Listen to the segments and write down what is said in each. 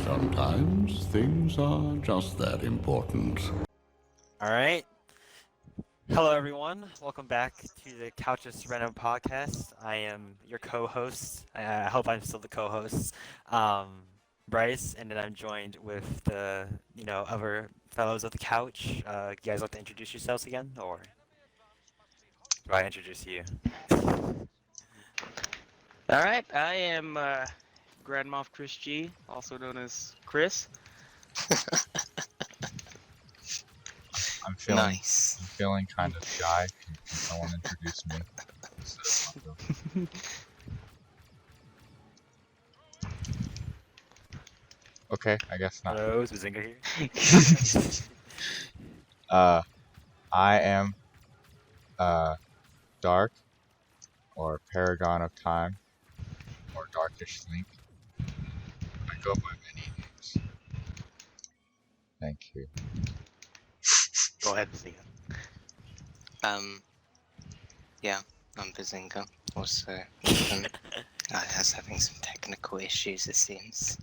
Sometimes things are just that important. All right. Hello, everyone. Welcome back to the Couch of Serenno podcast. I am your co-host. I hope I'm still the co-host, um, Bryce, and then I'm joined with the other fellows of the couch. You guys like to introduce yourselves again, or do I introduce you? All right, I am Grand Moff Chris G, also known as Chris. I'm feeling Nice. I'm feeling kind of shy. Can someone introduce me? instead of Marco? Okay, I guess not. Hello, is Bazinga here? I am Dark, or Paragon of Time, or Darkish Link. I go by many names. Thank you. Go ahead, Bazinga. Yeah, I'm Bazinga. Also, Ethan. I was having some technical issues, it seems.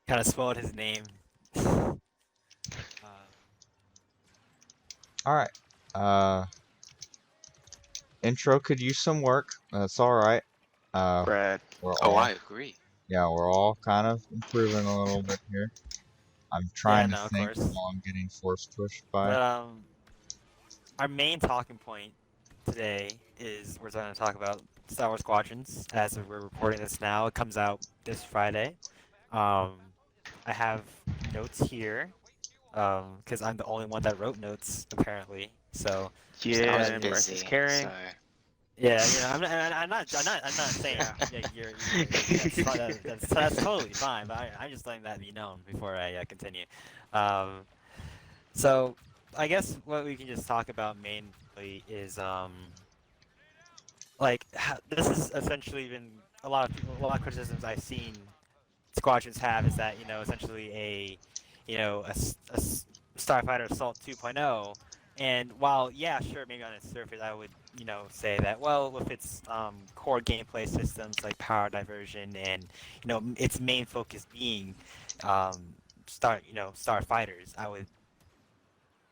Kind of spoiled his name. All right. Intro could use some work. That's all right. Brad. We're Oh, all I agree. we're all kind of improving a little bit here. I'm trying no, to of think course. while I'm getting force pushed by. But our main talking point today is we're going to talk about Star Wars Squadrons. As we're recording this now, it comes out this Friday. I have notes here because I'm the only one that wrote notes apparently. So I Yeah, was and Bryce is busy, carrying. so yeah, I'm not saying that's totally fine. But I'm just letting that be known before I continue. So I guess what we can just talk about mainly is this is essentially been a lot of criticisms I've seen squadrons have is that essentially a Starfighter Assault 2.0, and while yeah sure maybe on its surface I would say that well with its core gameplay systems like power diversion and its main focus being starfighters, I would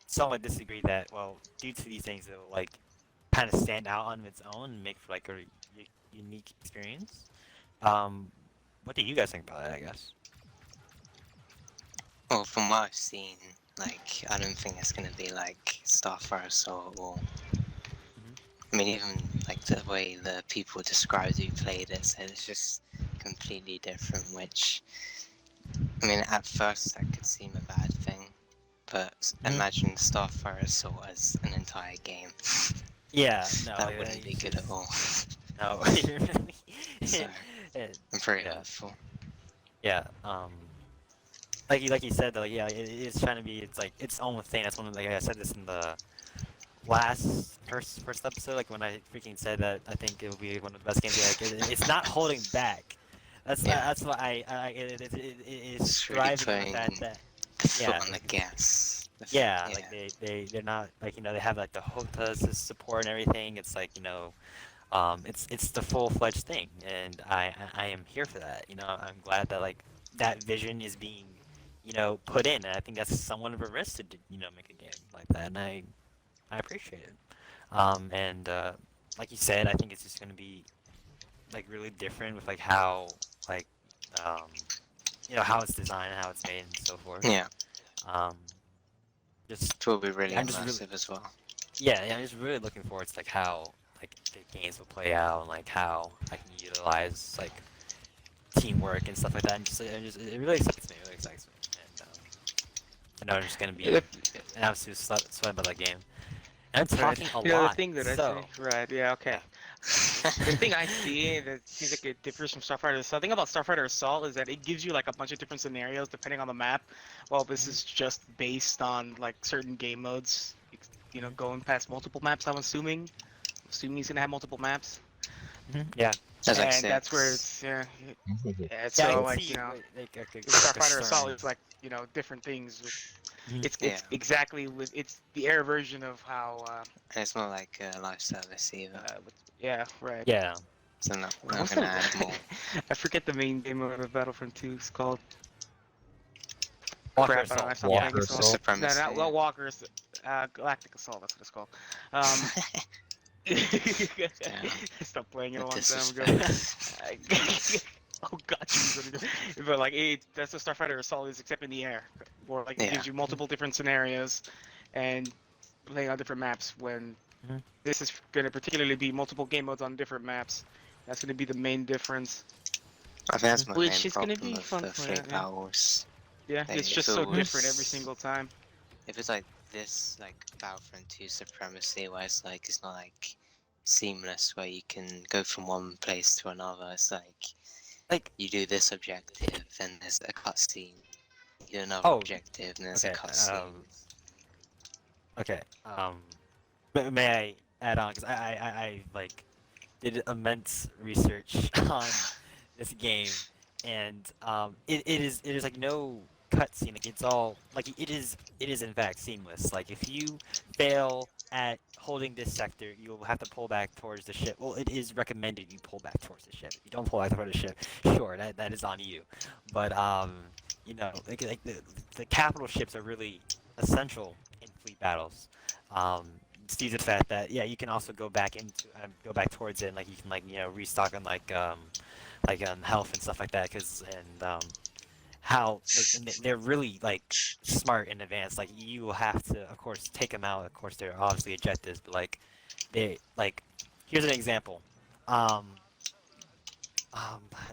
somewhat disagree that well due to these things it'll like kind of stand out on its own and make for like a unique experience. What do you guys think about that? I guess. well, from what I've seen, like I don't think it's gonna be like Starfire Assault or. I mean, even like the way the people described who played it said it's just completely different. Which, I mean, at first that could seem a bad thing, but imagine Starfire Assault as an entire game. Yeah, no, That wouldn't be good at all. No, So, I'm very yeah. hopeful. Yeah, like you said, though, yeah, it's trying to be, it's like its own thing. That's one of, like I said this in the first episode, like when I freaking said that I think it will be one of the best games. Like, it's not holding back. That's what it is It's really striving with that. putting the foot Yeah. on the gas. Yeah, like they're not like they have like the HOTA's support and everything. It's like it's the full-fledged thing, and I am here for that. I'm glad that like that vision is being put in, and I think that's somewhat of a risk to make a game like that, and I appreciate it. And like you said, I think it's just gonna be like really different with like how like um how it's designed and how it's made and so forth. Yeah, Just it will be really I'm just immersive as well. yeah, I'm just really looking forward to like how like the games will play out and like how I can utilize like teamwork and stuff like that. And it really excites me. It really excites me. And I know I'm just gonna be an absolute sweat about that game. And I'm talking a lot. The thing that I so see, right? Yeah, okay. The thing I see that seems like it differs from Starfighter Assault. The thing about Starfighter Assault is that it gives you like a bunch of different scenarios depending on the map. While this is just based on like certain game modes. Going past multiple maps. I'm assuming he's gonna have multiple maps. yeah, There's like And that's where six. it's yeah. I So can like see like Starfighter Assault is like different things. It's Yeah. exactly it's the air version of how And it's not like a live service either. yeah, right. Yeah. So no, What I'm was gonna the- add more. I forget the main game mode of Battlefront 2. It's called. Walker Crap, I don't know. I Assault. stopped Yeah. playing it Walker so Assault. long. No, Supremacy. not well, Walker's. Galactic Assault. That's what it's called. Damn. I stopped playing it a The long time ago. disrespect. Oh god, but like that's what Starfighter Assault is, except in the air, or like it Yeah. gives you multiple different scenarios, and playing on different maps. When Mhm. this is going to particularly be multiple game modes on different maps, that's going to be the main difference. I think that's my Which main is gonna problem be with fun the for fleet that, yeah. battles. Yeah, Like, it's if just it so different every was- single time. If it's like this, like Battlefront 2 Supremacy, where it's like it's not like seamless, where you can go from one place to another. It's Like, you do this objective, then there's a cutscene. You do another Oh, objective, and there's okay, a cutscene. okay. May I add on? Because I like did immense research on this game, and it is like no cutscene. Like it's all like it is in fact seamless. Like if you fail at holding this sector, you'll have to pull back towards the ship. Well, it is recommended you pull back towards the ship. If you don't pull back towards the ship, sure, that is on you. But you know, like the capital ships are really essential in fleet battles. See the fact that yeah, you can also go back into go back towards it, and like you can like restock on like health and stuff like that. How like, and they're really like smart in advance. Like you will have to, of course, take them out. Of course, they're obviously objectives, but like they like here's an example. I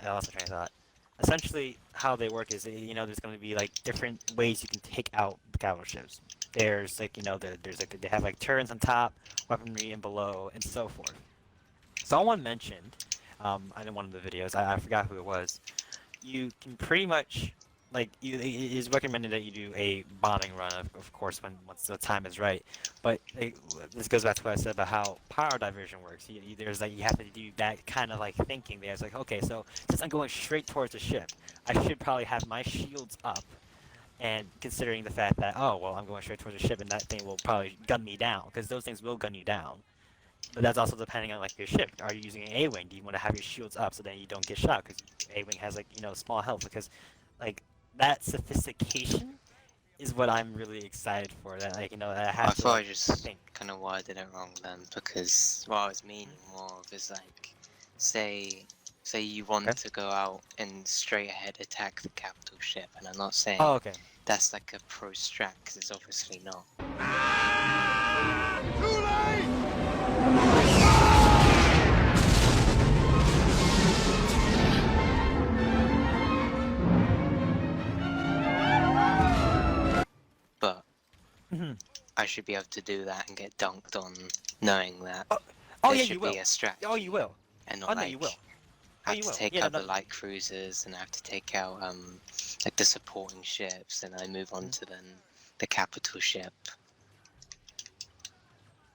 lost my train of thought. Essentially, how they work is there's going to be like different ways you can take out capital ships. There's like there's like they have like turrets on top, weaponry and below, and so forth. Someone mentioned, in one of the videos, I forgot who it was. You can pretty much like it is recommended that you do a bombing run, of course, once the time is right. But this goes back to what I said about how power diversion works. There's like you have to do that kind of like thinking. There's like okay, so since I'm going straight towards the ship, I should probably have my shields up. And considering the fact that, oh, well, I'm going straight towards the ship and that thing will probably gun me down, because those things will gun you down. But that's also depending on, like, your ship. Are you using an A-Wing? Do you want to have your shields up so then you don't get shot? Because A-Wing has, like, small health. Because, like, that sophistication is what I'm really excited for. That, like, that I I have to, thought I like, just think. kind of worded it wrong then, because what I was meaning more of is like, say you want Okay. to go out and straight ahead attack the capital ship, and I'm not saying Oh, okay. that's like a pro strat, because it's obviously not. But Mhm. I should be able to do that and get dunked on, knowing that Oh, there yeah, should you will. be a strategy. Oh, you will. And Oh, not no, like you will. I Oh, have you to will. take Yeah, out no, the no. light cruisers, and I have to take out like the supporting ships, and I move on to then the capital ship.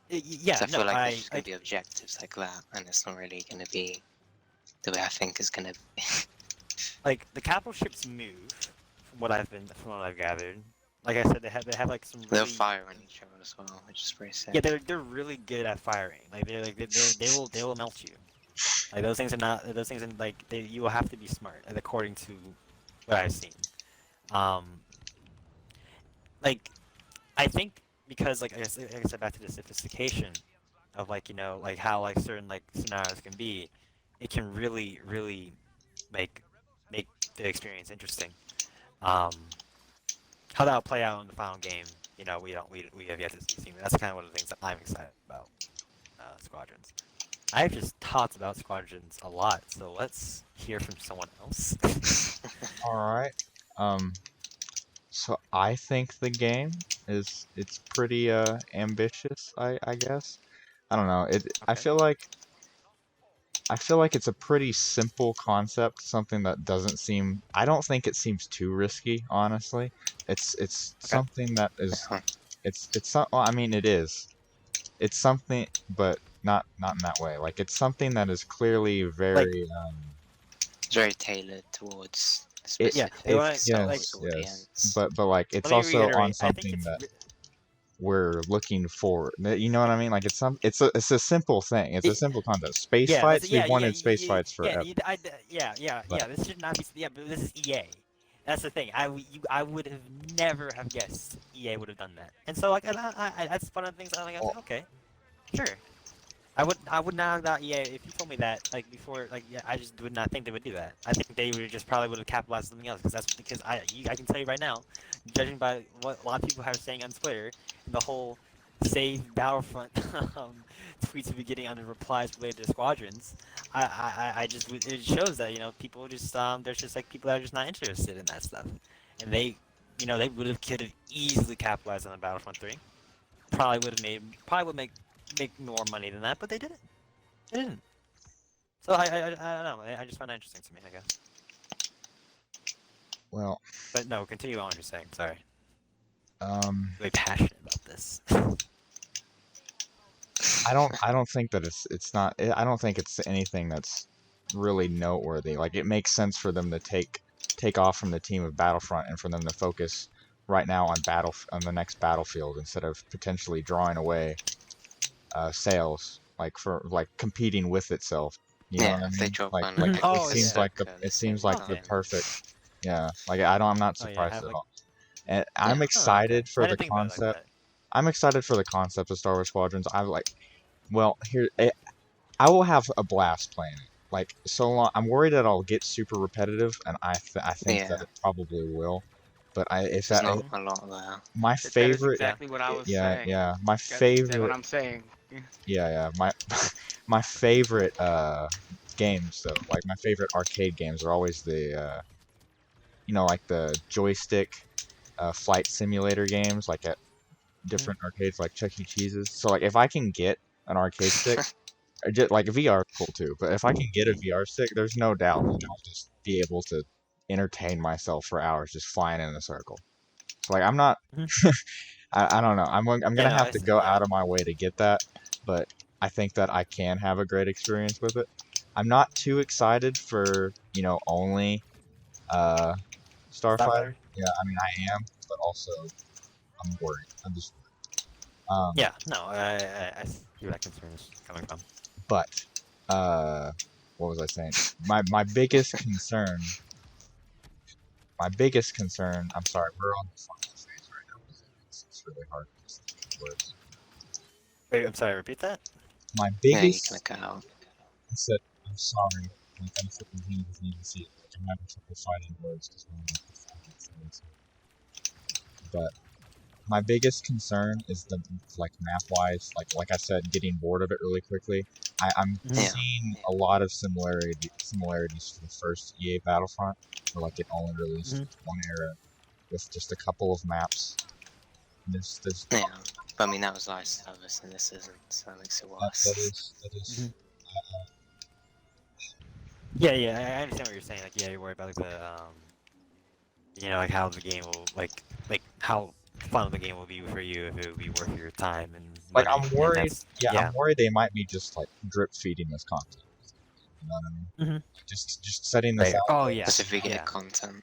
Yeah, So I no, feel like there's just gonna like, be objectives like that, and it's not really gonna be the way I think it's gonna be. like the capital ships move from what I've gathered. Like I said, they have like some They'll really fire on each other as well, which is pretty sick. yeah they're really good at firing. Like they will melt you. Like those things are like you will have to be smart, like, according to what I've seen. Like I think because like I said back to the sophistication of like like how like certain like scenarios can be, it can really make the experience interesting. How that'll play out in the final game, we have yet to see. That's kind of one of the things that I'm excited about. Squadrons. I've just talked about Squadrons a lot, so let's hear from someone else. Alright. So I think the game it's pretty ambitious, I guess. I don't know. Okay. I feel like it's a pretty simple concept, something that doesn't seem I don't think it seems too risky, honestly. It's Okay. something that is Huh. well, I mean it is. It's something but not in that way. Like it's something that is clearly very It's very tailored towards the It- Yeah, specific they wanna- Star like- Wars yes. audience. But like it's Let me also reiterate. on I think something it's that we're looking for. You know what I mean? Like it's a simple thing. It's a simple concept. Space Yeah, fights. We've yeah, yeah, wanted space fights yeah, forever. But yeah. This should not be. Yeah, but this is EA. That's the thing. I would have never have guessed EA would have done that. And so like, that's one of the things I'm like, Well- okay, sure. I would not have thought EA if you told me that like before. Like, yeah, I just would not think they would do that. I think they would just probably would have capitalized on something else because I can tell you right now, judging by what a lot of people have saying on Twitter, the whole save Battlefront tweets we've been getting on the replies related to Squadrons, I just it shows that people just there's just like people that are just not interested in that stuff, and they they could have easily capitalized on the Battlefront 3, probably would make more money than that, but they didn't. They didn't. So I don't know. I just find that interesting to me, I guess. well, But no, continue on what you're saying. Sorry. I Really passionate about this. don't think that it's not. I don't think it's anything that's really noteworthy. Like it makes sense for them to take off from the team of Battlefront and for them to focus right now on the next Battlefield instead of potentially drawing away sales, like for like competing with itself. You know what I if mean? they drop Like, on like like Oh, it yeah. seems like Berserk, it seems like the game. perfect. Yeah, like I'm not Oh, yeah, surprised have, at like- all. And I'm Yeah. excited for I the didn't think about it like concept. that. I'm excited for the concept of Star Wars Squadrons. I will have a blast playing it. Like so long, I'm worried that I'll get super repetitive, and I think Yeah. that it probably will. But if There's that not a lot there. my That is favorite, exactly what I was yeah, saying. yeah, my That's exactly what favorite, I'm saying. yeah, my my favorite games though, like my favorite arcade games are always the like the joystick flight simulator games, like at different arcades, like Chuck E. Cheese's. So like if I can get an arcade stick. Like VR is cool too, but if I can get a VR stick, there's no doubt that I'll just be able to entertain myself for hours just flying in a circle. So like I'm not, I don't know. I'm gonna no, have I to see, go yeah. out of my way to get that, but I think that I can have a great experience with it. I'm not too excited for only Starfighter. Starfighter? Yeah, I mean I am, but also I'm worried. I'm just worried. Yeah, no, I see where that concern is coming from. But what was I saying? My biggest concern. I'm sorry, we're on the final phase right now. It's really hard to just think words. Wait, I'm sorry, repeat that? My Yeah, you biggest. click out. I said, I'm sorry. My benefit from him doesn't even see it. Like, I'm having trouble finding words because I'm not the final phase. But my biggest concern is the map wise, like I said, getting bored of it really quickly. I'm Yeah. seeing a lot of similarities to the first EA Battlefront, where like it only released one era with just a couple of maps. This Yeah. But I mean, that was live service and this isn't, so that makes it worse. that is Yeah, I understand what you're saying. Like, yeah, you're worried about like the, like how the game will like how fun the game will be for you if it would be worth your time and like money, I'm and worried. that's- Yeah, I'm worried they might be just like drip feeding this content. You know what I mean? Just setting this Right. out. Oh yeah. Just if we get yeah. content.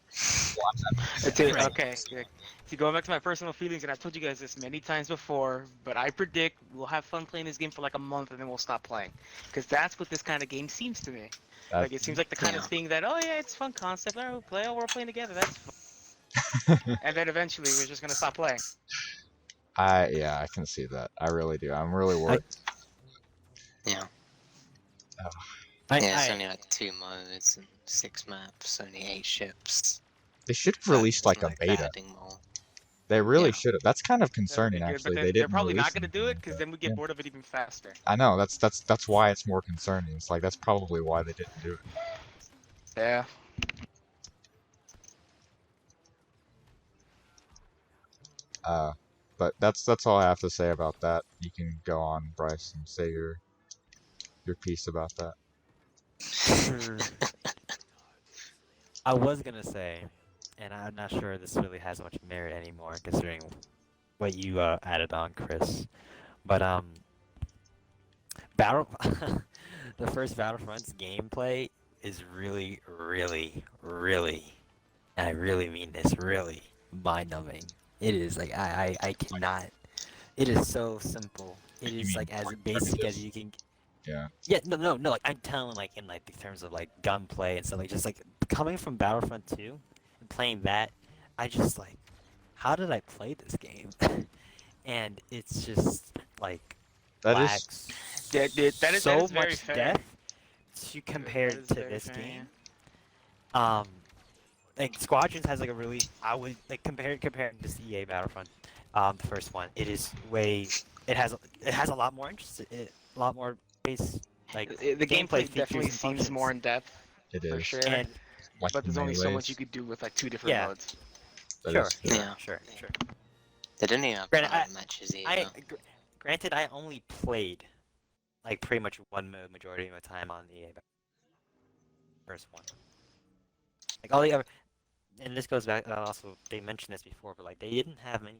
Right. Okay, see, going back to my personal feelings, and I've told you guys this many times before, but I predict we'll have fun playing this game for like a month and then we'll stop playing. Because that's what this kind of game seems to me. Like, it seems like the kind of Yeah. thing that, oh yeah, it's fun concept, we'll play, we're playing together, that's fun. And then eventually we're just gonna stop playing. I can see that. I really do. I'm really worried. Yeah. I, Yeah, it's I- only like 2 modes and 6 maps, only 8 ships. They should have So it released like isn't a they're beta. adding more. They really Yeah. should have. That's kind of concerning, But actually. then They they're didn't. probably release not gonna do anything it, like because that. then we get Yeah. bored of it even faster. I know. That's why it's more concerning. It's like that's probably why they didn't do it. Yeah. But that's all I have to say about that. You can go on, Bryce, and say your piece about that. I was gonna say, and I'm not sure this really has much merit anymore, considering what you added on, Chris. But Battle, the first Battlefront's gameplay is really, really, really, and I really mean this, really mind-numbing. It is like I cannot It is so simple. It You is mean like as point basic as purchase? you can. Yeah. Yeah, no. Like I'm telling, like in like the terms of like gunplay and stuff, like just like coming from Battlefront 2 and playing that, I just like, how did I play this game? And it's just like That is lacks That so is very much fair. depth to compare That is to very this fair, yeah. game. Like Squadrons has like a really, I would like comparing this to EA Battlefront, the first one. It is way, it has a lot more interest, a lot more base like The gameplay features definitely and seems more functions. in depth, it for is. sure. And Like But the there's only so much you melees. could do with like 2 different yeah, modes. That sure, is true. Yeah. sure. They didn't even have Granted, title matches either. Granted, I only played like pretty much one mode majority of my time on the EA first one. Like all the other, and this goes back. Also, they mentioned this before, but like they didn't have many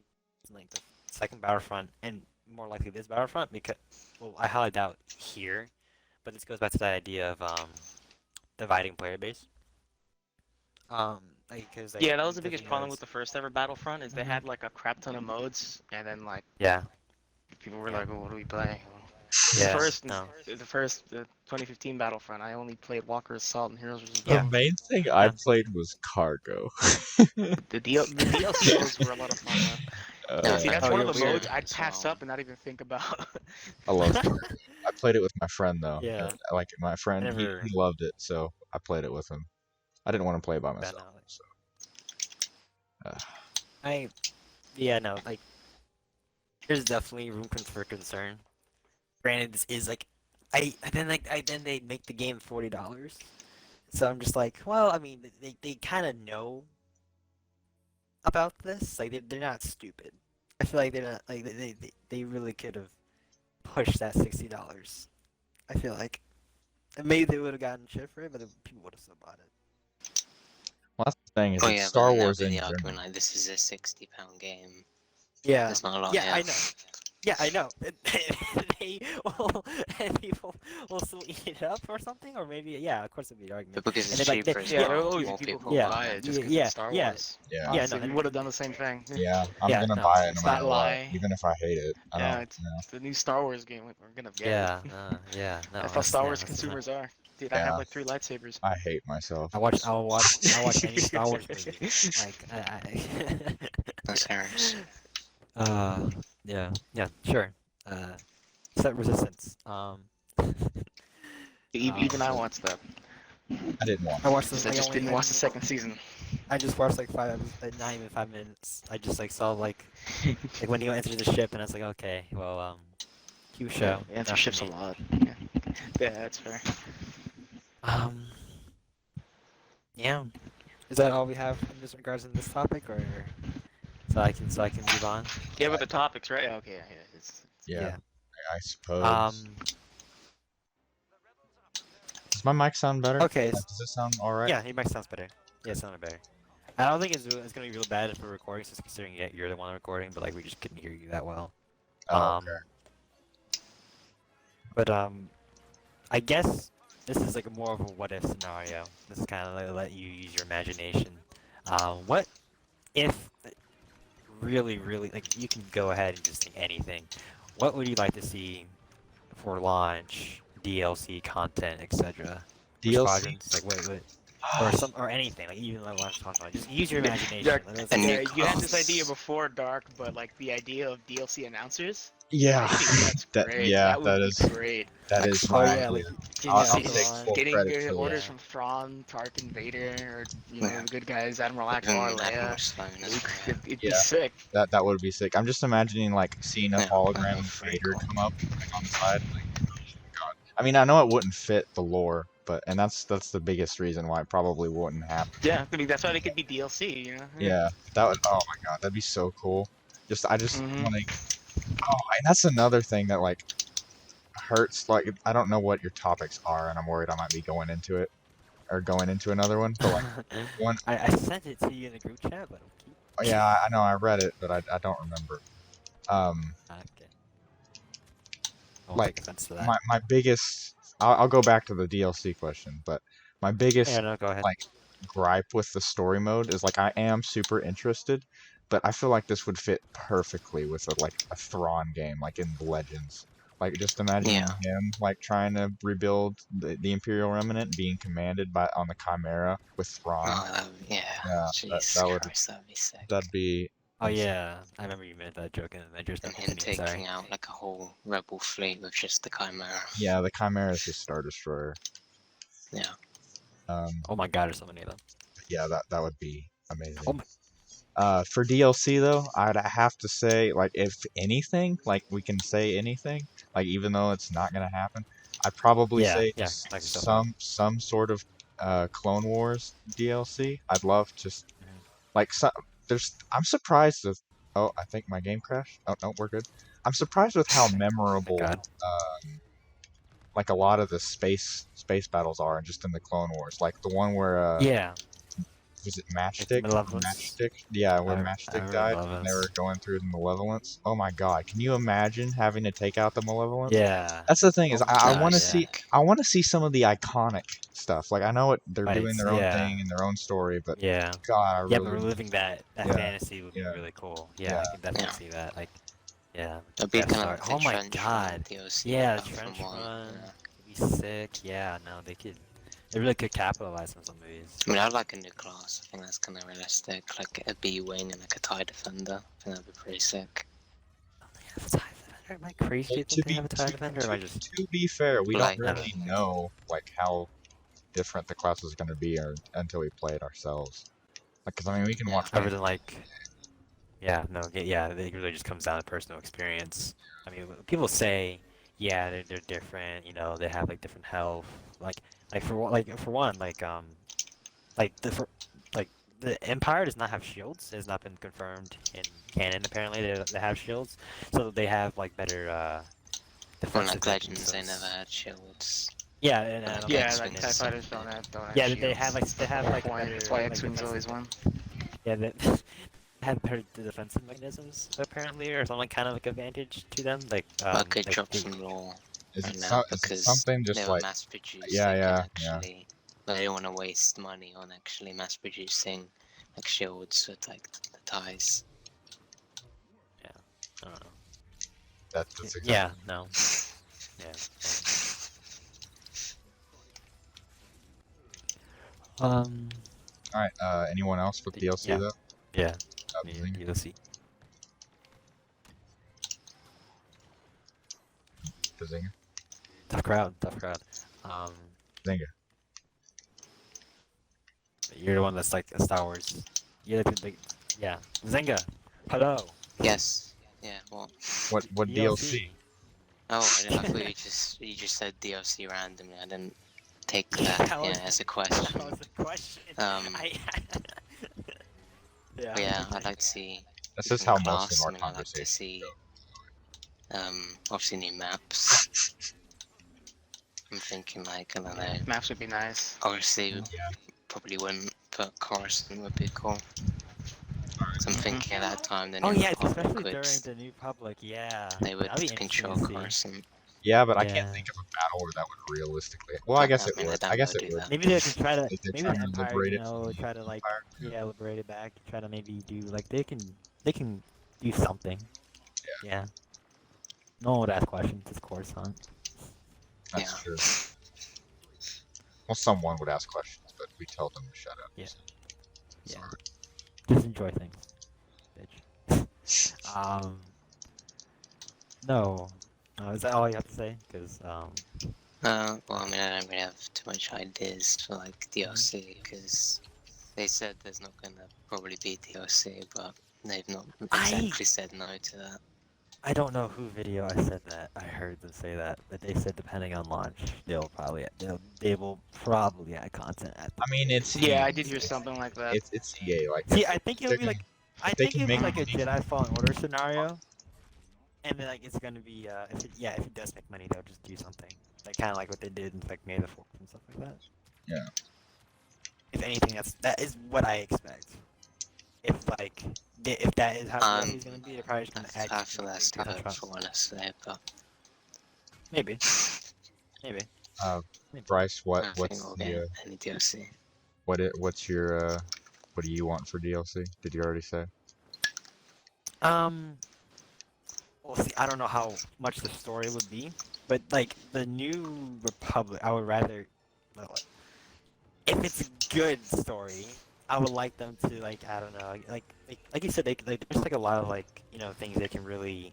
like the second Battlefront, and more likely this Battlefront because, well, I highly doubt here, but this goes back to that idea of dividing player base. Like because Yeah, that was the because, biggest you know, problem with the first ever Battlefront is they Mhm. had like a crap ton of modes, and then like yeah, people were Yeah. like, well, "What do we play?" yeah, The 2015 Battlefront, I only played Walker Assault and Heroes vs. The Yeah. Boom. main thing I Yeah. played was cargo. The DLC modes were a lot of fun, man. See, that's Oh, one you're of the weird. modes I'd as pass well. up and not even think about. I love cargo. I played it with my friend though. Yeah. Like my friend, he Never- loved it, so I played it with him. I didn't want to play it by Yeah, myself. no, like- So. No, like, there's definitely room for concern. Granted, this is like, then they make the game $40, so I'm just like, well, I mean, they kind of know about this. Like, they're not stupid. I feel like they're not like they really could have pushed that $60. I feel like, and maybe they would have gotten shit for it, but people would have still bought it. Well, that's the thing is Oh it's yeah, Star but then Wars there'll in be the argument general. like this is a £60 game. Yeah. There's not a lot Yeah, here. I know. Yeah, I know. They will, and people will still eat it up or something, or maybe of course it'd be an argument. But because And it's then, like, cheaper as Yeah, well, there will always be more people people who Yeah. buy it just because Yeah, it's Star yeah. Wars. Yeah. Honestly, no, we would have done the same thing. Yeah, I'm Yeah, gonna no, buy it no it's matter not what, lie. even if I hate it. I Yeah, don't. it's the new Star Wars game. We're gonna get Yeah, it. no. That's how Star Wars that's consumers are. Dude, I have Yeah. like 3 lightsabers. I hate myself. I'll watch any Star Wars movie. Like, That's serious. yeah, sure. Set Resistance. Even I watched that. I didn't want. I watched I this. just didn't watch the second season. I just watched like not even 5 minutes. I just like saw like when he entered the ship, and I was like, okay, well, cue show. Yeah, not for ships a me. lot. Yeah, that's fair. Yeah. Is that all we have in this regards in this topic, or so I can move on? Yeah, with the topics, right? Yeah, okay, yeah. Yeah, I suppose. Does my mic sound better? Okay. Like, does it sound alright? Yeah, your mic sounds better. Yeah, it sounded better. I don't think it's gonna be real bad if we're recording, since considering you're the one recording, but like we just couldn't hear you that well. Oh, okay. But I guess this is like more of a what if scenario. This is kind of like let you use your imagination. What if really like you can go ahead and just think anything. What would you like to see for launch, DLC content, etc.? DLC? Like what or anything, like even like launch content. Just use your imagination. Yeah, Let's- and Yeah, new you had this class. idea before Dark, but like the idea of DLC announcers, Yeah. I think that's That- great. yeah, that would that be is- great. That is Oh my yeah, idea. like I'll See, take full getting credit for orders that. from Thrawn, Tark, and Vader, or Yeah. the good guys, Admiral Even Akbar, Admiral Leia. Sloane as well. It'd be Yeah. sick. That would be sick. I'm just imagining like seeing a Yeah, hologram of pretty Vader cool. come up like, on the side. Like, oh God. I mean, I know it wouldn't fit the lore, and that's the biggest reason why it probably wouldn't happen. Yeah, I mean that's why they could be DLC, you know? Yeah, that would. Oh my God, that'd be so cool. I just Mhm. want to. Oh, and that's another thing that like hurts. Like, I don't know what your topics are, and I'm worried I might be going into it or going into another one. But like, one. I sent it to you in the group chat, but Oh, yeah, I know I read it, but I don't remember. okay. I won't Like, take offense to that. my biggest. I'll go back to the DLC question, but my biggest Yeah, no, go ahead. like gripe with the story mode is like I am super interested, but I feel like this would fit perfectly with a Thrawn game, like in Legends. Like just imagining Yeah. him like trying to rebuild the Imperial Remnant, being commanded by on the Chimera with Thrawn. Oh, yeah. Yeah, Jesus that would Christ, that'd be sick. that'd be Oh insane. yeah, I remember you made that joke in Avengers. And him Continue, sorry. taking out like a whole rebel fleet with just the Chimera. Yeah, the Chimera is his Star Destroyer. Yeah. Oh my god, there's so many of them. Yeah, that would be amazing. Oh my. For DLC though, I'd have to say, like, if anything, like we can say anything, like even though it's not gonna happen, I'd probably Yeah, say yeah, like yourself. some sort of Clone Wars DLC. I'd love just like I'm surprised with. Oh, I think my game crashed. Oh no, we're good. I'm surprised with how memorable God. like a lot of the space battles are, just in the Clone Wars. Like the one where Yeah. was it Matchstick? Malevolence? Matchstick? Yeah, where I Matchstick remember died and they Malevolence. were going through the Malevolence. Oh my god, can you imagine having to take out the Malevolence? Yeah. That's the thing is I God, want to yeah. see some of the iconic stuff. Like I know they're Right, doing their own yeah. thing and their own story, but Yeah. God, I Yeah, really but reliving that Yeah, fantasy would yeah, be really cool. Yeah, yeah. I can definitely Yeah. see that. Like, yeah. That'd be Death kind Star. of like the Oh my trench run god. DLC. Yeah, from trench what, run. yeah. It'd be sick. Yeah, no, they could. They really could capitalize on some movies. I mean, I'd like a new class. I think that's kind of realistic. Like a B-wing and like a TIE Defender. I think that'd be pretty sick. Oh, they have a TIE Defender? Am I crazy to think they have a TIE Defender? Or am I just... to be fair, we Like, don't really know like how different the class is going to be until we play it ourselves. Like, cause I mean, we can Yeah. watch. Other than like... Yeah, no, yeah, it really just comes down to personal experience. I mean, people say, yeah, they're different, you know, they have like different health. For one, the Empire does not have shields. It has not been confirmed in canon. Apparently, they have shields, so they have like better Well, defensive like Legends, they mechanisms. never had shields. Yeah, and I don't Yeah, think like X-Wings TIE is fighters something. don't have yeah, shields. they have like Why- better, That's why like, X-Wings always defensive- won. Yeah, they have better defensive mechanisms apparently, or something kind of like advantage to them. Like But I could like drop they- some raw Is right it, now is it because something they just were like mass produced. Yeah, they yeah, can actually, but they don't want to waste money on actually mass producing like shields with like the ties. I don't know. that's exactly. Yeah, no. Yeah. All right. Anyone else with DLC Yeah. though? Yeah. Zinger? You'll see. Zinger? Tough crowd. Zinger. You're the one that's like a Star Wars. You're the big. Yeah. Zenga. Hello. Yes. Yeah. What? What DLC? Oh, I thought you just said DLC randomly. I didn't take that That was- as a question. That was a question. Yeah. But yeah, I'd like to see. This is different how most class. of our I mean, I'd like to conversations see. go. Obviously new maps. I'm thinking like I don't know. Maps would be nice. Obviously, Yeah. probably wouldn't, but Coruscant would be cool. So I'm thinking at that time the Oh New yeah, Republic especially would, during the New Republic. Yeah. they would That'd be interesting control to see. Coruscant. Yeah, but I Yeah. can't think of a battle where that would realistically. Well, I guess it mean, would. they I guess don't it do would. that. Maybe they could try to. If they're Maybe trying the to Empire, liberate you it from know, the try to like, Empire. yeah, liberate it back. Try to maybe do like they can do something. Yeah. No one would ask questions. It's Coruscant. That's Yeah. true. Well, someone would ask questions, but we tell them to shut up. Yeah. so. Yeah. Sorry. Just enjoy things, bitch. No. Is that all you have to say? Because Well, I mean, I don't really have too much ideas for like DLC because they said there's not gonna probably be DLC, but they've not exactly said no to that. I don't know who video I said that. I heard them say that, but they said depending on launch, they will probably add content at. I mean, it's Yeah, I EA. did hear something like that. It's EA. Like, See, if- I think if it'll be they're like I if they think can it'll be make like a money- Jedi Fallen Order scenario, and then like it's gonna be if it does make money, they'll just do something like kind of like what they did in like May the 4th and stuff like that. Yeah. If anything, that is what I expect. If that is how it's gonna be, they're probably just gonna add. I feel that's too content. hurtful when I say it, but Maybe. Bryce, I what don't what's think we'll the get any DLC. what's your what do you want for DLC? Did you already say? Well, see, I don't know how much the story would be, but like the New Republic, I would rather, well, if it's a good story, I would like them to like I don't know, like you said, there's like a lot of like things they can really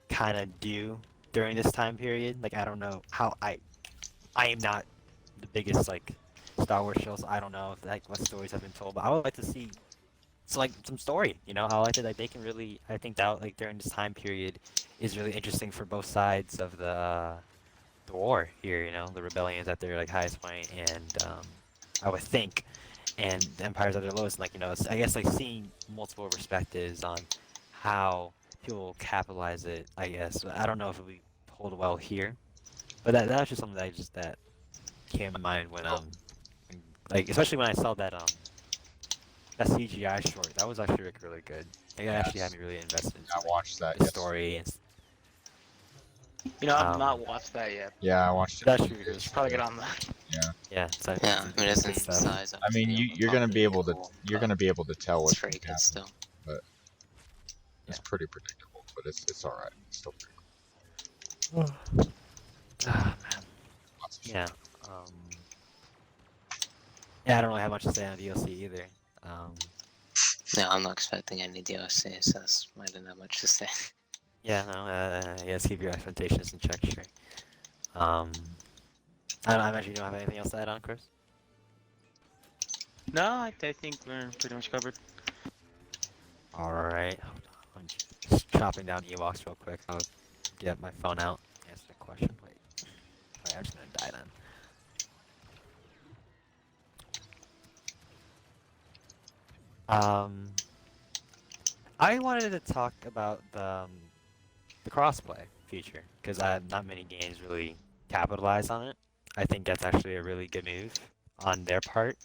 kind of do during this time period. Like I don't know how I am not the biggest like Star Wars shows. I don't know if like what stories have been told, but I would like to see like some story. I like that like they can really. I think that like during this time period is really interesting for both sides of the war here. The rebellion's at their like highest point, and I would think, and the empire's at their lowest. Like I guess like seeing multiple perspectives on how people capitalize it. I guess I don't know if it'll be told well here, but that's just something that came to mind when like especially when I saw that CGI short. That was actually like, really good. It actually had me really invested in I watched that the yesterday. story. And, I've not watched that yet. Yeah, I watched it. that's really good. Should probably get on that. Yeah. Yeah, so Yeah, I mean, it it's good doesn't stuff. size up. I mean, to the you're gonna be able to tell It's what's very gonna good still. happen. It's pretty predictable, but it's all right. It's still pretty Ah, man. lots of Yeah. Yeah, I don't really have much to say on DLC either. No, I'm not expecting any DLC, so I don't know much to say. Yeah, no, yes, keep your expectations in check, sure. I imagine you don't have anything else to add on, Chris? No, I think we're pretty much covered. Alright, hold on. I'm just chopping down Ewoks real quick. I'll get my phone out, answer the question. Wait, I'm just gonna die then. I wanted to talk about the crossplay feature because not many games really capitalize on it. I think that's actually a really good move on their part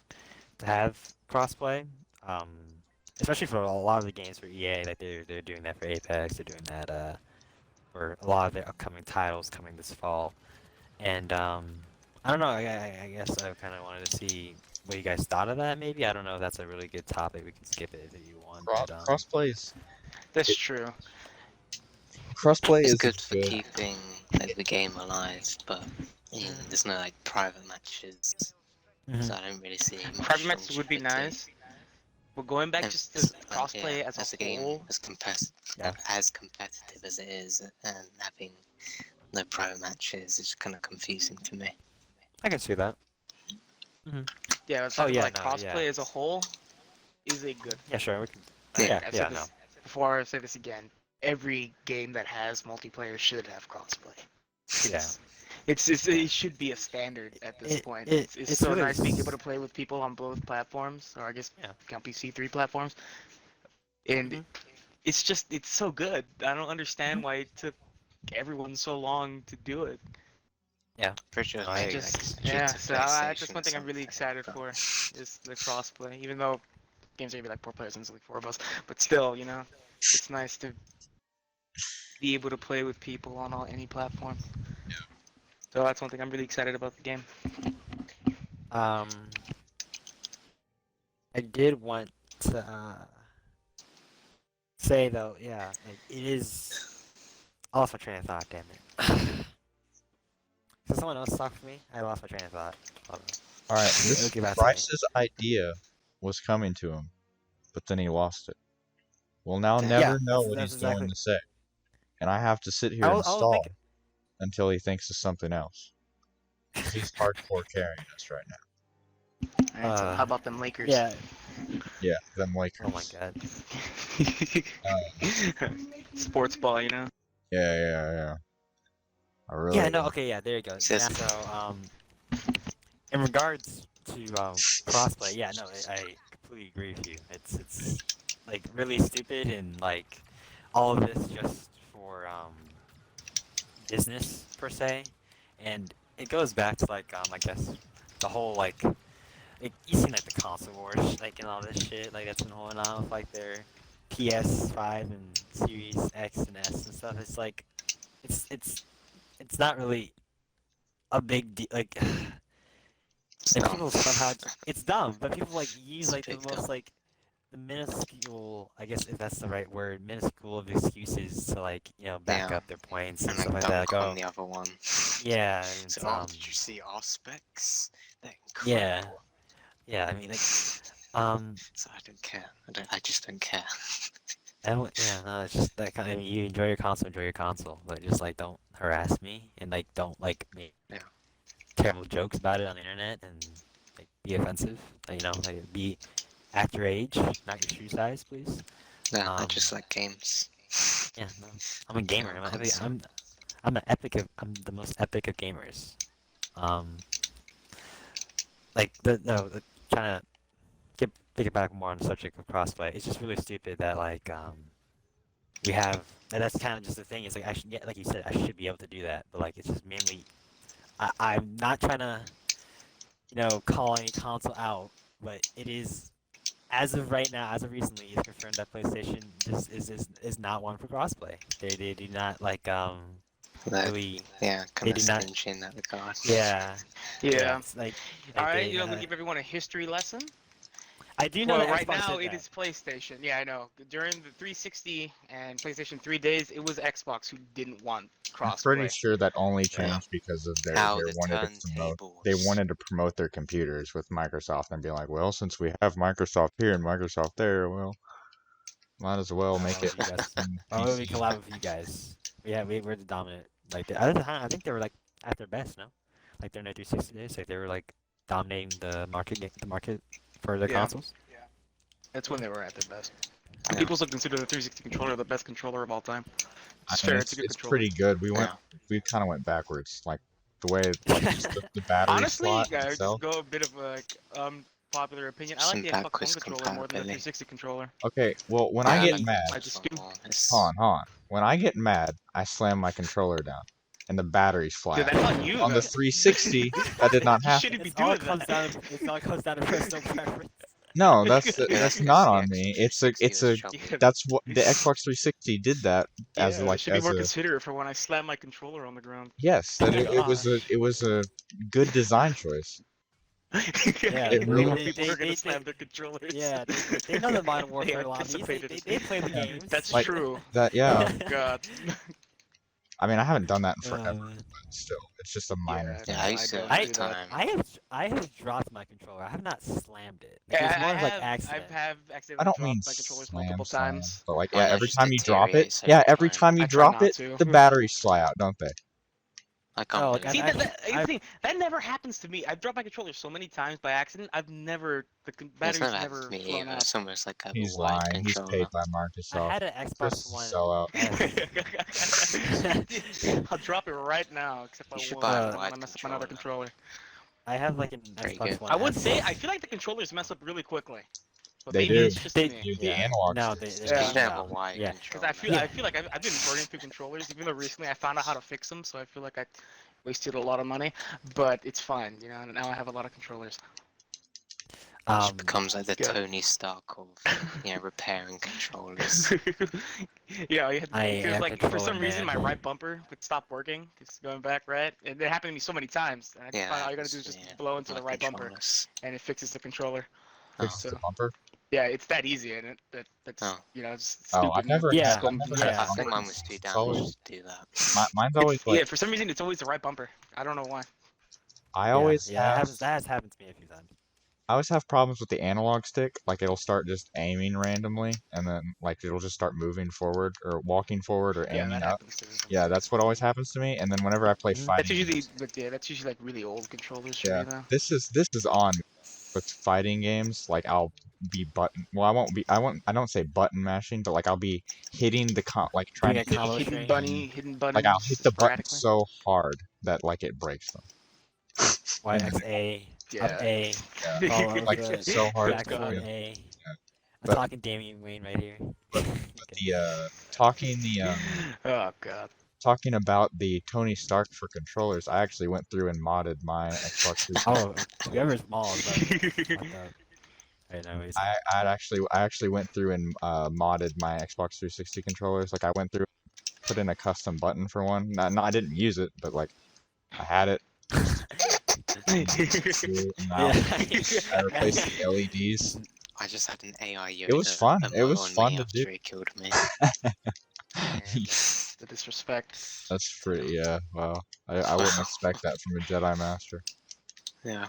to have crossplay, especially for a lot of the games for EA. Like they're doing that for Apex. They're doing that for a lot of their upcoming titles coming this fall. And I don't know. I guess I kind of wanted to see what you guys thought of that. Maybe I don't know if that's a really good topic. We can skip it if you want. But, crossplay is That's true. crossplay It's is good for keeping like the game alive, but there's no like private matches, Mhm. so I don't really see much Private matches would be longevity. nice. But going back And just it's, to crossplay yeah, as a game whole, Yeah. as competitive as it is, and having no private matches is kind of confusing to me. I can see that. yeah, I was Oh, talking yeah, about like no, crossplay yeah. as a whole is a good. Yeah, sure. We can. Yeah, I've Yeah, said no. this before. I say this again. Every game that has multiplayer should have crossplay. Yeah. It should be a standard at this point. It's so really nice being s- able to play with people on both platforms, or I guess Yeah. count PC 3 platforms. And Mhm. it's so good. I don't understand why it took everyone so long to do it. Pretty sure No, it's I maybe just- due to So that's PlayStation one thing I'm really something, excited but- for is the crossplay. Even though games are gonna be like 4 players and it's only 4 of us, but still, it's nice to be able to play with people on any platform. So that's one thing I'm really excited about the game. I did want to say though, yeah, like, it is. I lost my train of thought. Damn it. Can someone else talk for me? I lost my train of thought. Hold on. all right. This Okay, that's me. Bryce's idea was coming to him, but then he lost it. We'll now Yeah, never know that's- what that's he's going exactly- to say, and I have to sit here I and was stall thinking. until he thinks of something else. He's hardcore carrying us right now. Alright, so how about them Lakers? Yeah. Yeah, them Lakers. Oh my god. Sports ball, Yeah, yeah. I really. Yeah. No. Okay. Yeah. There you go. Yeah, Says- so in regards to crossplay, yeah. No, I completely agree with you. It's like really stupid and like all of this just for business per se, and it goes back to like I guess the whole like you seen like the console wars like and all this shit like that's been going on with like their PS5 and Series X and S and stuff. It's like it's not really a big deal. Like It's like dumb. people somehow it's dumb, but people like use It's like the big most dumb. like the minuscule, I guess if that's the right word, minuscule of excuses to like, back Yeah. up their points and And stuff like like that. dunk Like, on oh, the other one. yeah, So, it's, did you see our specs? They're yeah, incredible. yeah. I mean, like, So I don't care. I just don't care. yeah, no, it's just that kind of. I mean, you enjoy your console, but just like don't harass me and like don't like make Yeah. terrible jokes about it on the internet and like be offensive. Like be act your age, not your shoe size, please. No, I Um, just like games. Yeah, no, I'm a gamer. You're a I'm console. I'm the most epic of gamers. Like trying to pick it back more on the subject of crossplay. It's just really stupid that like we have that's kind of just the thing. It's like I should get like you said I should be able to do that, but like it's just mainly I'm not trying to call any console out, but it is as of right now, as of recently, it's confirmed that PlayStation just is not one for crossplay. They do not like That, really yeah, they kind of do not stingy in that regard. yeah Yeah. it's like All right, they you know, I'm gonna give everyone a history lesson. I do know Well, that right Xbox now did it that. is PlayStation. Yeah, I know. During the 360 and PlayStation 3 days, it was Xbox who didn't want I'm pretty crossplay. sure that only Yeah. changed because of How they the wanted to promote turntables. their computers with Microsoft and be like, well, since we have Microsoft here and Microsoft there, well, might as well Why make would it you guys? Why would we PC. collab with you guys? Yeah, we're the dominant. Like at the time, I think they were like at their best, no? Like during their 360 days, like they were like dominating the market for their Yeah. consoles. That's when they were at their best. Yeah. People still consider the 360 controller the best controller of all time. I It's mean, fair. It's a good it's controller. pretty good. We kind of went backwards, like the way like just the battery Honestly, slot I itself. just go a bit of a popular opinion. I like Some the Xbox One backwards controller more than the compatibility. 360 controller. Okay, well, when Yeah, I I get like mad, I just Xbox do. One. It's- hold on. When I get mad, I slam my controller down, and the battery's Dude, flat. that's on you. On the Though. 360, that did not You happen. shouldn't be It's all doing it comes that. down. It all comes down to personal preference. No, Yeah, that's that's not on the me. Xbox 360 was trouble. Yeah, That's what the Xbox 360 did that as yeah, like should be as more a considerate for when I slam my controller on the ground. yes, that it was a good design choice. Yeah, It They really- know people are gonna slam their controllers. Yeah, they know the Modern They Warfare lobbies. anticipated They it. play the Yeah. games. That's Like, true. That yeah. Oh god. I mean, I haven't done that in Uh, forever, but still, it's just a minor Yeah, thing. Yeah, I used to don't all do the that. time. I have dropped my controller. I have not slammed it. Like, it was Yeah, more I of like have accident. I accidentally don't dropped mean my controllers slam, multiple slam, times. but like Mine every just time you drop it, deteriorates yeah, over every time. time you I try drop not it, to. the batteries fly out, don't they? I can't No, like, believe See, I've that, actually- here's the thing, that never happens to me. I've dropped my controller so many times by accident. I've never it's batteries never happened never to me flown either. out. It's almost like I have He's a white lying. He's controller. paid by I Microsoft. had an Chris Xbox is a One. sellout. I'll drop it right now, except You I should won't. buy a I don't white want to mess up another controller. controller. I have like an Pretty Xbox good. One. I would S. say I feel like the controllers mess up really quickly, but They maybe do. it's just They- me. The Yeah. analog No, sticks. they You Yeah. should have a no. white Yeah. Because controller. I feel like I've been burning through controllers, even though recently I found out how to fix them, so I feel like I wasted a lot of money. But it's fine, you know. And now I have a lot of controllers. Which becomes like the good. Tony Stark of repairing controllers. Yeah, you had, I because am like for controller some reason my man. right bumper would stop working. It's going back right, and it happened to me so many times. And I just Yeah, found all you gotta do is just yeah, blow into the white right bumper, controllers. and it fixes the controller. Fixes the So bumper. yeah, it's that easy, and that's Oh. just Oh, stupid. I've never Yeah, had. Just go- I've never yeah. had I think bumpers. mine was too It's always- damaged to do that. Mine's always like Yeah, for some reason it's always the right bumper. I don't know why. I always have. that has happened to me a few times. I always have problems with the analog stick. Like it'll start just aiming randomly, and then like it'll just start moving forward or walking forward or Yeah, aiming that up. happens too. Yeah, that's what always happens to me. And then whenever I play Mhm. fighting, That's usually, games, but yeah, that's usually like really old controllers for yeah, me though. this is on with fighting games. Like I'll be button. Well, I won't be. I won't. I don't say button mashing, but like I'll be hitting the like trying Doing to a combo Hidden string. bunny, hidden bunny. like I'll hit the button sporadically. so hard that like it breaks them. YXA, Yeah. up A, Yeah. follow Like the so hard. back God. forward Yeah. A. I'm But- talking Damian Wayne right here. But the talking about the Tony Stark for controllers, I actually went through and modded my Xbox 360. Oh, whoever's small is like, I know he's I actually went through and modded my Xbox 360 controllers. Like I went through, put in a custom button for one. No, I didn't use it, but like I had it. And now I replaced the LEDs. I just had an AI Yoda. It was fun. It was on fun me to after do. he killed me. Man, the disrespect. That's pretty. Yeah. Wow. I wouldn't expect that from a Jedi Master. Yeah.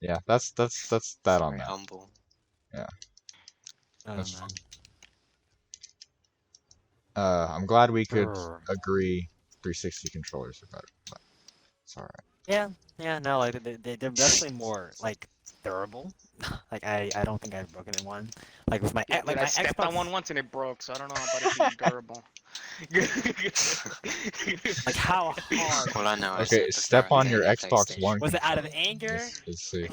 Yeah. That's that on Very that. humble. Oh, That's man. I'm glad we could Brr. agree 360 controllers are better, but it's alright. Yeah, no, like they're definitely more like durable. Like I don't think I've broken in one. Like with my Yeah, like dude, my I stepped on Xbox, one once and it broke, so I don't know about it being durable. like how hard All I know is Okay, I step prefer a on your daily Xbox One PlayStation. was it out of controller. anger? Let's see.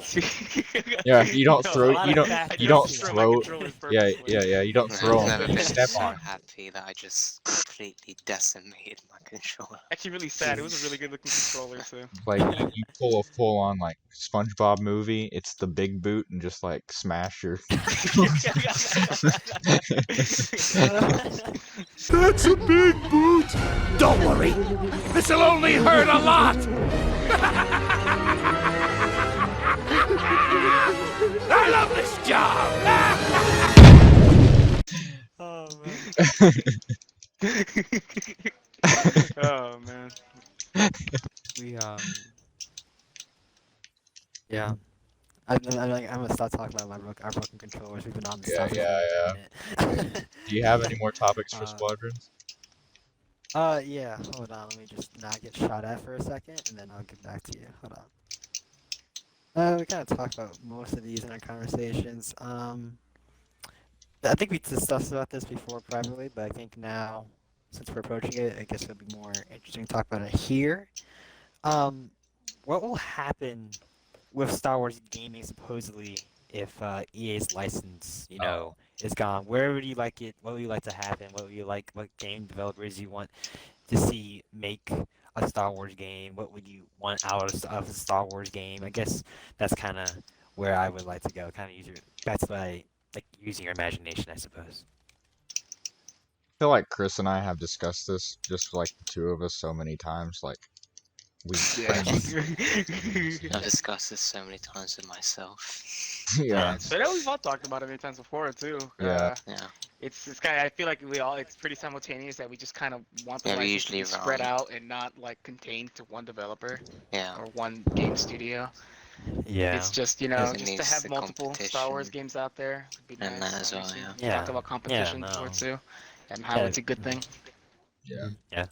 Yeah, you don't No, throw. a lot You of don't. bad I You don't don't feelings. destroy my throw. controllers Yeah, purposely. yeah. You don't throw I've them. never You been step so on. happy that I just completely decimated my controller. Actually, really sad. It was a really good looking controller too. Like you pull a full on like SpongeBob movie. It's the big boot and just like smash your. That's a big boot! Don't worry, this'll only hurt a lot! I love this job! Oh man. Oh man. We yeah. I'm gonna stop talking about our broken controllers. We've been on this topic for a minute. Do you have any more topics for Uh, Squadrons? Yeah. Hold on. Let me just not get shot at for a second, and then I'll get back to you. Hold on. We kind of talked about most of these in our conversations. I think we discussed about this before privately, but I think now, since we're approaching it, I guess it'll be more interesting to talk about it here. What will happen with Star Wars gaming supposedly if EA's license, is gone? Where would you like it? What would you like to happen? What would you like? What game developers you want to see make a Star Wars game? What would you want out of a Star Wars game? I guess that's kind of where I would like to go. Kind of that's why like using your imagination, I suppose. I feel like Chris and I have discussed this just like the two of us so many times. Like we Yeah. I've discussed this so many times with myself. yeah. So I know we've all talked about it many times before too. Yeah. Yeah. It's kind of, I feel like it's pretty simultaneous that we just kind of want the Yeah, we license to be usually spread run. out and not like contained to one developer Yeah. or one game studio. Yeah. It's just Because it just to needs have the multiple Star Wars competition. games out there would be And nice. that as well, obviously. yeah. We Yeah. talked about competition Yeah, before no. too, and how Yeah. it's a good thing. Yeah. Yeah.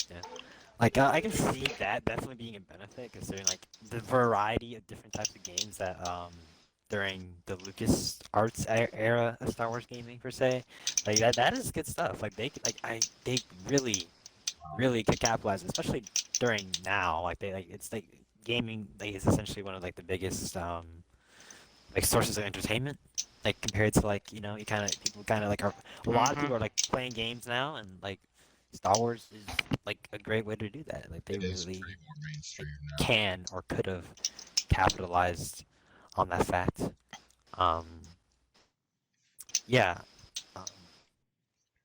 Like I can see that definitely being a benefit, considering like the variety of different types of games that during the Lucas Arts era of Star Wars gaming per se, like that is good stuff. Like they really could capitalize, especially during now. Like it's like gaming like is essentially one of like the biggest like sources of entertainment. Like compared to like people kind of like a lot of people are like playing games now, and like Star Wars is like a great way to do that. Like they It is really pretty more mainstream now. can or could have capitalized on that fact. Yeah. Um,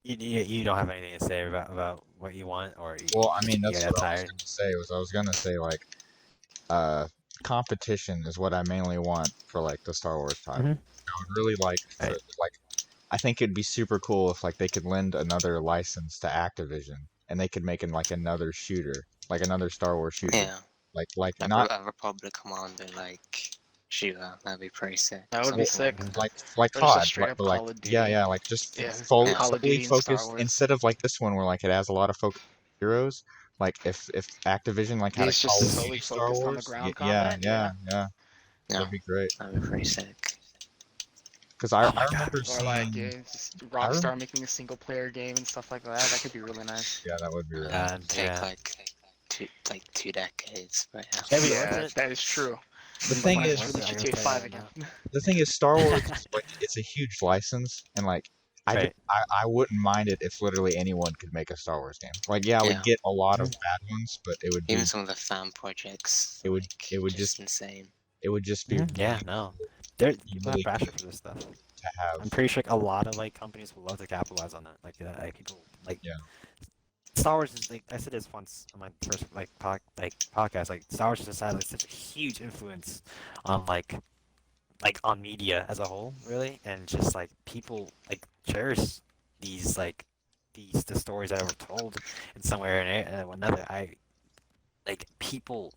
you don't have anything to say about what you want, or Well, I mean, you that's got what I was tired? gonna say. I was gonna say like, competition is what I mainly want for like the Star Wars title. Mhm. I would really like, Right. I think it'd be super cool if like they could lend another license to Activision and they could make like another shooter, like another Star Wars shooter, Yeah. like A, not a Republic Commander like shooter. That'd be pretty sick. That would be Something sick. like that. like Or just a COD, straight up but like Call of yeah, Duty. like just Yeah, fully Call of Duty and Star focused Wars. instead of like this one where like it has a lot of focus on heroes. Like if Activision like had a It's Call just of solely Duty Star focused on the Wars, ground yeah, combat. yeah, Yeah. that'd be great. That'd be pretty sick. Because I Oh my God. remember Or seeing, like just Rockstar making a single player game and stuff like that. That could be really nice. yeah, that would be really Yeah. nice. Take Yeah. like two decades, but yeah. That'd be Yeah, worth it. that is true. The thing Might as is, well I release gotta GTA tell you 5 that again. now. the thing is, Star Wars, like, it's a huge license, and like, Right. I wouldn't mind it if literally anyone could make a Star Wars game. Like, yeah, I would Yeah. get a lot of bad ones, but it would be, Even some of the fan projects. it would just insane. it would just be Mhm. Yeah. No. People have really passion good for this stuff. to have. I'm pretty sure a lot of like companies will love to capitalize on that. Like people like Yeah. Star Wars is like I said this once on my first podcast. Like Star Wars has had like such a huge influence on like like on media as a whole, really, and just like people like cherish these like the stories that were told in somewhere and another. I like people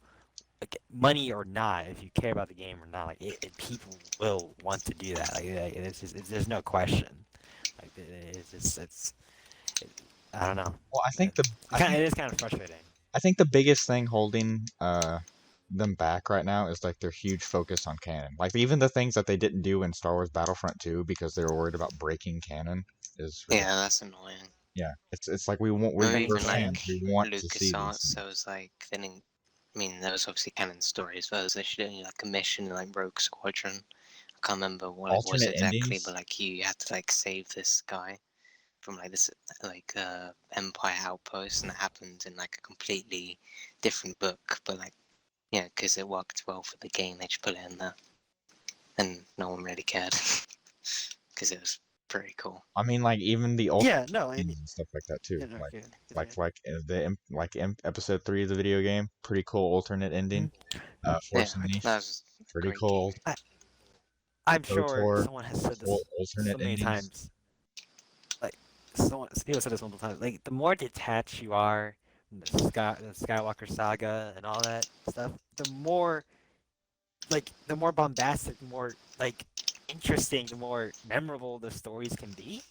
like money or not, if you care about the game or not, like people will want to do that. Like it's just there's no question. Like it's just it, I don't know. Well, It is kind of frustrating. I think the biggest thing holding them back right now is like their huge focus on canon. Like even the things that they didn't do in Star Wars Battlefront 2 because they were worried about breaking canon is really, Yeah, that's annoying. yeah. It's like we're Or we're even fans. We want to see LucasArts, these. so it was like they didn't. I mean, there was obviously canon stories, but it was literally like a mission in like Rogue Squadron. I can't remember what it was Alternate exactly, endings. but like you had to like save this guy from like this like Empire outpost, and it happened in like a completely different book. But like, yeah, because it worked well for the game, they just put it in there, and no one really cared because it was pretty cool. I mean, like even the alternate Yeah, no, endings and stuff like that too. yeah, no, Like yeah, episode 3 of the video game, pretty cool alternate ending. Force Yeah, Unleashed, that was a pretty great cool. game. I'm sure KOTOR, someone has said this alternate so many endings. times. Like someone people said this multiple times. Like the more detached you are from the Skywalker saga and all that stuff, the more bombastic, the more like interesting, the more memorable the stories can be.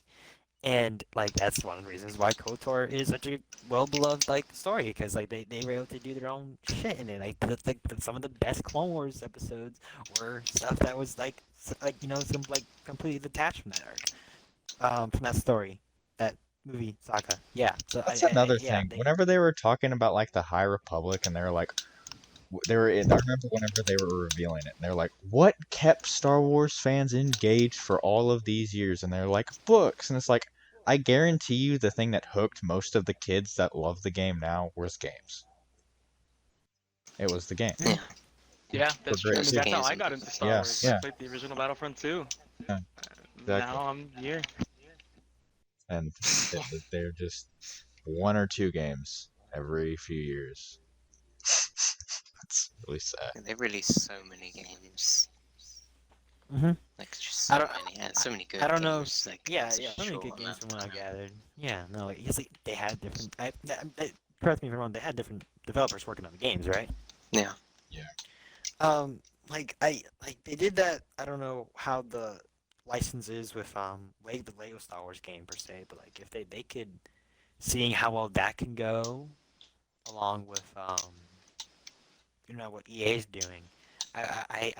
And like that's one of the reasons why KOTOR is such a well beloved like story, because like they were able to do their own shit in it. Like some of the best Clone Wars episodes were stuff that was like completely detached from that arc, from that story, that movie saga. Yeah. So That's I another yeah thing. they Whenever they were talking about like the High Republic, and they were like, I remember whenever they were revealing it, and they're like, "What kept Star Wars fans engaged for all of these years?" And they're like, "Books." And it's like, I guarantee you, the thing that hooked most of the kids that love the game now was games. It was the game. Yeah, Yeah, that's true. I great mean, too. that's how games I and got into books. Star Yeah, Wars. I yeah, played the original Battlefront 2. yeah, exactly. Now I'm here. And they're just 1 or 2 games every few years. It's really sad. They released so many games, hmm like just I so don't many, and so many good I don't know. games. Like Yeah, in such yeah. a So many short good games amount from of what I time. gathered. Yeah, no, like, because they had different. Correct me if I'm wrong. They had different developers working on the games, right? Yeah, Like they did that. I don't know how the license is with the Lego Star Wars game per se, but like if they could, seeing how well that can go, along with what EA is doing. I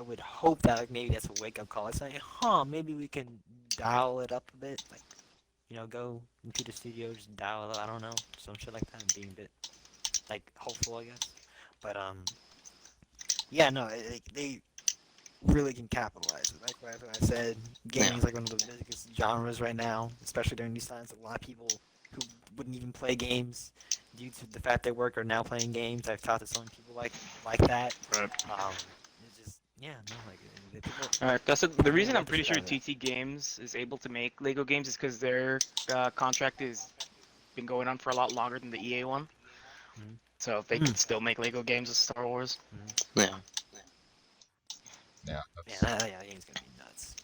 would hope that like maybe that's a wake up call. It's like, maybe we can dial it up a bit, like go into the studio, just dial it up. I don't know, some shit like that, and being a bit like hopeful, I guess. But yeah, no, they really can capitalize. Like what I said, gaming is like one of the biggest genres right now, especially during these times. A lot of people who wouldn't even play games due to the fact they work are now playing games. I've talked to so many people like that. Right. It's just people. All right, the reason like I'm the pretty shit sure out of it. TT Games is able to make Lego games is because their contract is been going on for a lot longer than the EA one. Mhm. So they could still make Lego games with Star Wars. yeah. Yeah, Yeah, that's yeah, the game's gonna be nuts.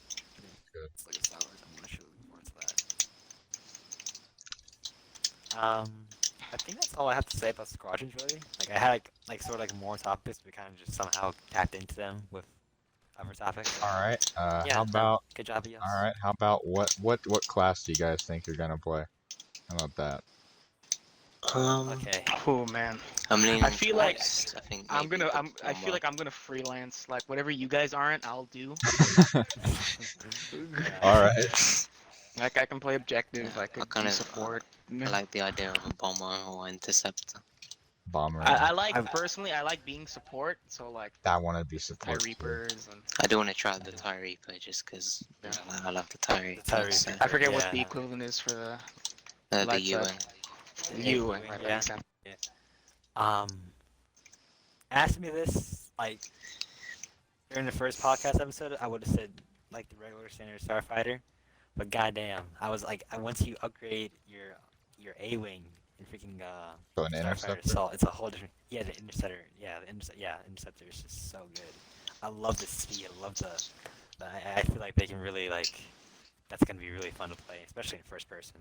good. It's like a Star Wars. I'm actually looking forward to that. I think that's all I have to say about Squadrons, really. Like I had sort of like more topics, but kind of just somehow tapped into them with other topics. All right. Yeah, How no, about good job, yes. all right? How about what class do you guys think you're gonna play? How about that? Okay. Oh man, I'm leaning I feel like towards, I think I maybe feel like I'm gonna freelance. Like whatever you guys aren't, I'll do. All right. Like I can play objective. Yeah, I could I kind do of, support. I like the idea of a bomber or interceptor. Bomber. I like I've- personally. I like being support. So like I want to be TIE support. too. Reapers and I do want to try the TIE Reaper just because I love the TIE Reaper. TIE so- Reaper. I forget what Yeah. the equivalent is for the the light UN. side. Yeah, UN. yeah. Right, that makes sense. Ask me this like during the first podcast episode, I would have said like the regular standard starfighter, but goddamn, I was like, once you upgrade your A-wing in freaking So an Starfighter interceptor. Assault, it's a whole different. Yeah, the interceptor. Yeah, the interceptor is just so good. I love the speed. I love I feel like they can really like. That's gonna be really fun to play, especially in first person.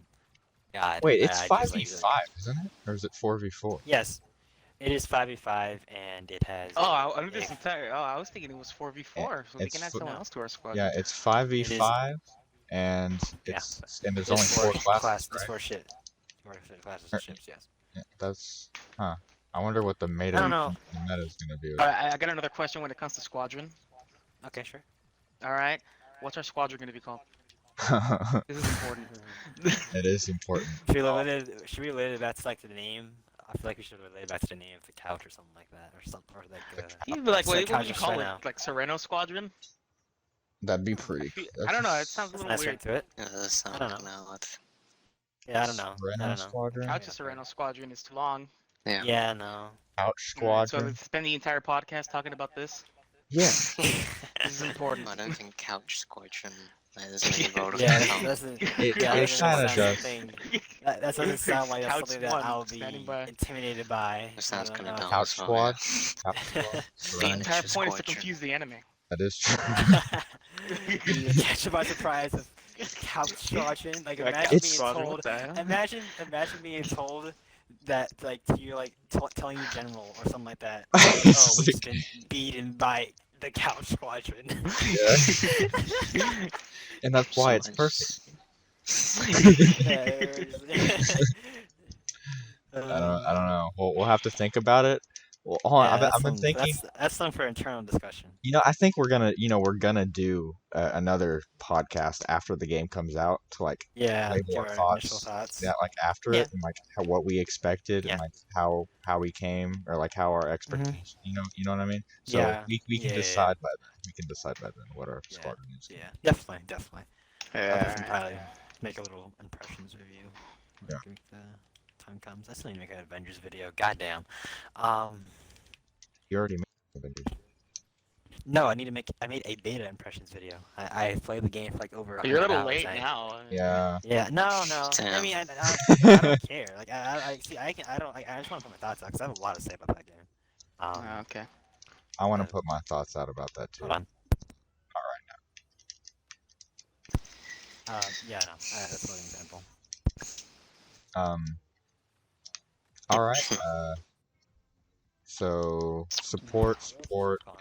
God. Wait, it's I just like. 5v5, isn't it? Or is it 4v4? Yes, it is 5v5, and it has. Oh, I knew this a- entire. Oh, I was thinking it was 4v4, so we it's can add fo- someone else to our squad. Yeah, it's 5v5, and Yeah. there's There's only four classes, There's right? four ship. Four classes Er, of ships. Yes. Yeah, huh. I wonder what the meta I don't know. is gonna be. Alright, I got another question when it comes to squadron. Okay, sure. All right, what's our squadron gonna be called? This is important. It is important. Should we relate it back to like the name? I feel like we should relate it back to the name of the couch or something like that, or something, or like. You'd be like, Like what would you Couch call it? Serenno. Like Serenno Squadron? That'd be pretty. I don't know. It sounds a That's little nice ring weird. to it. Yeah, that sounds don't know. kind of odd. Yeah, I don't know. Serenno I don't know. Squadron. Couch to Serenno Squadron is too long. Yeah. Yeah, no. Couch So Squadron. let's spend the entire podcast talking about this. Yeah. This is important. I don't think Couch Squadron there's any road Yeah, of that doesn't. It Yeah, kinda that doesn't sound does. something- That doesn't sound like that's Couch something that one, I'll be standing by. intimidated by. That sounds I don't kind of know. dumb. Couch as well, Squad. yeah. Couch Squad. The Serenno. entire Just point is to squadron. confuse the enemy. That is true. You catch you by surprise of couch squadron. Like imagine It's- being Squadron, told. what the hell? Imagine being told that like you're like telling your general or something like that. It's Oh, we've like- been beaten by the couch squadron. Yeah. And that's why it's perfect. I don't know. We'll have to think about it. Well, hold on. I've been thinking. That's something for internal discussion. I think we're gonna do another podcast after the game comes out to like Yeah, label give our our thoughts. initial thoughts. Yeah, like after Yeah. it and like what we expected Yeah. and like how we came or like how our expectations. You know what I mean? So Yeah. we can Yeah. decide by then. We can decide by then what our Yeah. squadron is. Yeah, definitely. I'll definitely Yeah. probably make a little impressions review Yeah. when the time comes. I still need to make an Avengers video. Goddamn. You already made Avengers. No, I made a beta impressions video. I played the game for like over. You're a 100 little hours. late now. Yeah. Yeah, no. I Damn. mean, I don't care. Like, I see. I just want to put my thoughts out because I have a lot to say about that game. Oh, okay. I want to put my thoughts out about that too. Hold on. Yeah, no. That's an example. All right. So support,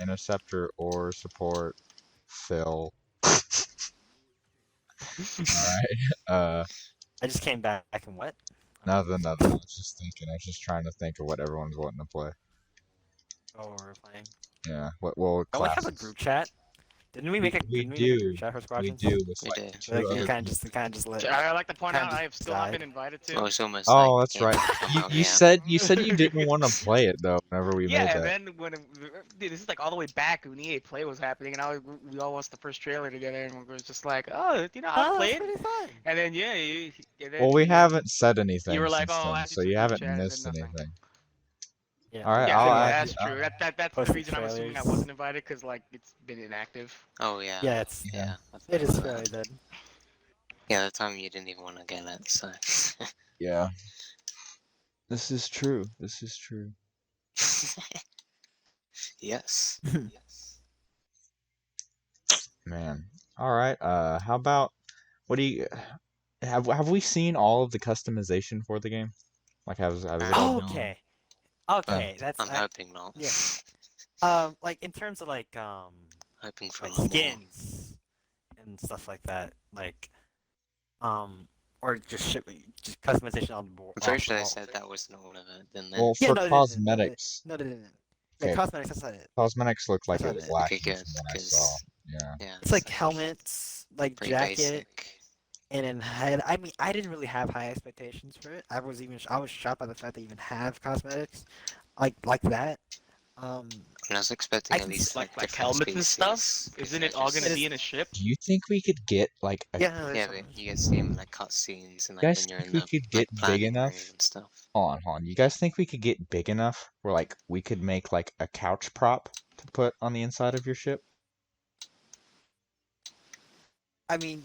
interceptor, or support, Phil. All right. I just came back and what? Nothing. I was just thinking. I was just trying to think of what everyone's wanting to play. Oh, we're playing. Yeah. Well, Don't we have a classes. group chat? Didn't we make a? We didn't we make a do. group chat for We Squadrons? do. With We like do. two Like, other you kind of just let. I'd like to point Kinda out I have still not died. been invited to. Well, it's almost Oh, like that's game right. to come You, out, you yeah. said you didn't want to play it though. Whenever we Yeah, made and that. then when dude, this is like all the way back when EA Play was happening, and we all watched the first trailer together, and we were just like, oh, I'll play it. Pretty fun. And then and then Well, we you- haven't said anything. were like, since "Oh, then, I so did you some haven't chat," and then missed nothing. anything. Yeah. All right. Yeah, I'll that's add- true. That's the Posted reason I'm assuming I trailers. wasn't invited because like it's been inactive. Oh yeah. Yeah, it's Yeah. it is fairly dead. Yeah, the time you didn't even want to get it, so. Yeah. This is true. This is true. Yes. Man. All right. How about what do you have we seen all of the customization for the game? Like has it all Oh, been- okay. Okay, that's I'm hoping not. yeah. Like in terms of like Hoping for like a lot more. skins and stuff like that, like or just customization on the board. I'm pretty sure they said that wasn't all of it, didn't they? Well, Yeah, for no, they didn't. cosmetics, No, they didn't. Yeah, Okay. cosmetics. That's not it. cosmetics looked like That's it was not it. lacking Okay, good, from what I 'cause- saw. Yeah. Yeah. It's like helmets, like pretty jacket, basic. and then head. I mean, I didn't really have high expectations for it. I was shocked by the fact they even have cosmetics like that. And I was expecting I at can least Like different helmets and stuff. species, 'cause Isn't they're it all just- gonna be in a ship? Do you think we could get like a Yeah, no, Yeah, there's but you get to see them in like cutscenes and like guys when you're in think we the could get like, big planning enough? room and stuff. Hold on. You guys think we could get big enough where like we could make like a couch prop to put on the inside of your ship? I mean,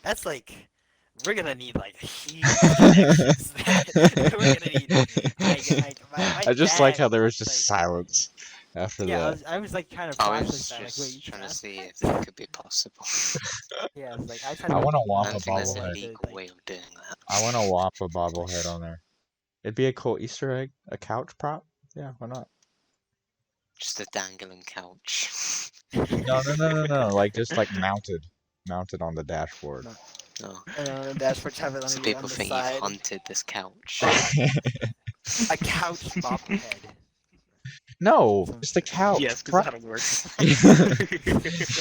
that's like we're gonna need like huge connections. We're gonna need like my I just like dad, how there was just like- silence. after Yeah, that. I was like trying to I flash was like that. Like, wait, you just trying to can? see if that could be possible. Yeah, it's like I tried I to want a make I Wampa don't think there's a bobblehead. legal way of doing that. I want a Wampa bobblehead on there. It'd be a cool Easter egg, a couch prop. Yeah, why not? Just a dangling couch. No. Like just like mounted on the dashboard. No. That's for Trevor on So the people think you've side. hunted this couch. A couch bobblehead. No, just a couch Yes, because prop. that'll work.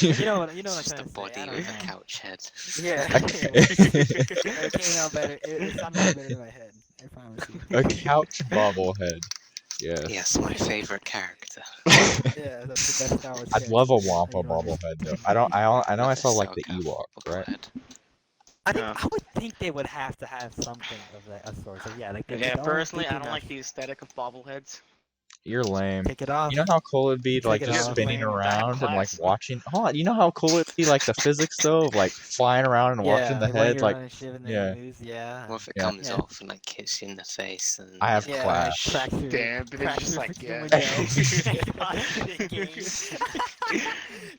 You know what I'm Just trying a to say. body I don't with a know. couch head. Yeah. Okay. It came out better. It sounded better in my head. I promise you. A couch bobblehead. Yes. Yes, my favorite character. Yeah, that's the best Star Wars I'd love a character. Wampa You know what bobblehead though. I know I saw like the Ahsoka Ewok, right? bobblehead. I think Yeah. I would think they would have to have something of that of sorts. So yeah, like they Yeah, don't personally, I think don't enough. like the aesthetic of bobbleheads. You're lame. Take it off. You know how cool it'd be to like Take it just off. spinning That around and like class. watching. Hold on, you know how cool it'd be like the physics though of like flying around and watching the like when head you're like. running shit and then yeah. it moves, yeah. What if it Yeah. comes Yeah. off and like hits you in the face and I have Yeah, class. cracks your, Damn, but it's cracks just your like, freaking yeah. window.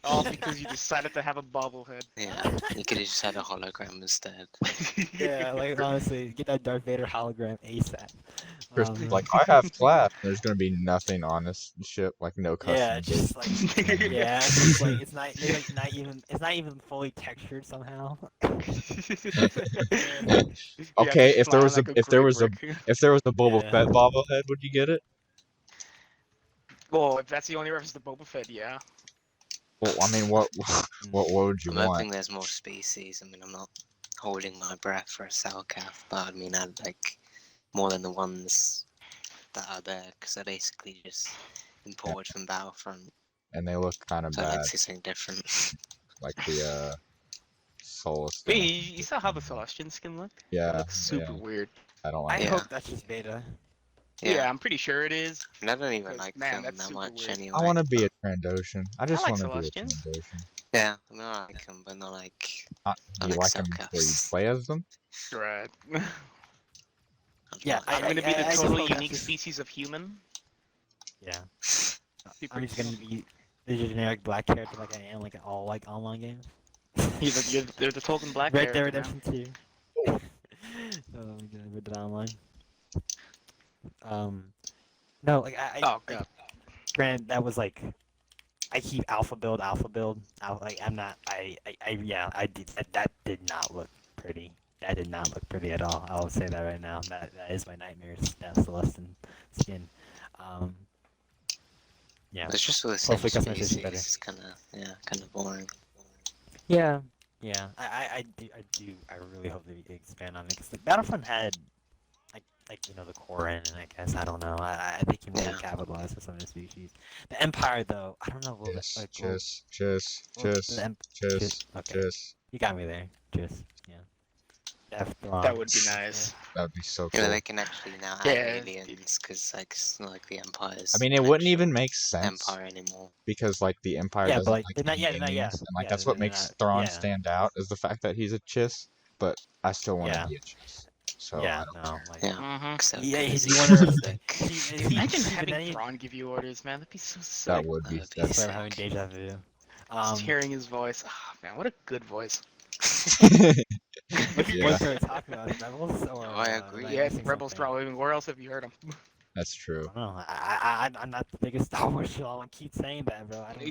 All because you decided to have a bobblehead. yeah, you could have just had a hologram instead. Yeah, like honestly, get that Darth Vader hologram ASAP. Like I have class. There's gonna be nothing on this ship, like no yeah, customs. just like yeah, it's just like it's not maybe like not even fully textured somehow. Okay, if there was like if there was a brick. if there was a Boba Yeah. Fett bobblehead, would you get it? Well, if that's the only reference to Boba Fett, yeah. Well, I mean, what would you I'm want? hoping there's more species. I mean, I'm not holding my breath for a Cellcath, but I mean, I'd like more than the ones that are there, because they're basically just imported from Battlefront. And they look kind of So I'd like bad, to see something different. like the Solus. Wait, you saw how the Celestian skin looked? It Yeah, looks super yeah. weird. I don't I like. Yeah. hope that's just beta. Yeah, I'm pretty sure it is. And I don't even Because, like man, them that's that super much weird. anyway. I want to be a but- Trandoshan. I just like want to be a Celestians. Trandoshan. Yeah, I mean, I like them, but not like. Not, I do you like like them where you Cellcaths. play as them? Right. I don't Yeah, know. I'm gonna be the I just totally hope that's unique just- species of human. Yeah. Super I'm just gonna be the generic black character like I am like in all like online games. You're the token black Red Dead character, man. Redemption 2. Oh my god, Red Dead Online. No, like Oh god. granted that was like I keep alpha build. Like I'm not. Yeah. I did that. Did not look pretty. That did not look pretty at all. I'll say that right now. That is my nightmare. That Celestin skin. Yeah. It's just all the same Hopefully species. customization better. It's kind of boring. Yeah. Yeah. I really hope they expand on it because like, Battlefront had like you know the core in, and I guess I don't know. I think you might Yeah. capitalize for some of the species. The Empire though, I don't know. Will Yes, like, will- just, okay. You got me there. Just yeah. That would be nice. That'd be so You know, cool. they can actually now add Yeah, aliens, because like, it's not like the Empire's I mean, it wouldn't actual even make sense Empire anymore. because like the Empire Yeah, but, doesn't like, like they're not- any yeah, they're not- yeah, aliens, and like yeah, that's what they're makes not- Thrawn yeah. stand out is the fact that he's a chiss. But I still want to Yeah. be a chiss. So yeah, I don't no, care. like, Yeah. Mm-hmm. So Yeah, because you he's wanna- like, Imagine even having any- Thrawn give you orders, man. That'd be so sick. That would be. That'd be That's Swear having deja vu. Just hearing his voice. Oh, man, what a good voice. Which Yeah. voice are we talking about? Rebels or? I agree. am Yeah, missing Rebels something? probably. Where else have you heard him? That's true. I don't know. I'm not the biggest Star Wars show. I keep saying that, bro. I don't.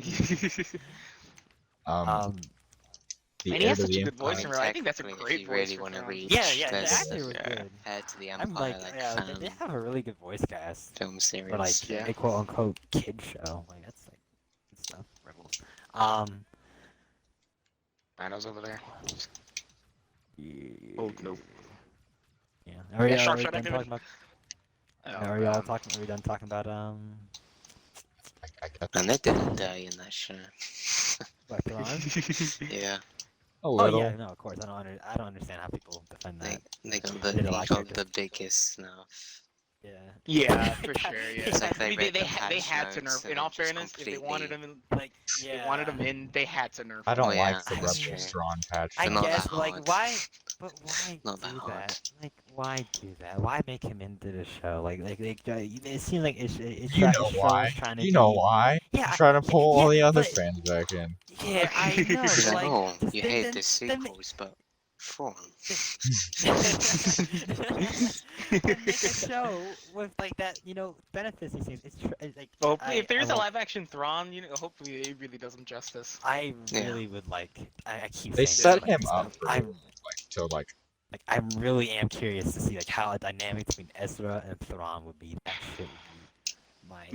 The And he heir has to such the a good voice Empire. in real. I think that's a Technically, great if you voice really for want to Thrawn. read, Yeah, the there's actor was a good. Heir to the I'm Empire like, like yeah, fan they have a really good voice cast film series. for like Yeah. a quote unquote kid show. Like that's like good stuff. Rebels. Rhino's over there. Yeah. Oh no. Yeah. Are we, Yeah, are sharp we shot done activity. talking about? Oh, Are we all God. talking? Are we done talking about I guess And they didn't die in that show. what, Thrawn? Yeah, a Oh little. yeah, no, of course. I don't understand how people defend they that. they got They did a lot the, of got the biggest snuff. Yeah. Yeah, for sure. Yeah. It's like I mean, they read they the had patch to notes nerf. and In then all just fairness, if they wanted completely- him in, Like yeah. they wanted him in, they had to nerf. I him. don't Oh, yeah, like the that's Rebels true. Thrawn patch. I They're not guess that like hard. why But why Not that do hard. that? Like, why do that? Why make him into the show? It seems like it's You try, know it's show why? is trying to You know be. why? Yeah, I'm trying to pull all the other but fans back in. yeah, I know. He's But like, like, oh, just you hate the sequels, but Thrawn. then make a show with like that, benefits these things. It's like Well, I if there I is a want live action Thrawn, hopefully it really does him justice. I Yeah. really would like. I keep They saying set this, him up for I'm I really am curious to see like how a dynamic between Ezra and Thrawn would be. That shit would be my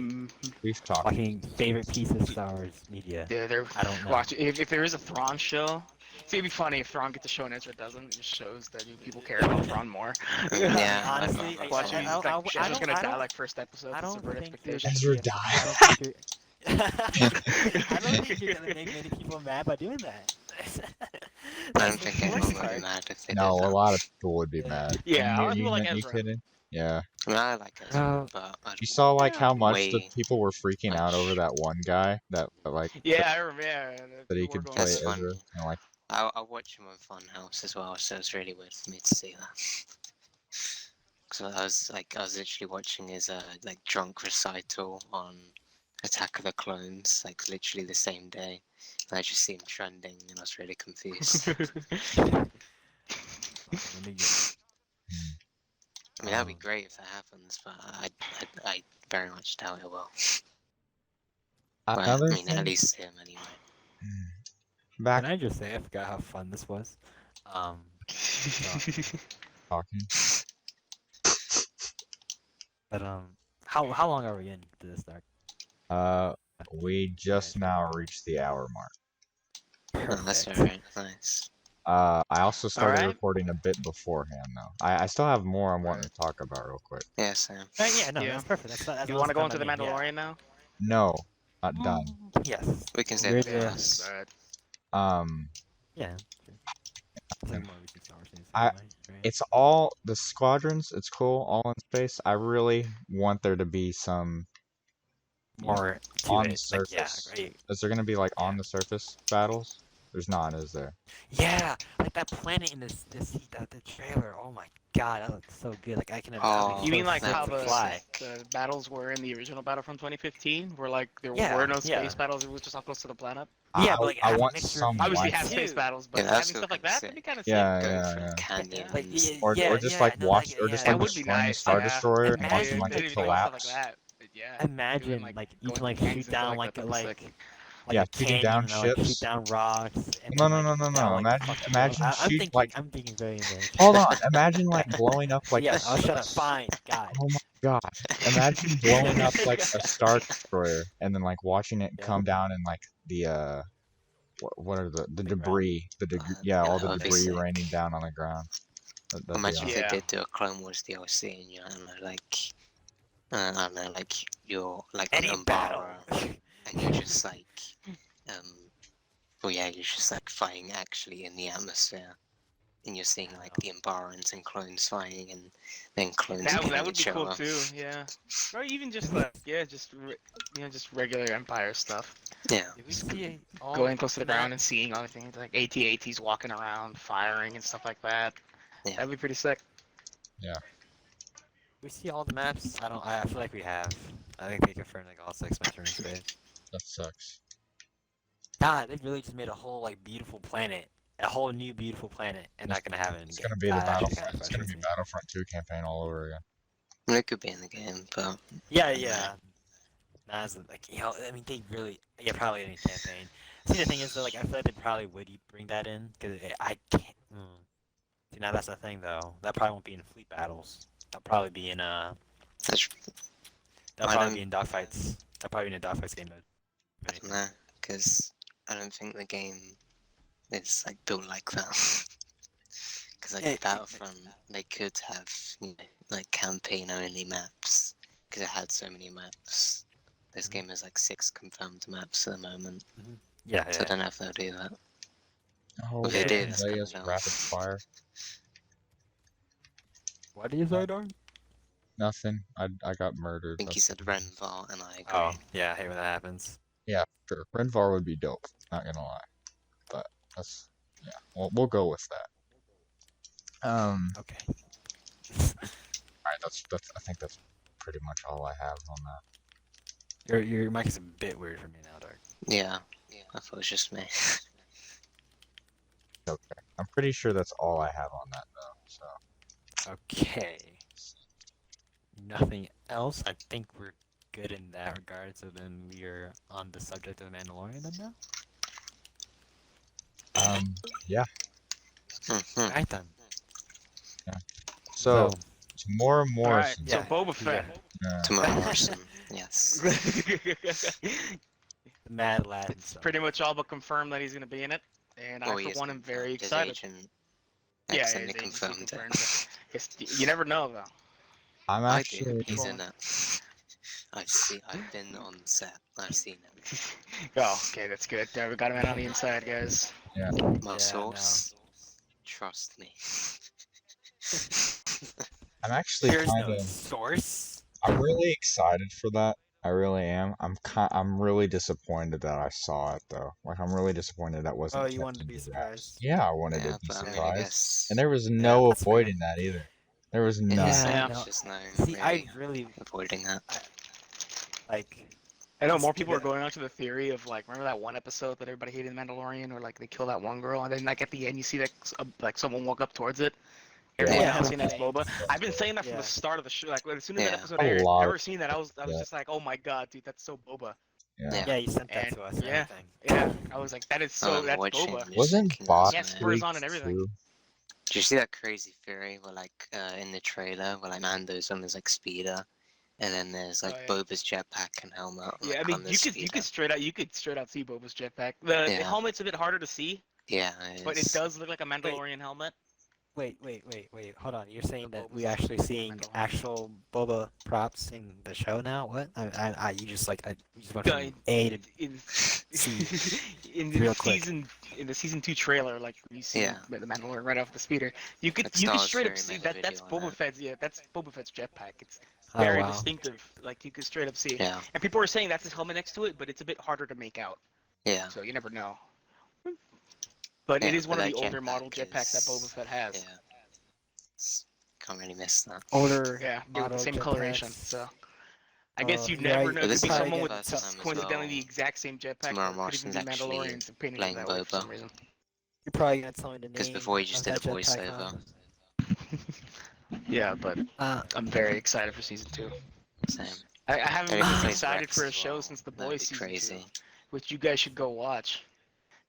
we've talked. fucking favorite piece of Star Wars media. Yeah, they're I don't know. watch if there is a Thrawn show. See, it'd be funny if Thrawn gets a show and Ezra doesn't. It just shows that people care about Thrawn more. Yeah, Honestly, Watch him, Ezra's gonna die don't- like first episode. I To don't subvert think you're expectations. gonna Ezra be a- died. I don't think you're. I don't think you're gonna make many people mad by doing that. I don't think anyone would be mad if they No, did a that. lot of people would be mad. Yeah, a lot of you, people like you Ezra. kidding? Yeah. I mean, I like Ezra, Well, but You saw like Yeah. how much the Way people were freaking out over much. that one guy that like Yeah, I remember. Yeah, that he people were could going play That's crazy. Ezra. funny. And like I watch him on Funhouse as well, so it's really weird for me to see that. So I was literally watching his like drunk recital on Attack of the Clones, like literally the same day. And I just see him trending, and I was really confused. I mean, that'd be great if that happens, but I very much doubt it will. Well, another I mean, thing at least him anyway. back Can I just say I forgot how fun this was? talking. But how long are we into this dark? We just now reached the hour mark. Oh, that's Perfect. alright, nice. I also started Alright. recording a bit beforehand though. I still have more I'm wanting to talk about real quick. Yeah, Sam. Yeah, no, Yeah. that's perfect. That's You what want to go I'm into the talking about, Mandalorian now? No, not done. Yes. We can say We're that the- first. Alright. Yeah. Sure. It's like more recent Star Wars news I- anyway, right? It's all the squadrons. It's cool, all in space. I really want there to be some. More to on the it. Like, yeah, surface. great. Is there gonna be like on the surface battles? There's not, is there? Yeah, like that planet in the trailer. Oh my god, that looks so good. Like I can. Oh, You mean like that how would be the sick. battles were in the original Battlefront 2015, where like there Yeah, were no yeah. space battles, it was just all close to the planet? Yeah, I, but like I have a want mixture some. of Obviously, like, have space too. battles, but Yeah, that's having stuff what like I'm that saying. would be kind of Yeah, sick. Go yeah, through yeah. canyons. Like, or just like no, watch, like, or just yeah, That like would be destroying a nice. star Yeah. destroyer and Imagine, watching like Didn't it even think about collapse. stuff like that. But yeah. Imagine doing, like you going can like through shoot canyons and down stuff like that'd be sick. Yeah, a shooting canyon, down you know, like shoot ships. down rocks. And No, then, no, like, no, no, that'll, no. like, Imagine, fuck up imagine I'm shoot thinking, like. I'm thinking very ambitious. Hold on. Imagine like blowing up like. Yeah, a I'll shut up. s- Fine, God. Oh my gosh! Imagine blowing up like a star destroyer and then like watching it Yeah. come down and like the what are the Big debris Yeah, all that the would be debris sick. raining down on the ground. That'd be Imagine awesome. if Yeah. they did do a Clone Wars DLC and I don't know, like, I don't know, like you're like Any an battle. Umbara and you're just like, well, yeah, you're just like fighting actually in the atmosphere, and you're seeing like the Umbarans and clones fighting, and then clones That killing would be each cool other. too. Yeah. Or even just like just regular Empire stuff. Yeah, Did we see all Going close to the map- ground and seeing all the things like AT-ATs walking around, firing and stuff like that. Yeah. That'd be pretty sick. We see all the maps. I feel like we have. I think they confirmed like all 6 maps are in space. That sucks. God, they really just made a whole like beautiful planet, a whole new beautiful planet, and not gonna have it. In It's the gonna game. be the That actually Battlefront. kinda It's gonna be frustrates me. Battlefront 2 campaign all over again. I mean, it could be in the game, but Yeah, yeah. Nah, it's like I mean, they really, yeah, probably in a campaign. See, the thing is though, like I feel like they probably would bring that in because I can't. See, now that's the thing though. That probably won't be in fleet battles. That'll probably be in that's, That'll I probably don't- be in dogfights. That'll probably be in a dogfights game mode. I don't know, because I don't think the game is like built like that. Because like Yeah, Battlefront, they could have like campaign only maps because it had so many maps. This game has like 6 confirmed maps at the moment, Yeah, so I don't know if they'll do that. Oh, If they yeah, did, it's kind Leia's of dumb. rapid fire. What do you say, Darn? Nothing. I got murdered. I think he That's- said Renvar, and I agree. Oh, yeah, I hate when that happens. Yeah, sure. Renvar would be dope. Not gonna lie, but that's yeah. We'll go with that. Okay. Alright, that's I think that's pretty much all I have on that. Your mic is a bit weird for me now, Dark. Yeah, I thought it was just me. Okay. I'm pretty sure that's all I have on that though, so Okay. Nothing else. I think we're good in that regard. So then we are on the subject of Mandalorian then now. yeah. Mhm. Alright then. So Tamora Alright, Morrison. so Yeah, Boba Fett. Tamara Morrison, yes. the Mad Lad It's himself. pretty much all but confirmed that he's gonna be in it, and I, he for is one, am very confirmed. His excited. agent Yeah, accidentally his agency confirmed confirmed it. it. You never know though. I'm I do. actually He's in Well- it. I've been on set. I've seen him. Oh, okay, that's good. We got a man on the inside, guys. My Yeah, source. Trust me. I'm actually There's no kinda source. I'm really excited for that. I really am. I'm really disappointed that I saw it though. Like I'm really disappointed that wasn't Oh, you kept wanted to be under wraps. surprised. Yeah, I wanted Yeah, to be but I mean, I surprised. guess And there was no that's fair. avoiding that either. There was in none. the Yeah, set, Yeah. there's no. just no See, really I really avoiding that. like. I know Let's more give people are it- going on to the theory of like, remember that one episode that everybody hated in Mandalorian, where like they kill that one girl, and then like at the end you see like someone walk up towards it. Everyone Yeah. now saying that's Boba. I've been saying that from Yeah. the start of the show. Like as soon as that Yeah. episode A aired, lot ever of seen that, I was yeah. just like, oh my god, dude, that's so Boba. Yeah. Yeah, you sent that And to us. And yeah. everything. Yeah, I was like, that is I so, remember that's watching Boba. and just Wasn't thinking, Bob Yeah, spurs on and everything. too? Did you see that crazy theory where like in the trailer where like Mando's on his like speeder, and then there's like Oh, yeah. Boba's jetpack and helmet. Yeah, like, I mean, on the you speeder. could straight out see Boba's jetpack. The Yeah. helmet's a bit harder to see, Yeah, it but it is. does look like a Mandalorian helmet. Wait. Hold on. You're saying that we Boba's actually seeing Mandalorian. actual Boba props in the show now? What? You just went Yeah, from A to in See. in Real the quick. season 2 trailer, like you see Yeah. the Mandalorian right off the speeder, you could Like Star straight up Wars see Theory made a that's video on Boba that. Fett's that's Boba Fett's jetpack. It's Oh, very wow. distinctive. Like you could straight up see. Yeah, And people are saying that's his helmet next to it, but it's a bit harder to make out. yeah. So you never know. But it Yeah, is one but of the that older model jetpack jetpacks that is- Boba Fett has. Yeah. Can't really miss that. Older. Yeah, with the model same jetpacks. coloration. So I guess you yeah, never you- know. But It this could be is someone the with first time as coincidentally well. the exact same jetpack. Tamara Or it could even Morrison's be actually Mandalorians and painted playing that way for Boba. some reason. You're probably gonna tell me the name. 'Cause before he just of did that a jetpack, voiceover. Yeah, but huh? I'm very excited for season 2. Same. I haven't Maybe been he this plays excited Rex for a as show well. since The That'd Boys be season 2, crazy. which you guys should go watch,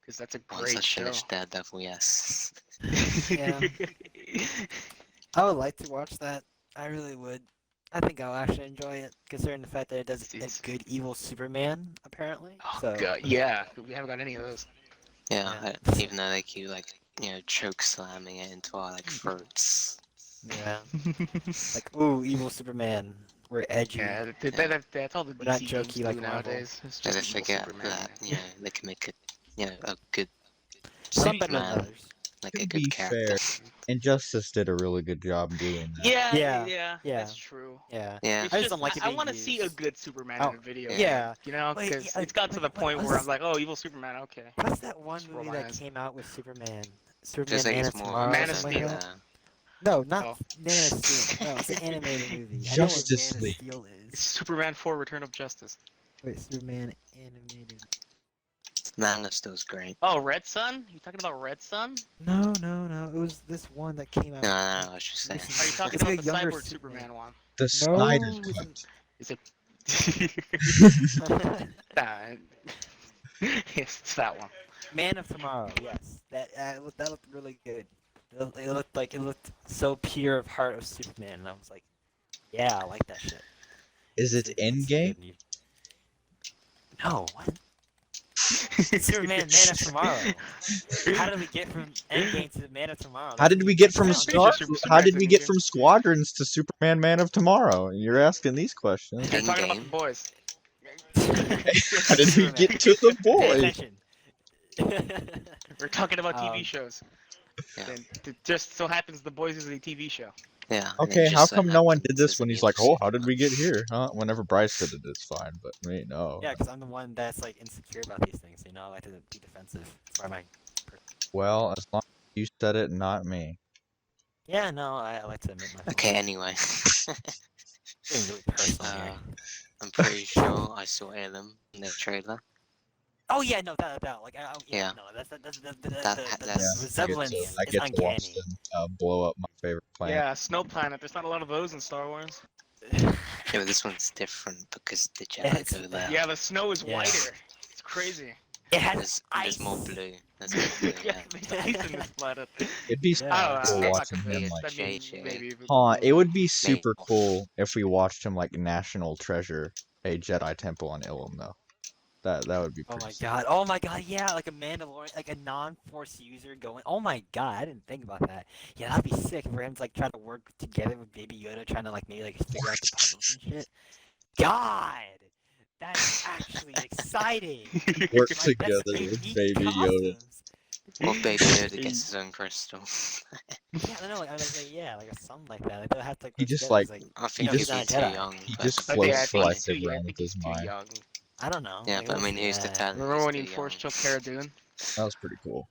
because that's a Once I great show. finish Daredevil, yes. Yeah. I would like to watch that. I really would. I think I'll actually enjoy it, considering the fact that it does It's- a good evil Superman, apparently. Oh So god, yeah, we haven't got any of those. Yeah, Yeah. even though they keep like, choke slamming it into our like throats. yeah, like ooh, evil Superman. We're edgy. Yeah, that's all the We're not DC games jokey do like Marvel. nowadays. It's They just evil forget Superman. that, they can make a good Some better than Superman, others. like a To good be character. fair, Injustice did a really good job doing that. Yeah, Yeah. that's true. Yeah. Yeah. It's I just don't like it I being want to see a used. good Superman Oh, in a video. Yeah. You know, Wait, because yeah, it's got to the wait, point where what's- I'm like, oh, evil Superman, okay. What's that one Just roll movie my that eyes. came out with Superman? Just Superman like Man it's of more Tomorrow. Man or of something like Steel. that? No, not Oh. Man of Steel. No, it's an animated movie. I know what Justice Man League. of Steel It's is. Superman 4: Return of Justice. Wait, Superman animated. Man of Steel's great. Oh, Red Sun? You talking about Red Sun? No. It was this one that came out. No, I was just saying. Are you talking It's about like the a younger Cyborg Superman one? The No, Snyder it Cut. wasn't. Is it? Man Nah, yes, it's that one. of Tomorrow. Yes, that looked really good. It looked so pure of heart of Superman, and I was like, yeah, I like that shit. Is it It's Endgame? good. No, what? Superman, Man of Tomorrow. How did we get from Endgame to Man of Tomorrow? How did we get from I'm pretty sure How did we get Superman's from Squadrons to Superman Man of Tomorrow? You're asking these questions. You're talking about the Endgame. boys. How did we get to the Pay boys? attention. We're talking about TV Um, shows. Yeah. And it just so happens the boys is a TV show. Yeah. and Okay, it how just so come no one happens did this there's when an he's like, evil oh, how did we Superman. get here? Huh? Whenever Bryce did it, it's fine, but me, no. Yeah, because I'm the one that's like insecure about these things. You know, I like to be defensive. That's why my Well, as long as you said it, not me. Yeah, no, I like to admit my Okay, anyway. Getting really personal here. I'm pretty sure I saw Emblem in the trailer. Oh yeah, no, that like Yeah. no, that's the That's resemblance gonna be I is get to watch uncanny. them blow up my favorite planet. Yeah, Snow Planet. There's not a lot of those in Star Wars. Yeah, but this one's different because the Jedi It's- go there. Yeah, the snow is Yeah. whiter. It's crazy. It has ice. There's more blue. There's more blue, Yeah, yeah. there's ice in this planet. It'd be Yeah. I don't know. cool I'm not watching him convinced. like. I mean, JJ. maybe. Huh, it would be super Maybe. cool if we watched him like National Treasure, a Jedi temple on Ilum though. That would be Oh pretty my sick. god! Oh my god! Yeah, like a Mandalorian, like a non-Force user going. Oh my god! I didn't think about that. Yeah, that'd be sick for him to like try to work together with Baby Yoda, trying to like maybe like figure out the puzzles and shit. God, that's actually exciting. Work Like, together that's with unique Baby Yoda. costumes. Or Baby Yoda gets his own crystal. Yeah, no, like, I was like, yeah, like a something like that. Like they'll have to like. He work just, together, like- 'cause, I think know, he'd he's be not a too Jedi. young. He but- just I floats think for like he's too young. I around think with his he's too mind. young. I don't know. Yeah, like, but I we'll mean, see who's to that. tell? Remember He's when too he force young. choked Cara Dune? That was pretty cool.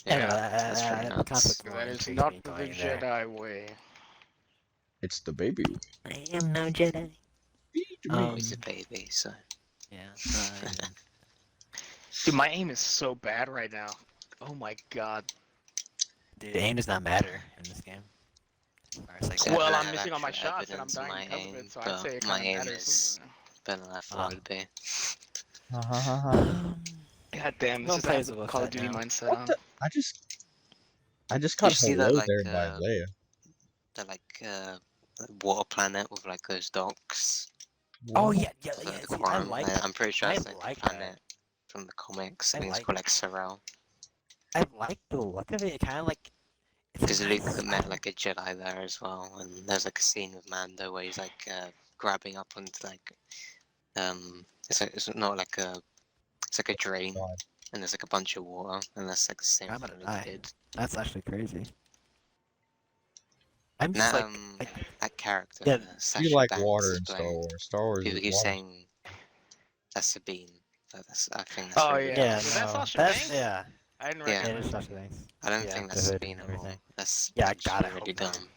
Yeah, Yeah, no, that's pretty the nuts. conflict That more is intrigues not me the going there. Jedi way. It's the baby. I am no Jedi. He's a baby, so. Yeah. Dude, my aim is so bad right now. Oh my god. Dude, aim does not matter in this game. As far as, like, Yeah, Well, I I'm have missing all my actual shots and I'm evidence of dying my because of aim, it, so I'd but say it my kind of aim matters. is better than I thought it'd be. God damn, this Don't is play I as have a a Call of Wookiee Duty now. mindset What on. the? I just Did got you see hello that, like, there by Leia. the water planet with like those docks? Oh What? yeah, The see, I Quorum? like And that. I'm pretty sure I it's like like the planet from the comics. I I think it's like called like Sorrel. I like the look of it. It kind of like. It's Because a Luke nice- met like a Jedi there as well, and there's like a scene with Mando where he's like grabbing up onto like it's not like it's like a drain, God. and there's like a bunch of water, and that's like the same I'm thing gonna Luke die. did. That's actually crazy. I'm And just that like that character, Yeah, Sasha You like Banks water is in Star playing. Wars. Star Wars People is keep water. saying that's Sabine. I think that's Oh, really yeah. yeah, Was no, that Sasha that's Banks? yeah, I didn't Yeah. yeah, recognize it's that. Sasha Banks. I don't Yeah, think the that's hood Sabine and at all. everything. That's Yeah, I she's gotta really hope not. dumb.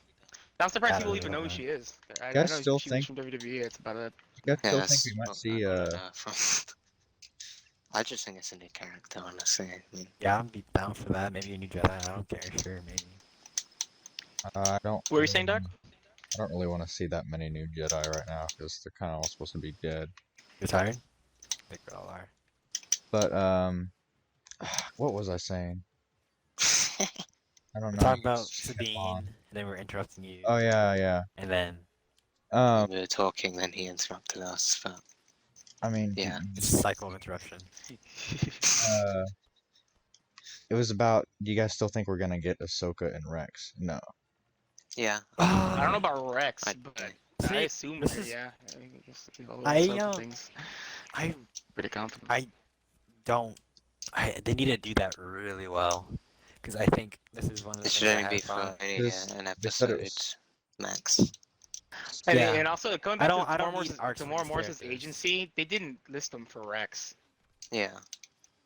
I'm surprised Gotta people really even know hope who not. she is. I guys know still she think- was from WWE, it's about it. You guys Yeah, still that's think we might what see I got her from. I just think it's a new character, honestly. I mean, Yeah, I'm be down for that. Maybe a new Jedi. I don't care. Sure, maybe. I don't. What were you saying, Doc? I don't really want to see that many new Jedi right now because they're kind of all supposed to be dead. You're tired? I think we all are. But what was I saying? I don't We're know. talking about Kept Sabine, on. and then we're interrupting you, Oh yeah. and then we were talking, then he interrupted us. But I mean, Yeah. it's a cycle of interruption. it was about. Do you guys still think we're gonna get Ahsoka and Rex? No. yeah, I don't know about Rex, I- but See, I assume this her, is- yeah. I mean, just, all those I, sorts of uh, things. I Pretty confident. don't. They need to do that really well, because I think this is one of the it things should I only have be for fun. only This- an they said it episode was- max. And, Yeah. and also, going I back don't- to I Tamora don't need arcs for these Morris's characters. agency, they didn't list them for Rex. Yeah,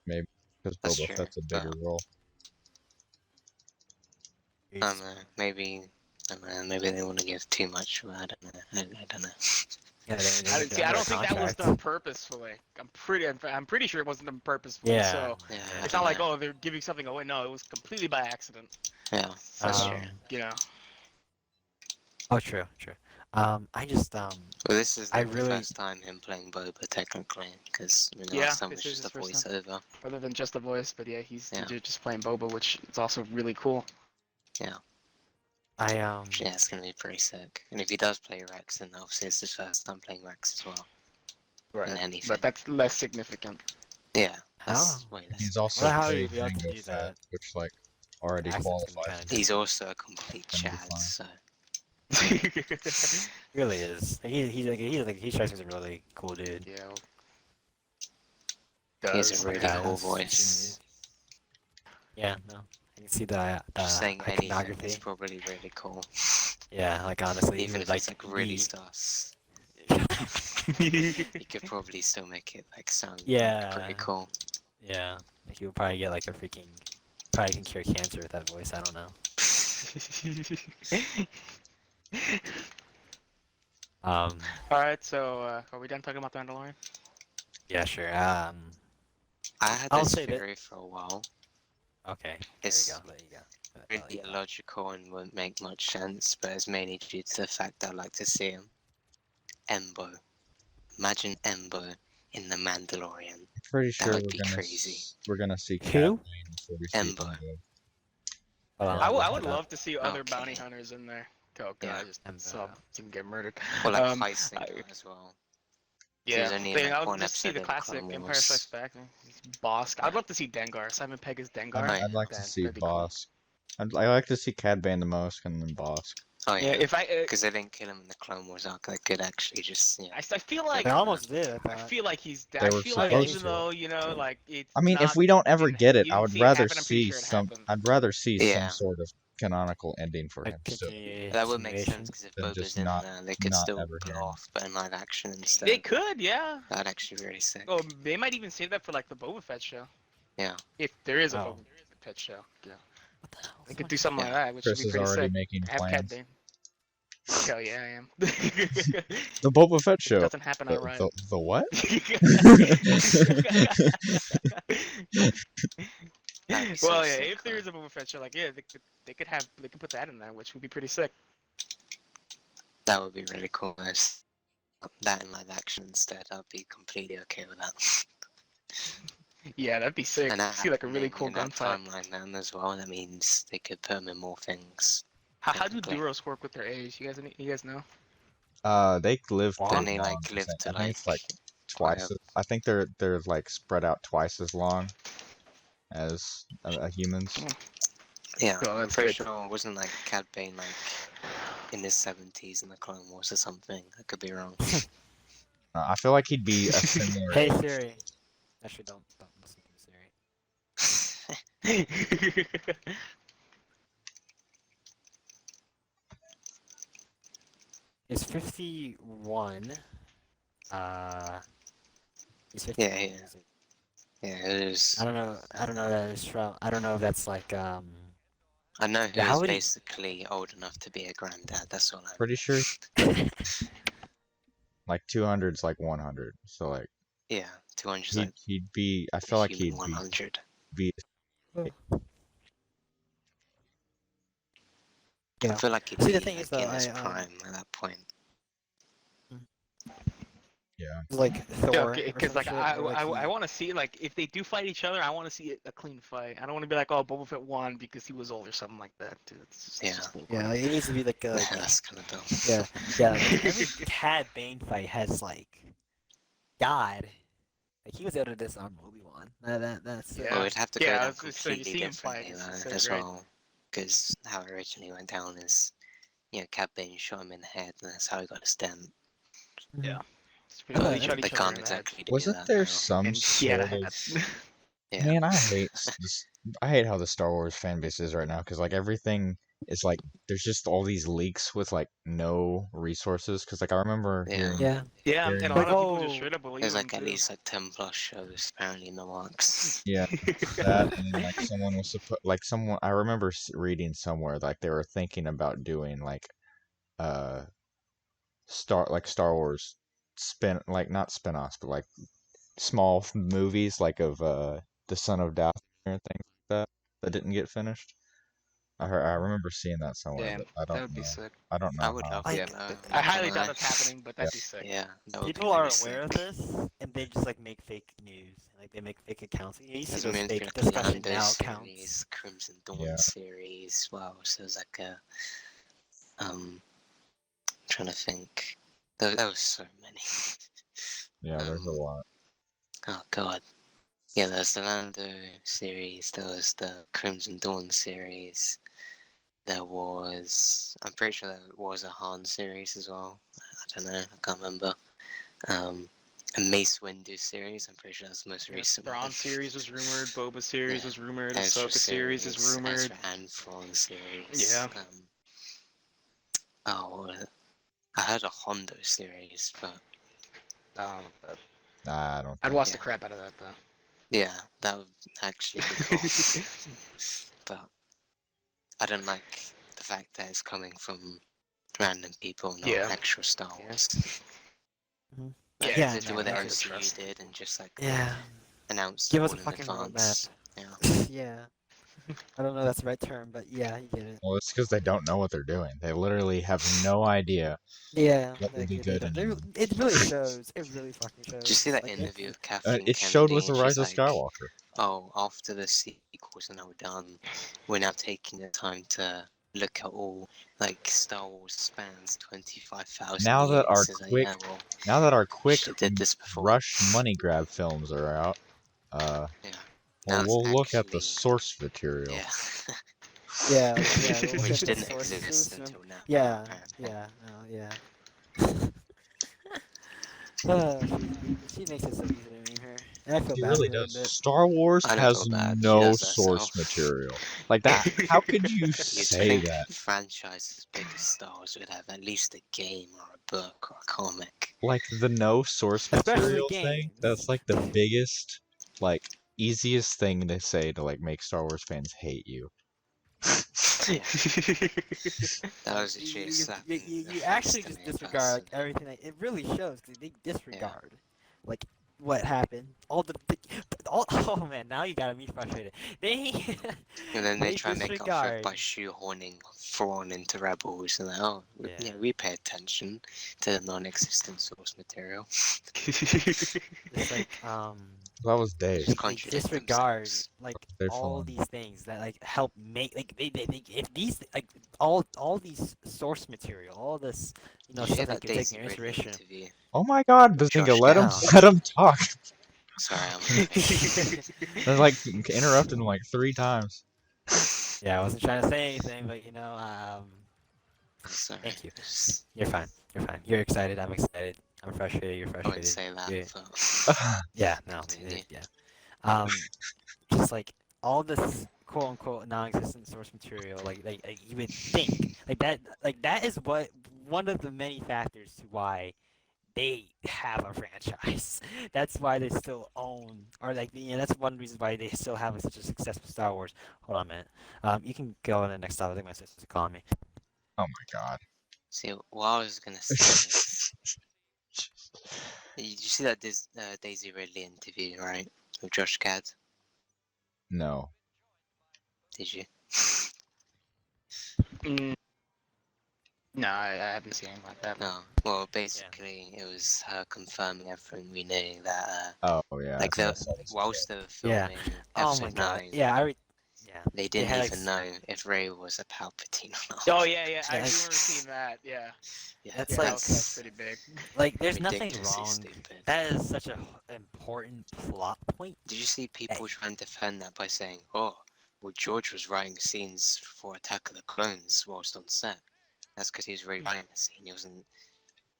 Because That's Boba true, Fett's a bigger role. maybe. I don't know, maybe they want to give too much. I don't know. I don't know. Yeah, they I, need to see, I honor don't think that was contract. done purposefully. I'm pretty sure it wasn't done purposefully. Yeah. So Yeah, I it's don't not like, know. oh, they're giving something away. No, it was completely by accident. Yeah, So, that's Um, true. you know. Oh, true. I just Well, this is I like really- the first time him playing Boba, technically, because the Yeah, last time was this is just a his first voiceover. Other than just the voice, but yeah, he's Yeah. just playing Boba, which is also really cool. Yeah, it's gonna be pretty sick. And if he does play Rex, then obviously it's his first time playing Rex as well. Right. In anything. But that's less significant. Yeah, How? that's way less. He's also Well, how do played you have to Jango do Fett, that? which like already Accent's gonna be qualifies. kinda He's also a complete Gonna be Chad, fine. so really is. He strikes me as a really cool dude. Yeah. he has Does. a really Yeah, cool that's- voice. Yeah, no, I can see the Just saying anything is iconography. probably really cool. Yeah, like honestly, Even if like it's like really the- sus. You could probably still make it like sound Yeah. pretty cool. Yeah, like you would probably get like a freaking, probably can cure cancer with that voice. I don't know. Um, Alright, so are we done talking about the Mandalorian? yeah, sure. I had I'll this say that. theory for a while. Okay, It's there you go. really illogical and wouldn't make much sense, but it's mainly due to the fact I like to see him. Embo. Imagine Embo in the Mandalorian. Pretty That sure would be crazy. we're gonna see Cat Who? Bane before we see Ember. Embo. Hold on, I let me would look it up. love to see other bounty Okay. hunters in there. Oh god, Yeah, I just and, saw him get murdered. Or like Um, Heisinger I- as well. Yeah, only in, thing, like, I would one just see the episode of the classic Clone Empire Wars. Strikes Back. Bosk. I'd love to see Dengar. Simon Pegg is Dengar. Right. I'd like to That- see that'd be cool. Bosk. I like to see Cad Bane the most, and then Bosk. Oh Yeah, yeah, if I, because they didn't kill him in the Clone Wars arc. They could actually just, I feel like They almost did. I feel like he's dead. They I were feel like supposed even to. though like it's. I mean, if not, we don't ever didn't- get it, you I didn't would see it rather happen, I'm pretty see sure it some. happened. I'd rather see Yeah. some sort of canonical ending for A him. So that would make sense continuation. because if Then Boba's just in not- there, they could not still ever pull hear him. off, but in live action instead. They could, yeah. That'd actually be really sick. Oh, they might even save that for like the Boba Fett show. Yeah. If there is a Oh. Boba Fett show, yeah. What the hell? They could do something Yeah. like that, which Chris would be is pretty already sick. making Have Cad plans. Bane. Hell yeah, I am. The Boba Fett show. Doesn't happen, I run. The what? That'd be so Well, yeah, sick, if there man. is a Boba Fett show, like yeah, they could put that in there, which would be pretty sick. That would be really cool. Guys. That in live action instead, I'd be completely okay with that. Yeah, that'd be sick. And See like a really maybe cool in that gunfight. timeline then as well. That means they could put him in more things. How do technically. Duros work with their age? You guys know? They live Wow. pretty Don't they, long. like, live to, I think it's like like, twice. I think they're like spread out twice as long as humans. Yeah, Oh, I'm that's pretty good. sure it wasn't like Cad Bane like in his 70s in the Clone Wars or something. I could be wrong. I feel like he'd be a similar. Hey Siri. Actually, don't listen to Siri. It's 51. He's 51. Yeah, yeah. Yeah, it is. I don't know. That is from. I don't know if that's like I know Yeah, how who's would he- basically old enough to be a granddad. That's all I. Pretty sure like 200's like 100. So like Yeah, 200 he'd, like he'd be. I feel like he'd human 100. be. You I know. feel like he'd See, be the thing like, is, though, in his I, prime at that point. Yeah. like Thor. Because like I want to see like if they do fight each other, I want to see a clean fight. I don't want to be like, oh, Boba Fett won because he was old or something like that. Dude, it's Yeah. just bull Yeah, like, it needs to be like a. Yeah, that's kind of dumb. Yeah. Like, every Cad Bane fight has like God. Like he was able to disarm Obi-Wan. That's Yeah. Well, we'd have to Yeah, go down it's just so you completely see him fight, differently it's though, so as great. well. Because how it originally went down is, Cad Bane shot him in the head, and that's how he got his stem. Yeah. Yeah, They shot They each other can't in the head. exactly do Wasn't that there now. some And he had sort a of? hat. Yeah. Man, I hate I hate how the Star Wars fan base is right now because like everything is like there's just all these leaks with like no resources because like I remember Yeah. hearing Yeah. Yeah, and a Like, lot of people just oh, straight up believe There's him like at too. least like 10 plus shows apparently in the works. yeah that and then like someone was someone I remember reading somewhere like they were thinking about doing like Star Wars not spin-offs but like small movies like of the Son of Dathomir and things like that didn't get finished. I remember seeing that somewhere, Damn, but I that don't would be know. sick. I don't know I would how. love Like, it. though, I not highly gonna doubt lie. that's happening, but that'd be sick. Yeah, that would people be are really aware of sick. this, and they just like make fake news. Like they make fake accounts. You see There's those meant to be fake like a discussion Lando now series, accounts. Crimson Dawn Yeah. series. Wow, so there's like a trying to think. There was so many. Yeah, there's a lot. Oh god. Yeah, there's the Lando series, there was the Crimson Dawn series, there was I'm pretty sure there was a Han series as well. I don't know, I can't remember. A Mace Windu series, I'm pretty sure that's the most recent Thrawn one. series was rumored, Boba series Yeah. was rumored, Ezra Ahsoka series is rumored. Ezra and Thrawn series. Yeah. I heard a Hondo series, but But Nah, I don't. I'd watch Yeah. the crap out of that though. yeah, that would actually be cool. But I don't like the fact that it's coming from random people, not Yeah. actual Star Wars. Mhm. Like, Yeah, they do no, what the hard to MCU trust. did and just like Yeah. announce Give it us all a in fucking advance. Yeah. Yeah. I don't know if that's the right term, but yeah, you get it. Well, it's because they don't know what they're doing. They literally have no idea Yeah, what would be they good don't- in they- them. it really shows. It really fucking shows. Did you see that Like, interview of Kathleen It showed with Kennedy? the She's Rise of like, Skywalker. oh, after the sequels are now done, we're now taking the time to look at all, like, Star Wars spans 25,000 Now years. that our It's like, quick, yeah, well, now that our quick should've did this before. rush money grab films are out, Yeah. well, Now it's we'll look at the actually- source material. Yeah. yeah, we'll look Which at the didn't sources. exist until now. Yeah, apparently. yeah, no, yeah. She makes it so easy to meme her, and I feel He bad really for her a does. bit. Star Wars I don't has feel bad. She no does that source herself. material. Like that. How could you You'd say think that? a franchise as big as Star Wars would have at least a game or a book or a comic. Like the no source Especially material thing. games. That's like the biggest, like easiest thing to say to like make Star Wars fans hate you. That was a You- cheer slap. in the you face actually to just me in disregard like, person. everything. It really shows. They disregard like what happened. All oh man, now you got me frustrated. They And then they they try and make up for it disregard. by shoehorning Thrawn into Rebels, and like, oh, Yeah. we pay attention to the non-existent source material. It's like That was Dave. Just they contradict disregard themselves. like They're all fun. these things that like help make like they if these like all these source material, all this Did you hear stuff that that can take Daisy your Ridley inspiration. interview? Oh my god, Bazinga, Josh let him Gad. talk. Sorry, I'm They like interrupted him like 3 times. Yeah, I wasn't trying to say anything, but sorry. thank you. Just- You're fine. You're fine. You're excited. I'm excited. I'm frustrated. You're I frustrated. wouldn't say that, Yeah. but Yeah, no, Continue. yeah. Just like all this quote unquote non-existent source material, like you would think like that is what one of the many factors to why they have a franchise. That's why they still own, or like that's one reason why they still have such a successful Star Wars. Hold on a minute. You can go on the next topic. I think my sister's calling me. Oh my god. see, what I was gonna say is, did you see that Daisy Ridley interview, right, with Josh Gad? No. Did you? Mm, no, I haven't seen anything like that. No. Well, basically, it was her confirming everything we knew that, Oh yeah. like, I saw this whilst they were Yeah. filming Oh my episode god. 9, Yeah, yeah. they didn't had, even know if Rey was a Palpatine or not. Oh yeah, I Yeah, remember it's- seeing that. Yeah, Yeah, That's yeah, like- that's pretty big. Like, there's nothing ridiculously wrong. stupid. That is such an important plot point. Did you see people try and defend that by saying, "Oh, well, George was writing scenes for Attack of the Clones whilst on set. That's because he was rewriting the scene. He wasn't,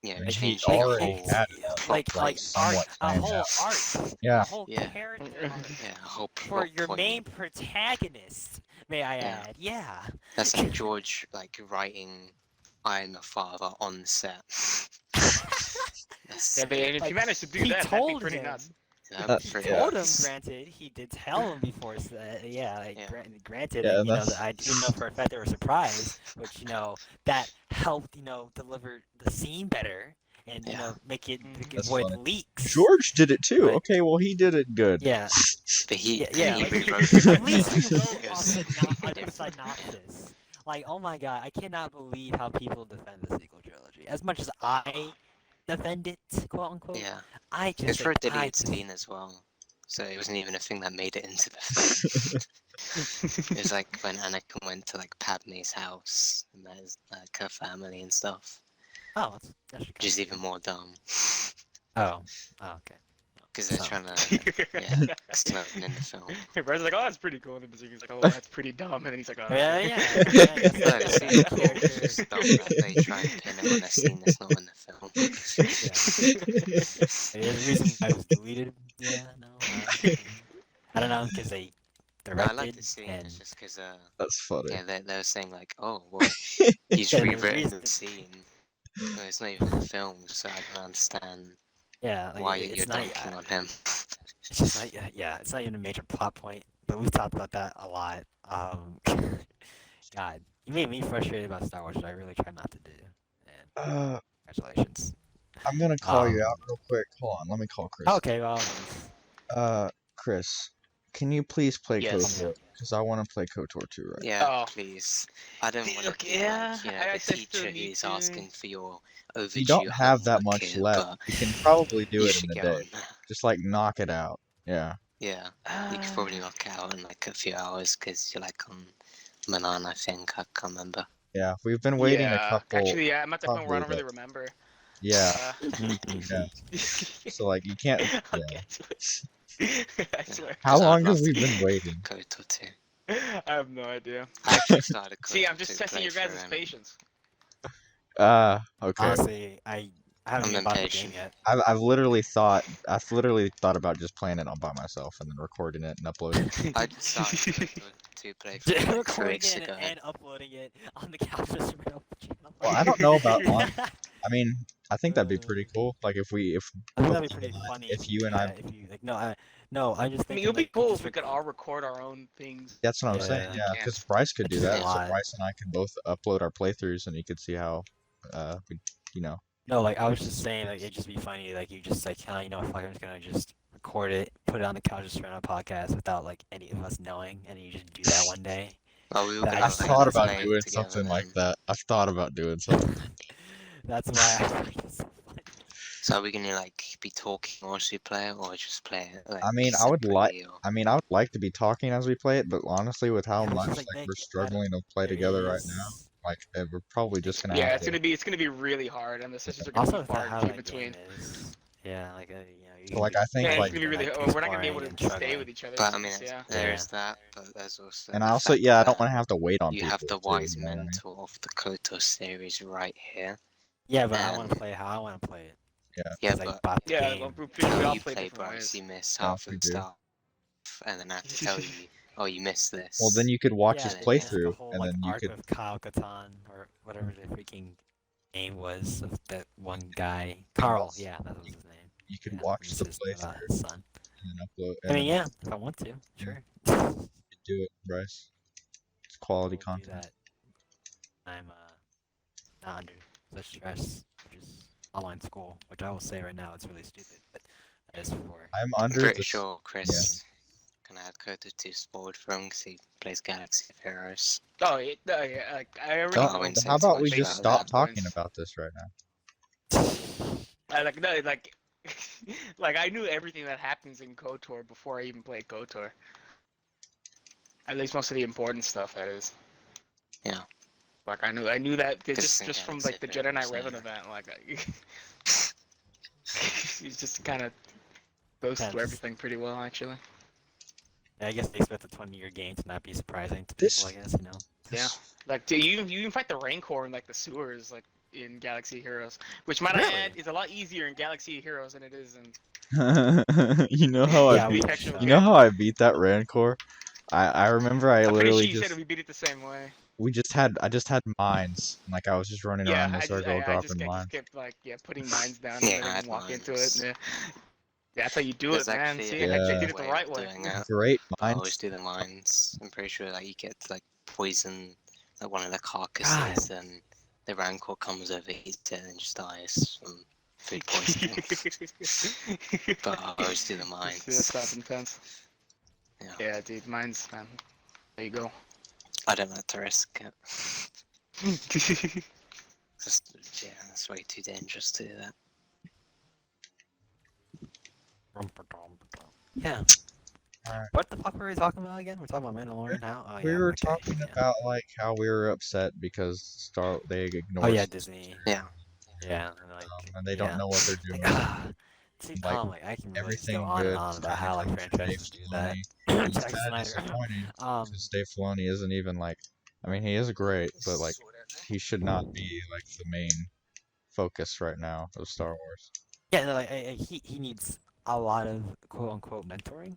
And he changing the already whole, had like plot, somewhat a planned whole out. arc, Yeah. a whole Yeah. character arc a whole for plot your point. main protagonist. May I Yeah. add? Yeah. That's like George writing "I Am Your Father" on set. That's Yeah, but if Like, you managed to do he that, that'd be told pretty him. nuts. pretty Told him, nuts. granted, he did tell him before. So Yeah. Granted, Yeah, like, that's- that I do know for a fact they were surprised, which that helped deliver the scene better and Yeah. make it That's avoid funny. leaks. George did it too. Right. Okay, well he did it good. Yeah. But he Yeah, he like, rewrote it. at least It you was- wrote it on was the completely different. synopsis. Like, oh my god, I cannot believe how people defend the sequel trilogy. As much as I defend it, quote unquote, Yeah, I it's just for a like, I deleted scene as well. So it wasn't even a thing that made it into the film. It was like when Anakin went to like Padme's house and met his, her family and stuff, Oh, that's which is even more dumb Oh, okay. because they're So- trying to yeah explain in the film. Brad's like, oh, that's pretty cool. And then he's like, oh, that's pretty dumb. And then he's like, oh. Yeah, okay. yeah. No, the scene That's cool. character. It's just dumb that they try and pin it on a scene that's not in the film. There's a reason why it was deleted. Yeah, no. I don't know, because they No, I directed like the scene. and It's just because That's funny. yeah they were saying like, oh well, he's Yeah, there's rewritten reason- the scene. No, it's not even a film, so I don't understand yeah, like, why it's you're not. dunking on him. It's just not. Yeah, it's not even a major plot point. But we've talked about that a lot. God, You made me frustrated about Star Wars, which I really try not to do. And Uh, congratulations. I'm gonna call you Um, out real quick. Hold on, let me call Chris. okay, well, Chris, can you please play Yes. KOTOR? Because I want to play KOTOR 2 right Yeah, Oh. please. I don't want to Look, be yeah, like, you know, I the still teacher need who's to. asking for your now. overdue You don't have that homework much here, left. but You can probably do you it in should a get day. on that. Just like knock it out. Yeah. Yeah, you could Uh, probably knock it out in like a few hours because you're like on Manan, I think. I can't remember. Yeah. We've been waiting a yeah. couple, Actually, yeah, I'm at the point where I probably, don't really remember. yeah. mhm. Yeah. So like you can't. I'll Yeah. get to it. I Yeah, swear. How 'cause I'd long have love we to been play waiting? KOTOR 2. I have no idea. I actually started See, I'm KOTOR 2 just testing your guys' playthrough and patience. Okay. Honestly, I haven't I'm even bought the game impatient. yet. I've literally thought about just playing it all by myself and then recording it and uploading it. I started KOTOR 2 playthrough like 3 weeks Recording it ago. and uploading it on the couch just right off the channel. Well, I don't know about on. I mean, I think that'd be Uh, pretty cool. Like if I think that'd be pretty funny. if you and I, Yeah, if you like, no, I'm just I mean, thinking it would be like cool just if we could all record our own things. that's what I'm saying. Yeah. Yeah, Can't. because Bryce could It's do just a that. So lot. Bryce and I could both upload our playthroughs, and you could see how, we, you know. No, like I was just saying, like it'd just be funny, like you just like, you know, fuck, I'm just gonna just record it, put it on the couch, just run a podcast without like any of us knowing, and you just do that one day. Oh, we were That gonna I I've just like think thought that's about play doing it together something like then. that. I've thought about doing something. That's why I think it's so funny. So are we gonna like be talking whilst we play it, or just play it like I mean, I would like. separately, or... I mean, I would like to be talking as we play it, but honestly, with how Yeah, we much should like like make we're it. I don't. struggling to play There together right now, is. like we're probably just gonna Yeah, have to. it's gonna be really hard, and the sessions are gonna Also, be with that, far how and few that between. game is. Yeah, like you know, you So can like be I think Yeah, it's like gonna be really. like, We're not gonna be able exploring and to stay struggling. with each other. But I mean, Yeah. there's that, but there's also and the I also fact yeah, I don't that want to have to wait on you people have the too, wise you know what I mean? mentor of the KOTOR series right here. Yeah, but I want to And play how I want to play it. Yeah. yeah, Because I but bought the Yeah, game. well, we all you play play different Bryce, ways. you miss Yeah, half we of the do. stuff, and then I have to tell you, oh, you missed this. Well, then you could watch Yeah, his then, it's yeah. the playthrough, whole and like then you arc could. of Kyle Katarn or whatever the freaking name was of that one guy. Carl, yeah, that was his name. You could Yeah, watch this the is about playthrough his son. and then upload. I And mean, then yeah, if I want to, sure. you could do it, Bryce. It's quality We'll do content. that. I'm not under such stress, which is online school, which I will say right now, it's really stupid, but that is for. I'm I'm under pretty the. sure Chris can add KOTOR 2 spoiled for him because he plays Galaxy of Heroes. Oh, yeah, like, I already Don't- know. wouldn't say how too about we much just about stop that. talking about this right now? I like no, like, like I knew everything that happens in KOTOR before I even played KOTOR. At least most of the important stuff, that is. Yeah. Like I knew that Because just from Galaxy like the of Jedi Knight Heroes, Revan yeah. event. Like, he's just kind of goes through Depends. everything pretty well, actually. Yeah, I guess they expect a 20-year game to not be surprising to This- people, I guess, you know. Yeah. Like, you even fight the Rancor in like the sewers, like in Galaxy Heroes, which might Really? I add is a lot easier in Galaxy Heroes than it is in. You know how Yeah, I we beat. can actual show. You know how I beat that Rancor? I remember I I'm pretty sure literally you said just we beat it the same way. I just had mines. Like I was just running around in a circle I dropping mines. kept like putting mines down Yeah, and I then had walk into it. mines. Yeah. That's how you do There's it, man. actually See, a I Yeah. did it the way right of way. doing it. Great I mines. always do the mines. I'm pretty sure like you get to like poison like one of the carcasses and the Rancor comes over, eats it and just dies from food poisoning. But I always do the mines. That's not intense. Yeah. Yeah, dude, mines, man. There you go. I don't like to risk it. Just, yeah, it's way too dangerous to do that. Yeah. Alright. What the fuck were we talking about again? We're talking about Mandalorian now? Oh, We yeah, were okay, talking yeah. about like how we were upset because they ignored. Oh, yeah, Disney. Yeah. Yeah, and like. and they don't yeah. know what they're Like, doing. see, Like, Tom, like, I can really just Everything go on good. and on about how, like, Dave franchises do that. Filoni. And it's Zack kind of Snyder. disappointing Um, because Dave Filoni isn't even like. I mean, he is great, but like, he should not be like the main focus right now of Star Wars. yeah, no, like, he needs a lot of quote-unquote mentoring.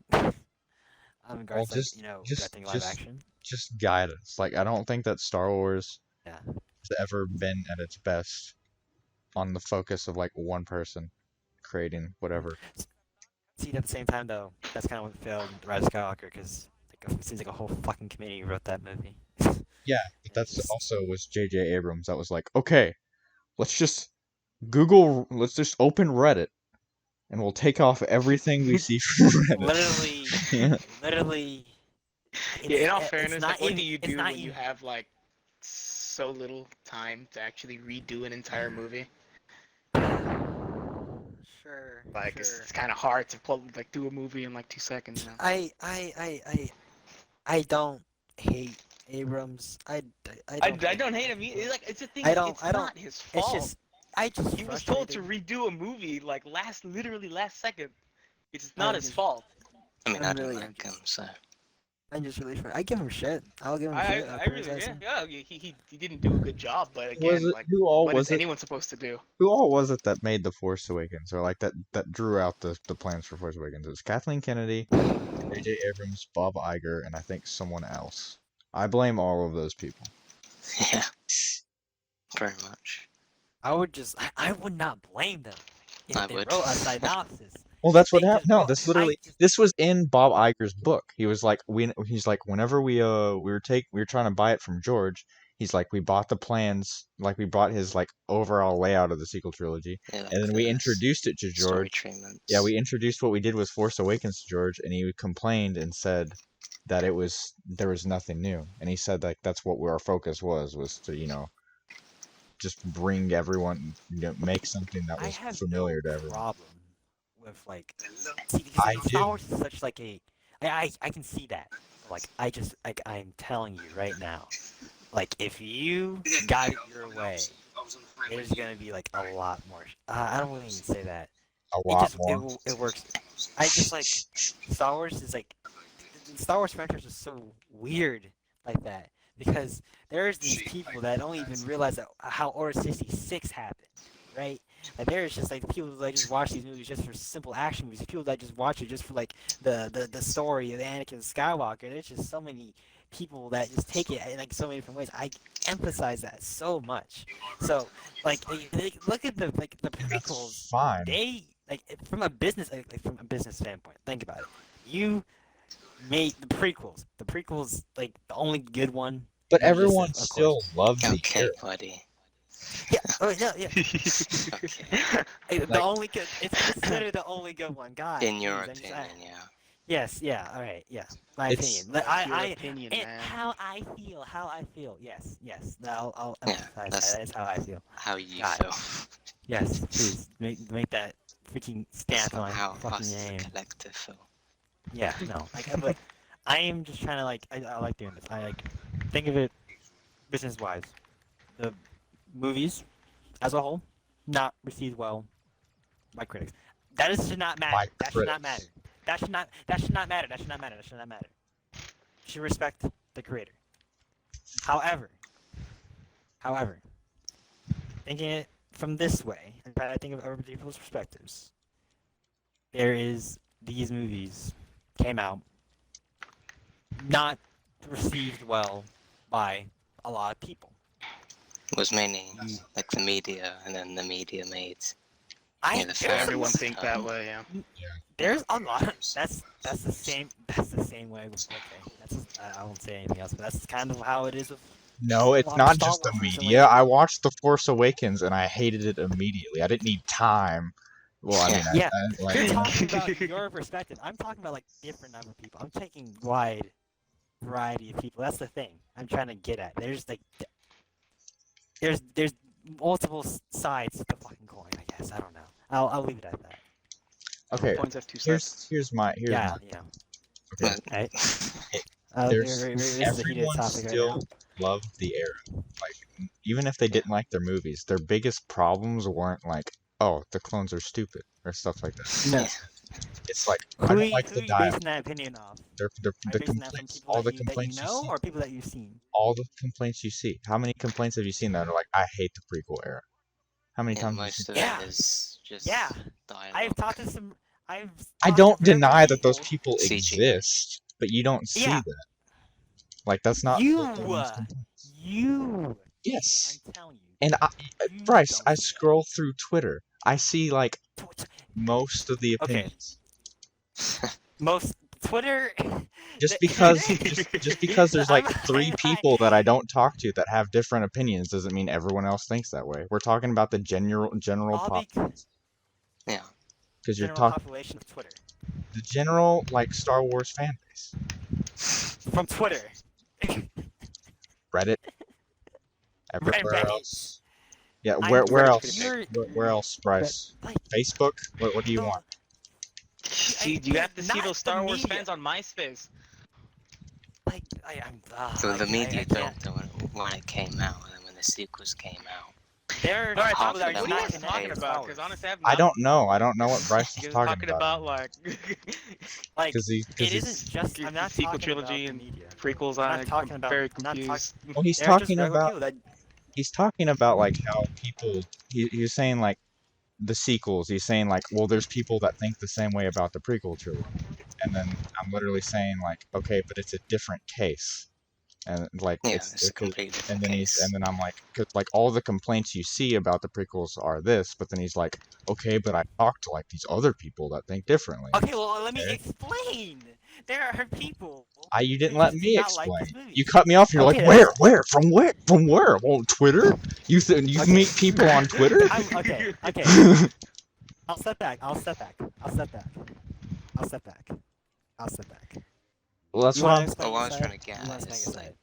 In regards to, just- like, you know, just- directing live just- action. Just guidance. Like, I don't think that Star Wars Yeah. has ever been at its best on the focus of like one person creating whatever. See, at the same time, though, that's kind of what failed Rise of Skywalker, because like, it seems like a whole fucking committee wrote that movie. Yeah, but that's It's- also was J.J. Abrams. That was like, okay, let's just let's just open Reddit, and we'll take off everything we see from literally, Reddit. Yeah. literally. Yeah, in all It's fairness, not like what even. do you It's do not when you even. have like so little time to actually redo an entire movie? Sure, Like sure. it's kind of hard to do a movie in like 2 seconds, you know. I don't hate Abrams. I don't hate don't him. hate him. Like it's the thing I is, don't. it's I don't. not his It's fault. just. I just He was told to frustrated. redo a movie like literally last second. It's not I'm his just. fault. I mean, I'm I don't really. like him, so I'm just really. I give him shit. I'll give him I shit. I'll I really criticize yeah him. he didn't do a good job, but Was again, it like who all what is was it? anyone supposed to do? Who all was it that made the Force Awakens, or like that drew out the plans for Force Awakens? It was Kathleen Kennedy, J.J. Abrams, Bob Iger, and I think someone else. I blame all of those people. yeah, very much. I would just. I would not blame them if I they would. wrote a synopsis. Well, that's what They happened. just No, wrote. this I literally just. this was in Bob Iger's book. He was like he's like whenever we were trying to buy it from George, he's like we bought the plans, like we bought his like overall layout of the sequel trilogy, Yeah, like and then we the introduced it to story George. treatments. Yeah, we introduced what we did with Force Awakens to George, and he complained and said that there was nothing new, and he said that that's what our focus was to just bring everyone, make something that I was have no familiar to everyone. problem with like. See, because I Star do. Wars is such like a. I can see that. Like I just like I'm telling you right now. Like if you got it your way, there's gonna be like a lot more. I don't want to even say that. A It lot just more. it works. I just like Star Wars is like the Star Wars franchise is so weird like that because there's these people that don't even realize how Order 66 happened, right? Like there's just like people that just watch these movies just for simple action movies. People that just watch it just for like the story of Anakin Skywalker. There's just so many people that just take it in like so many different ways. I emphasize that so much. So like look at the prequels. Fine. They like from a business from a business standpoint. Think about it. You made the prequels. The prequels like the only good one. But Maybe just everyone of still course. loved the Okay, era. buddy. Yeah. Oh yeah. Yeah. Okay. The Like- only good. It's considered the only good one. God. In your jeez, I'm just- opinion, yeah. Yes. Yeah. All right. Yeah. My It's- opinion. Your I opinion, and man. how I feel. How I feel. Yes. Yes. I'll Yeah, emphasize that's- that. That is how I feel. How you God. feel. Yes. Please make that freaking stamp That's on not my how fucking us as a name. collective feel. Yeah. No. But I am just trying to like. I like doing this. I like think of it business wise. The movies as a whole not received well by critics. Should not matter. By That should not critics. matter. That should not matter. That should not matter. That should not matter. You should respect the creator. However, thinking it from this way, and trying to think of other people's perspectives, these movies came out not received well by a lot of people. It was mainly You- like the media, and then the media made. I Yeah, the there's fans. Everyone a, think that way, yeah. there's a lot. That's the same way with okay. I won't say anything else, but that's kind of how it is with. No, A it's lot of not Star just the Wars recently. media. I watched The Force Awakens and I hated it immediately. I didn't need time. Well, I mean, Yeah. I like, You're you know, talking about your perspective. I'm talking about like different number of people. I'm taking wide variety of people. That's the thing I'm trying to get at. There's like there's multiple sides to the fucking coin. I guess I don't know. I'll leave it at that. okay. Points have two sides. Here's my Yeah. okay. Right. There's This is a heated everyone topic right still now. loved the era. Like even if they didn't like their movies, their biggest problems weren't like, oh, the clones are stupid or stuff like that. No. Yeah. It's like I Who don't like are the you dialogue. basing that opinion off? The Are you basing that from complaints, people all that the you complaints know see, or people that you've seen? all the complaints you see. How many complaints have you seen that are like, I hate the prequel era? How many Yeah, times have you most seen of Yeah. it is just Yeah. dialogue. I've talked to some. I talked don't to several deny that those people. people CGI. exist, but you don't see Yeah. that. Like that's not You, everyone's complaint. you. Yes. I'm telling you. And You Bryce, don't I see scroll through Twitter. I see like that. most of the Okay. opinions. Most Twitter. Just the- because just because there's like three I- people that I don't talk to that have different opinions doesn't mean everyone else thinks that way. We're talking about the general all pop the Yeah. because you're general talking population of Twitter the general like Star Wars fan base. from Twitter. Reddit. Everywhere Reddit. else. Yeah, I'm where Reddit's else? You're Where else, Bryce? like Facebook? What do you the- want? See, you have to see not those the Star Wars media. fans on MySpace. like I'm. So like, the media I thought can't. that when it came out, and then when the sequels came out, There are All right, half people that of are them what are you not guys were talking connected to about? Star Because Wars. honestly, I don't know. I don't know what Bryce You is guys are talking talking about. about like Like Because it he's isn't just. I'm the not sequel talking trilogy about the and media. prequels. I'm I'm not talking about. very I'm not confused. well, he's They're just talking regular about people that. he's talking about like how people he's saying like the sequels. He's saying like, well, there's people that think the same way about the prequel trilogy, and then I'm literally saying like, okay, but it's a different case, and like yeah, it's it's a completely and different then case. and then I'm like, 'cause, like all the complaints you see about the prequels are this, but then he's like, okay, but I talked to like these other people that think differently. Okay, well let me Okay. explain. There are people. You didn't who let just me do not like explain. this movie. You cut me off. You're Okay, like, where, from where? Well, Twitter. You Okay. meet people on Twitter. Okay. I'll step back. I'll step back. Well, that's You what wanna I'm. explain But what I your was side? trying to get You wanna at explain is your side?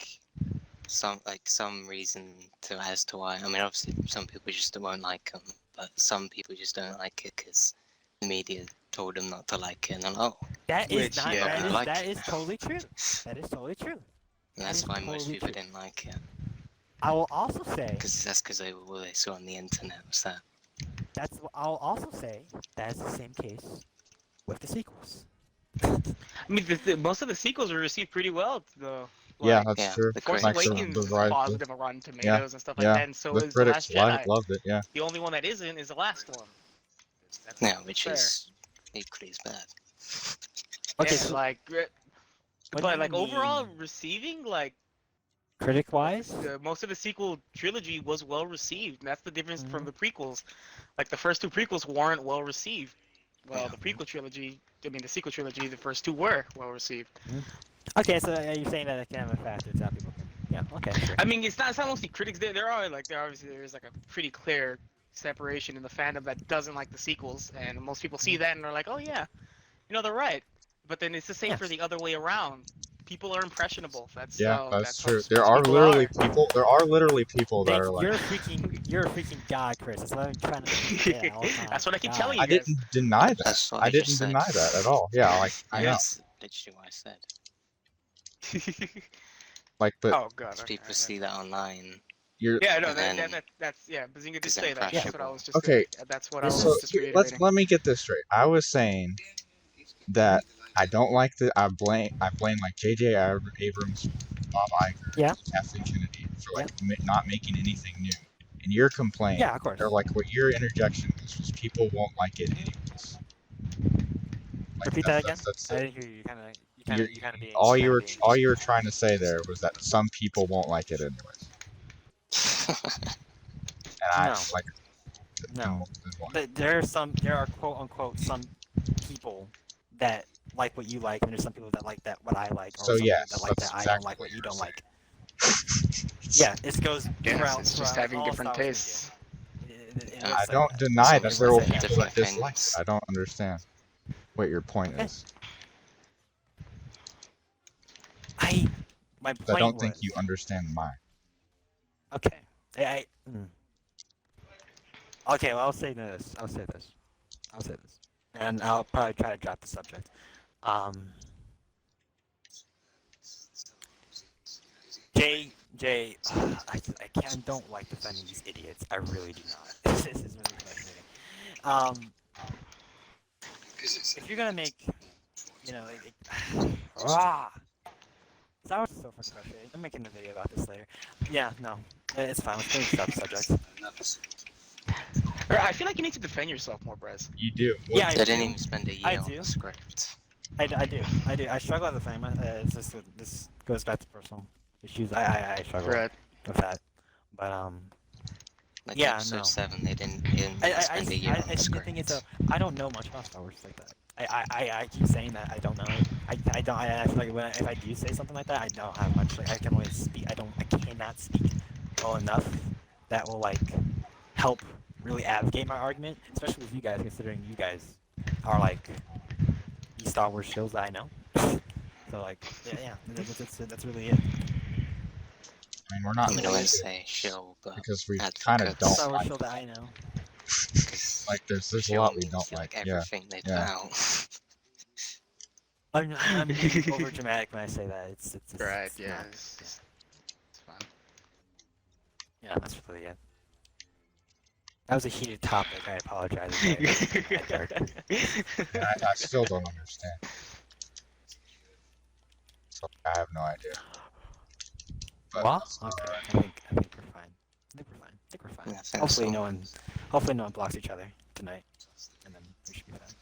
some reason to as to why. I mean, obviously some people just won't like them, but some people just don't like it because the media told them not to like it, and I'm oh, That is Which, not. yeah, that I is like that it. is totally true. That is totally true. and that's is why most totally people true. didn't like it I will also say because they saw on the internet was that. I'll also say that's the same case with the sequels. I mean, most of the sequels were received pretty well, though. Yeah, Like, that's Yeah, true. the Force Like critics Awakens the is rise, positive on Rotten Tomatoes and stuff like yeah, that, and so the is The Last critics Jedi. loved it. Yeah. The only one that isn't is the last one. That's Yeah, which fair. is equally as bad. Okay, Yeah, so like, what do but you like overall mean? receiving, like Critic-wise, most of the sequel trilogy was well received. And that's the difference from Mhm. the prequels. Like the first two prequels weren't well received. Well, Yeah. the prequel trilogy, I mean the sequel trilogy, the first two were well received. okay, so you're saying that it can have a factor. It's how people can. Yeah. Okay. Sure. I mean, it's not mostly critics. There are like there's like a pretty clear separation in the fandom that doesn't like the sequels, and most people see that and they're like, oh yeah, they're right. But then it's the same for Yes. the other way around. People are impressionable. That's Yeah, how, that's how true. most There are people literally are. people. There are literally people that are like. You're a freaking god, Chris. That's what I'm trying to say all the time. That's what I keep God. telling you I guys. didn't deny that. That's what I I just didn't said. deny that at all. Yeah, like I know. That's literally what I said. Like, but Oh god. Because Okay, people see that online. you're. Yeah, no, And then- that's yeah. Bazinga did Is say that. That's what I impressionable. was just. Okay. That's what I was This So just reiterating. let me get this straight. I was saying that I don't like the. I blame like J.J. Abrams, Bob Iger, Yeah. Kathleen Kennedy for like not making anything new. And your complaint, Yeah, of course. or like what your interjection was people won't like it anyways. Like, Repeat that again. That's I it. didn't hear you. You kind of being. All you you kinda were trying to say there was that some people won't like it anyways. And I No. like. No. then why? But there are quote unquote some people that like what you like, and there's some people that like that what I like, or So some yes, people that like that's that I exactly don't like what what you you don't were like. Yeah, it goes Yes, throughout. it's just throughout having all different Star Wars tastes. media. It I looks don't like deny Some that people there will have be people different that dislike opinions. it. I don't understand what your point Okay. is. My 'Cause point I don't was, think you understand mine. Okay. Okay, well, I'll say this. And I'll probably try to drop the subject. I don't like defending these idiots. I really do not. This is really frustrating. If you're gonna make, Star Wars is so fucking frustrating. I'm making a video about this later. Yeah, no, it's fine. Let's finish the subject. I feel like you need to defend yourself more, Brez. You do. Yeah, They didn't even spend a year I on do. the script. I do. I struggle with the thing. It's just this goes back to personal issues. I struggle Right. with that. But Like Yeah, episode no. 7, they didn't even spend a year on I the think the script. thing is though, I don't know much about Star Wars like that. I keep saying that I don't know. I don't. I feel like if I do say something like that, I don't have much. Like I can only speak. I cannot speak well enough that will like help really advocate my argument, especially with you guys, considering you guys are like the Star Wars shows that I know. So like, yeah, that's really it. I mean, we're not I'm really gonna into say shill, but because we kind of advocates. Star don't Wars like show that I know. like there's a Shill lot we means don't like like. Yeah, everything they put yeah. out. I'm being over dramatic when I say that. It's Right, it's yeah. not- It's fine. yeah, that's really it. That was a heated topic. I apologize. If I still don't understand. So I have no idea. But What? Okay, I think we're fine. I think we're fine. I think we're fine. Yeah, I think Hopefully so. hopefully no one blocks each other tonight, and then we should be fine.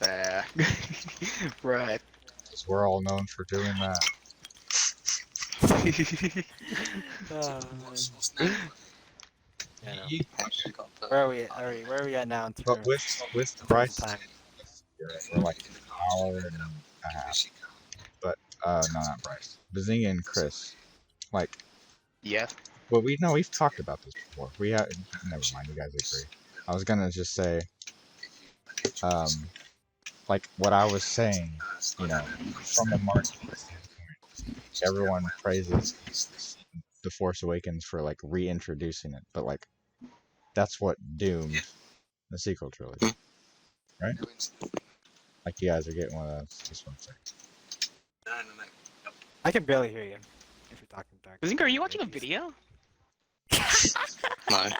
Yeah. Right. 'cause we're all known for doing that. Yeah, no. Actually got put Where are we? Where are we at now in terms But with in terms of Bryce, time? we're like an hour and a half. But no, not Bryce. Bazinga and Chris, like, Yeah. well, we've talked about this before. We have never mind. You guys agree. I was gonna just say, like what I was saying, you know, from a marketing standpoint, everyone praises The Force Awakens for like reintroducing it, but like that's what doomed the sequel trilogy, right? Like you guys are getting one of those. Just one second. I can barely hear you. If you're talking dark. Bazinga, are you watching a video? no.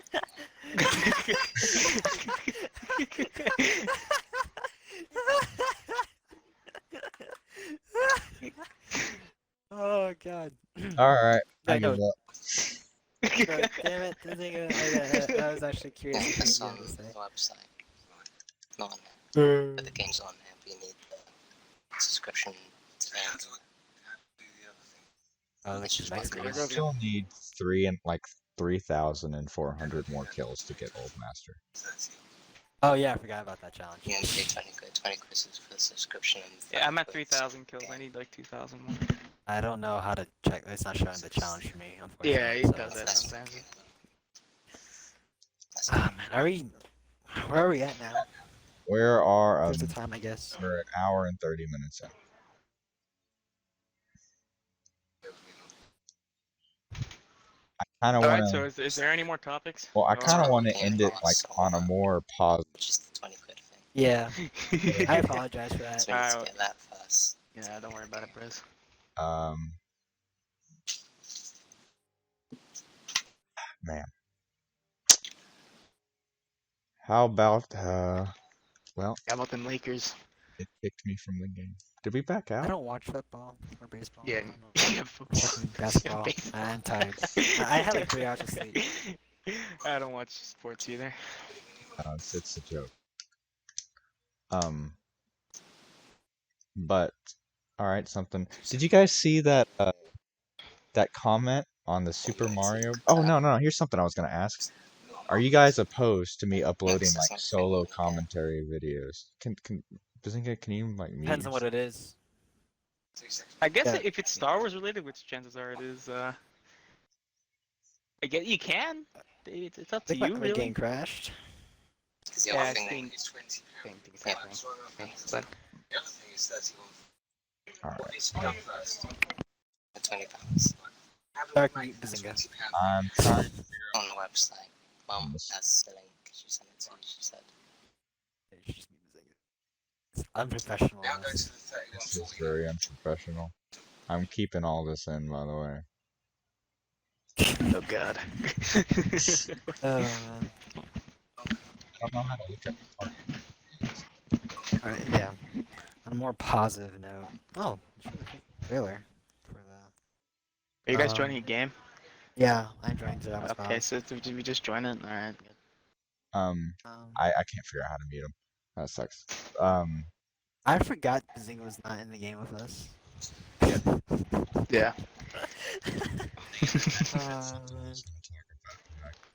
Oh god. All right, I I know. give up. God damn it! I was actually curious if It's you on had the to say. website. Not on there. But the game's on there, but you need the subscription to that. Oh, Which is next why You week. Grogu- still need 3,400 more kills to get Old Master. Oh yeah, I forgot about that challenge. You only pay 20 quid. 20 quid is for the subscription. And Yeah, I'm at 30 quid 3,000 kills. game. I need like 2,000 more. I don't know how to check. It's not showing the challenge for me, unfortunately. Yeah, it so does that it's- sometimes. That's Ah man, are we? Where are we at now? Where are There's the time, I guess. we're an hour and 30 minutes in. I kind of want Alright, to. so is there any more topics? Well, I kind of Or- want to end it like on a more positive. which is the 20 quid thing. Yeah, I apologize for that. So we need to Alright. get that first. Yeah, don't worry about it, Briz. Man. How about well, How about them Lakers? it kicked me from the game. Did we back I out? don't watch football or baseball. Yeah. I don't know. Fucking basketball. I'm tired. I had like 3 hours of sleep. I don't watch sports either. It's a joke. But all right, something. Did you guys see that that comment on the Super Mario? Oh no. Here's something I was gonna ask. Are you guys opposed to me uploading like solo commentary videos? Bazinga, can you like mute Depends on what it is. I guess Yeah. if it's Star Wars related, which chances are it is, I guess you can. It's up I to think my you, other really. game crashed. Because the Yeah, other I thing think- that Same thing is Yeah. happening. Okay, but All right. for £20 Dark Meat Bazinga. I'm trying. on the website. Mum Yes. has the link. She sent it to me. She said. It's just me Bazinga. It's unprofessional. honestly. This is very unprofessional. I'm keeping all this in, by the way. oh god. Oh man. I don't know how to look at the Alright, yeah. On a more positive note. Oh, trailer for the. Are you guys Um, joining a game? Yeah, I'm joining to that Okay, so did we just join it? Alright. I can't figure out how to mute him. That sucks. I forgot Bazinga was not in the game with us. Yeah. Man.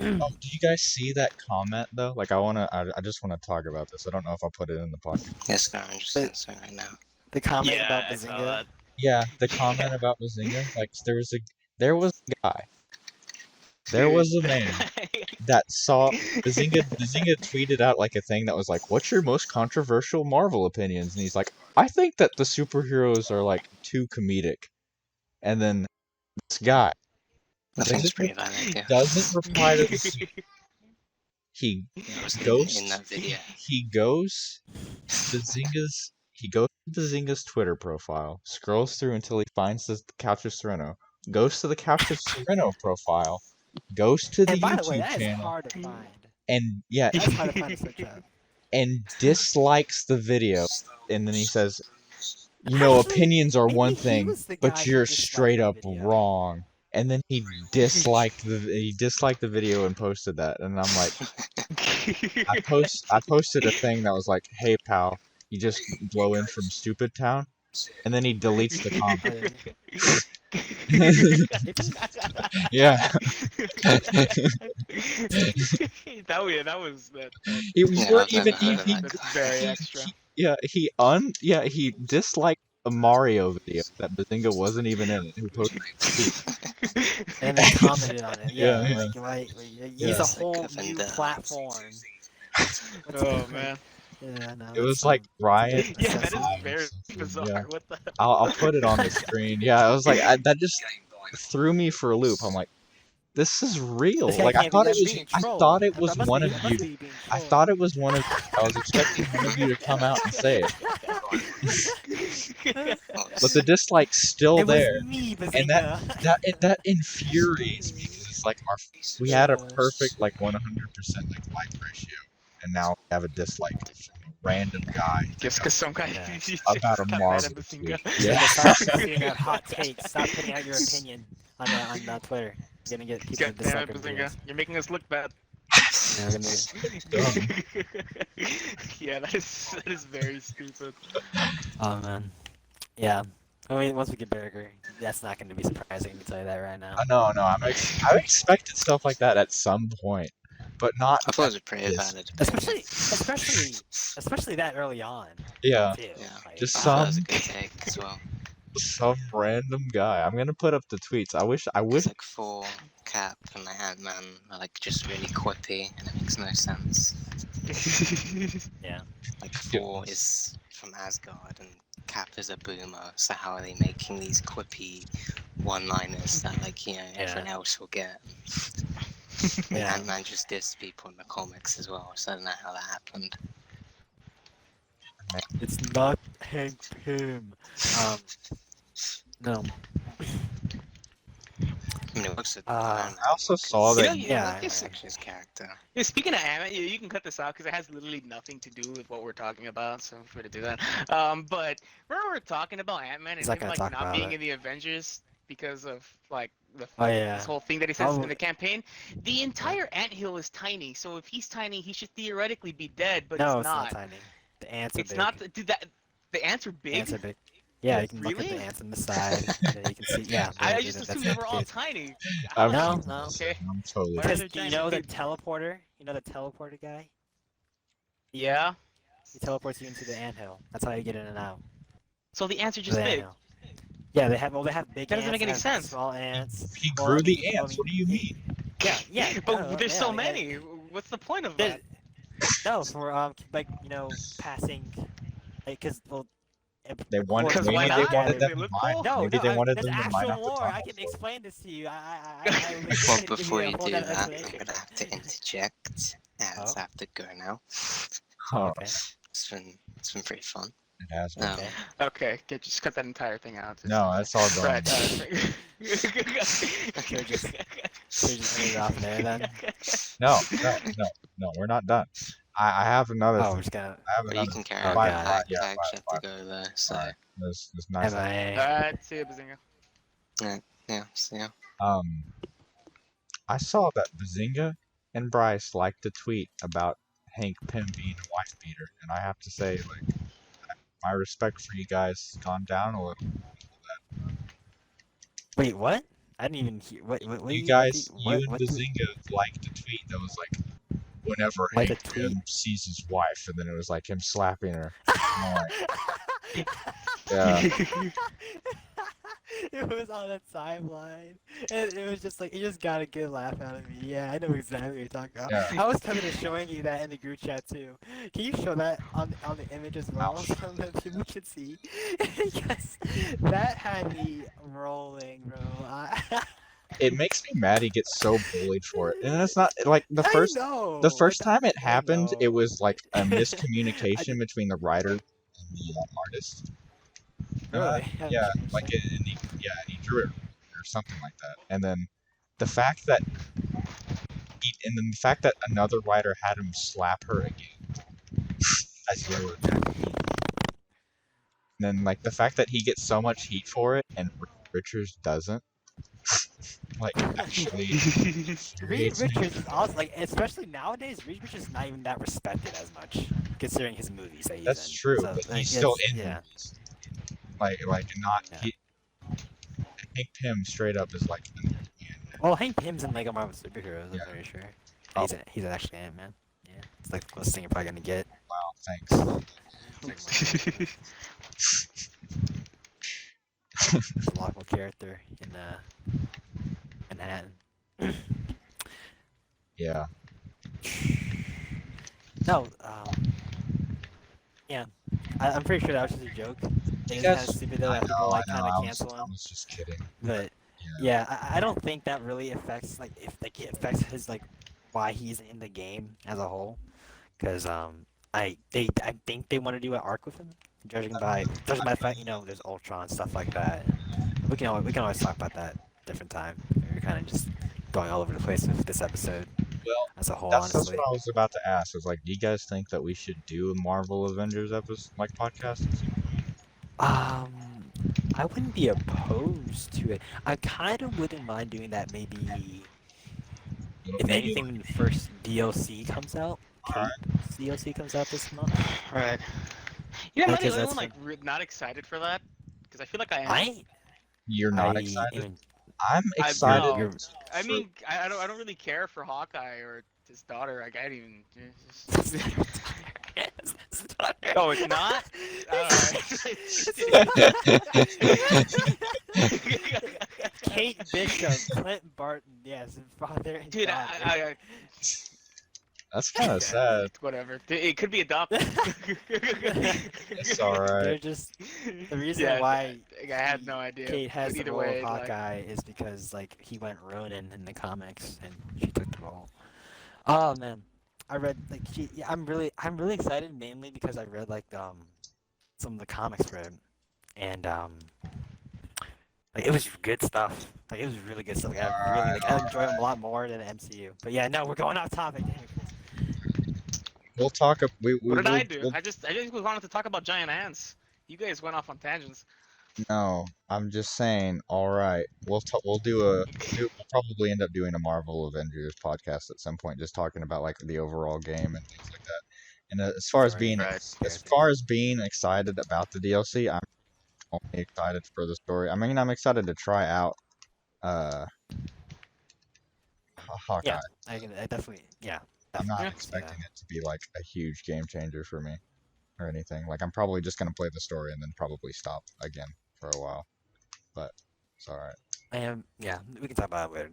Oh, do you guys see that comment though? Like, I just wanna talk about this. I don't know if I'll put it in the podcast. Yes, I'm just But- answering right now. The comment Yeah, about I saw Bazinga. that. Yeah, the comment about Bazinga. Like, there was a guy, there was a man that saw Bazinga tweeted out like a thing that was like, "What's your most controversial Marvel opinions?" And he's like, "I think that the superheroes are like too comedic." And then this guy I think it's pretty doesn't, valid, yeah. doesn't reply to the he It was goes in that video. he goes to Bazinga's Twitter profile, scrolls through until he finds the Couch of Serenno, goes to the Couch of Serenno profile, goes to the And by the way, YouTube that is channel, hard to find. and yeah, That's hard to find to search up. and dislikes the video, and then he says, "You know, Actually, opinions are maybe one he thing, was the guy but who you're disliked straight the up video. wrong." And then he disliked the video and posted that, and I'm like, I posted a thing that was like, "Hey pal, you just blow in from Stupid Town," and then he deletes the comment. Yeah, that was that. he Yeah, weren't I've even never heard of that. That's very extra. he disliked a Mario video that Bazinga wasn't even in it. Who posted And then commented on it. Yeah, Yeah, yeah. like he's Yeah. a It's like whole a new vendetta. platform. Oh man. Yeah, no. It was like Ryan. Yeah, that is Excessive. very Yeah. bizarre. What the? I'll put it on the screen. Yeah, I was like, that just threw me for a loop. I'm like, this is real. This guy Like I can't thought be it was. being I trolled. thought it That was must one be- of that must you. be being I trolled. thought it was one of. I was expecting one of you to come out and say it, but the dislike's still It there, was me, Bazinga. and that infuriates me because it's like we had a perfect like 100% like ratio, and now we have a dislike from a random guy Just because some guy Yeah. just about a got mad Marvel at Bazinga. tweet. Yeah. Stop putting out hot takes. Stop putting out your opinion on Twitter. You're gonna get people to God damn dislike it, your Bazinga! videos. You're making us look bad. Yeah, we're gonna Yeah, that is very stupid. Oh man. Yeah. I mean, once we get Berger, that's not gonna be surprising. I can tell you that right now. No, I expected stuff like that at some point, but not. I thought it was a pretty Yes. valid opinion. Especially that early on. Yeah, Too. Yeah. Like, just I thought that was a some good take as well. random guy. I'm gonna put up the tweets. I wish. It's like Thor, Cap, and like Ant-Man are like just really quippy, and it makes no sense. Yeah. Like Thor is from Asgard, and Cap is a boomer. So how are they making these quippy one-liners that like everyone else will get? And Yeah. Ant-Man just dissed people in the comics as well. So I don't know how that happened. It's not Hank Pym. No. I mean, it looks. I also saw that- Yeah, It's I- actually his character. Yeah, speaking of Ant-Man, you can cut this out because it has literally nothing to do with what we're talking about, so I'm free to do that. But remember we were talking about Ant-Man and He's not him gonna like talk not about being it. in the Avengers because of like Oh yeah. this whole thing that he says Oh. in the campaign. The entire anthill is tiny, so if he's tiny, he should theoretically be dead, but No, he's it's not tiny. The ants are It's big. not. Dude, that the ants are big. Ants are big. Yeah, you can look at Really? the ants on the side. Yeah, you can see. Yeah. I yeah, just that's assumed they were all it. tiny. I'm, No, no. Okay. I'm totally. Why are Because there do you giant know the big- teleporter? You know the teleporter guy? Yeah. He teleports you into the anthill. That's how you get in and out. So the ants are of just the big. anthill. Yeah, they have big That doesn't ants, make any they have sense. Small ants. He Well, grew I the mean- well, I ants. What do you mean, mean? Yeah, But there's yeah, so yeah. many. What's the point of There- that? No, for like passing, like because well. They wanted. Because Maybe why they not? wanted They them to look mine. cool? No, Maybe no, they wanted there's them to mine actual off the lore. I tunnel. can explain this to you. Well, before you hold do that that, I'm explanation. gonna have to interject, as I have to go now. Oh, Okay. It's been pretty fun. it has been. Okay. Okay, just cut that entire thing out. No, that's all gone. Right. Should just end it off there then. No, we're not done. I have another. Oh, we're thing. just gonna I have But you another. can carry Oh, on. God. I Yeah, actually have to go there, so Alright, this nice. MIA. Alright, see you, Bazinga. yeah, so yeah. I saw that Bazinga and Bryce liked to tweet about Hank Pym being a wife beater, and I have to say, like, my respect for you guys has gone down a little. Wait, what? I didn't even hear what You you guys, what you and what Bazinga liked a tweet that was like, whenever Like a Hank tweet? Pym sees his wife, and then it was like him slapping her. I'm like, yeah, It was on the timeline, and it was just like it just got a good laugh out of me. Yeah, I know exactly what you're talking about. yeah. I was coming to showing you that in the group chat too. Can you show that on the image as well, Ouch. so that people can see? Yes, that had me rolling, bro. It makes me mad he gets so bullied for it, and it's not like the I first time it I happened, it know. was like a I miscommunication d- between the writer and the artist. really? Yeah, like Interesting. and he drew it or something like that. And then the fact that the fact that another writer had him slap her again as yellow tattoo. And then like the fact that he gets so much heat for it and Richards doesn't, like actually Reed infuriates me. Richards is also like, especially nowadays, Reed Richards is not even that respected as much, considering his movies that he's That's in. true, So but like, he's still in yeah, movies. Like not yeah. he. Hank Pym straight up is like, Well, Hank Pym's in Lego Marvel Superheroes. Yeah. I'm pretty sure. Oh. He's actually Ant-Man. Yeah, it's like the closest thing you're probably gonna get. wow, thanks. He's a lockable character in Manhattan. Yeah. No, yeah, I'm pretty sure that was just a joke. It's guys- kind of stupid though I that people know, like I know. kind of I cancel him. was just kidding. But Yeah. yeah, I don't think that really affects like if like it affects his like why he's in the game as a whole. Because I think they want to do an arc with him, judging by the fact there's Ultron stuff like that. We can always talk about that different time. We're kind of just going all over the place with this episode Well, as a whole. that's Honestly, what I was about to ask. Is like, do you guys think that we should do a Marvel Avengers episode, like podcast? I wouldn't be opposed to it. I kind of wouldn't mind doing that. Maybe if Maybe, anything, when the first DLC comes out. Alright. DLC comes out this month. Right. You know, am I the Because only that's one like not excited for that? Because I feel like I am. You're not I excited. am- I'm I- excited. no. You're- I mean, I don't really care for Hawkeye or his daughter. Like, I don't even. it's just- Oh, it's not. Kate Bishop, Clint Barton, yes, father and Dude, daughter. I That's kind of sad. whatever. It could be adopted. It's alright. They're just the reason Yeah, why I had no idea. Kate has But the either role way, of like- Hawkeye is because like he went Ronin in the comics and she took the role. Oh man, I read like I'm really excited mainly because I read like some of the comics for it and like it was good stuff. Like it was really good stuff. Like, I enjoy them a lot more than the MCU. But yeah, no, we're going off topic. Damn it, Chris. We'll talk. What did I do? We'll, I just wanted to talk about giant ants. You guys went off on tangents. no, I'm just saying. All right, we'll probably end up doing a Marvel Avengers podcast at some point, just talking about like the overall game and things like that. And as far as being excited about the DLC, I'm only excited for the story. I mean, I'm excited to try out Hawkeye. Yeah, I definitely. Yeah. I'm not definitely. expecting it to be like a huge game changer for me or anything. Like I'm probably just gonna play the story and then probably stop again for a while. But it's alright. I am. Yeah, we can talk about it later.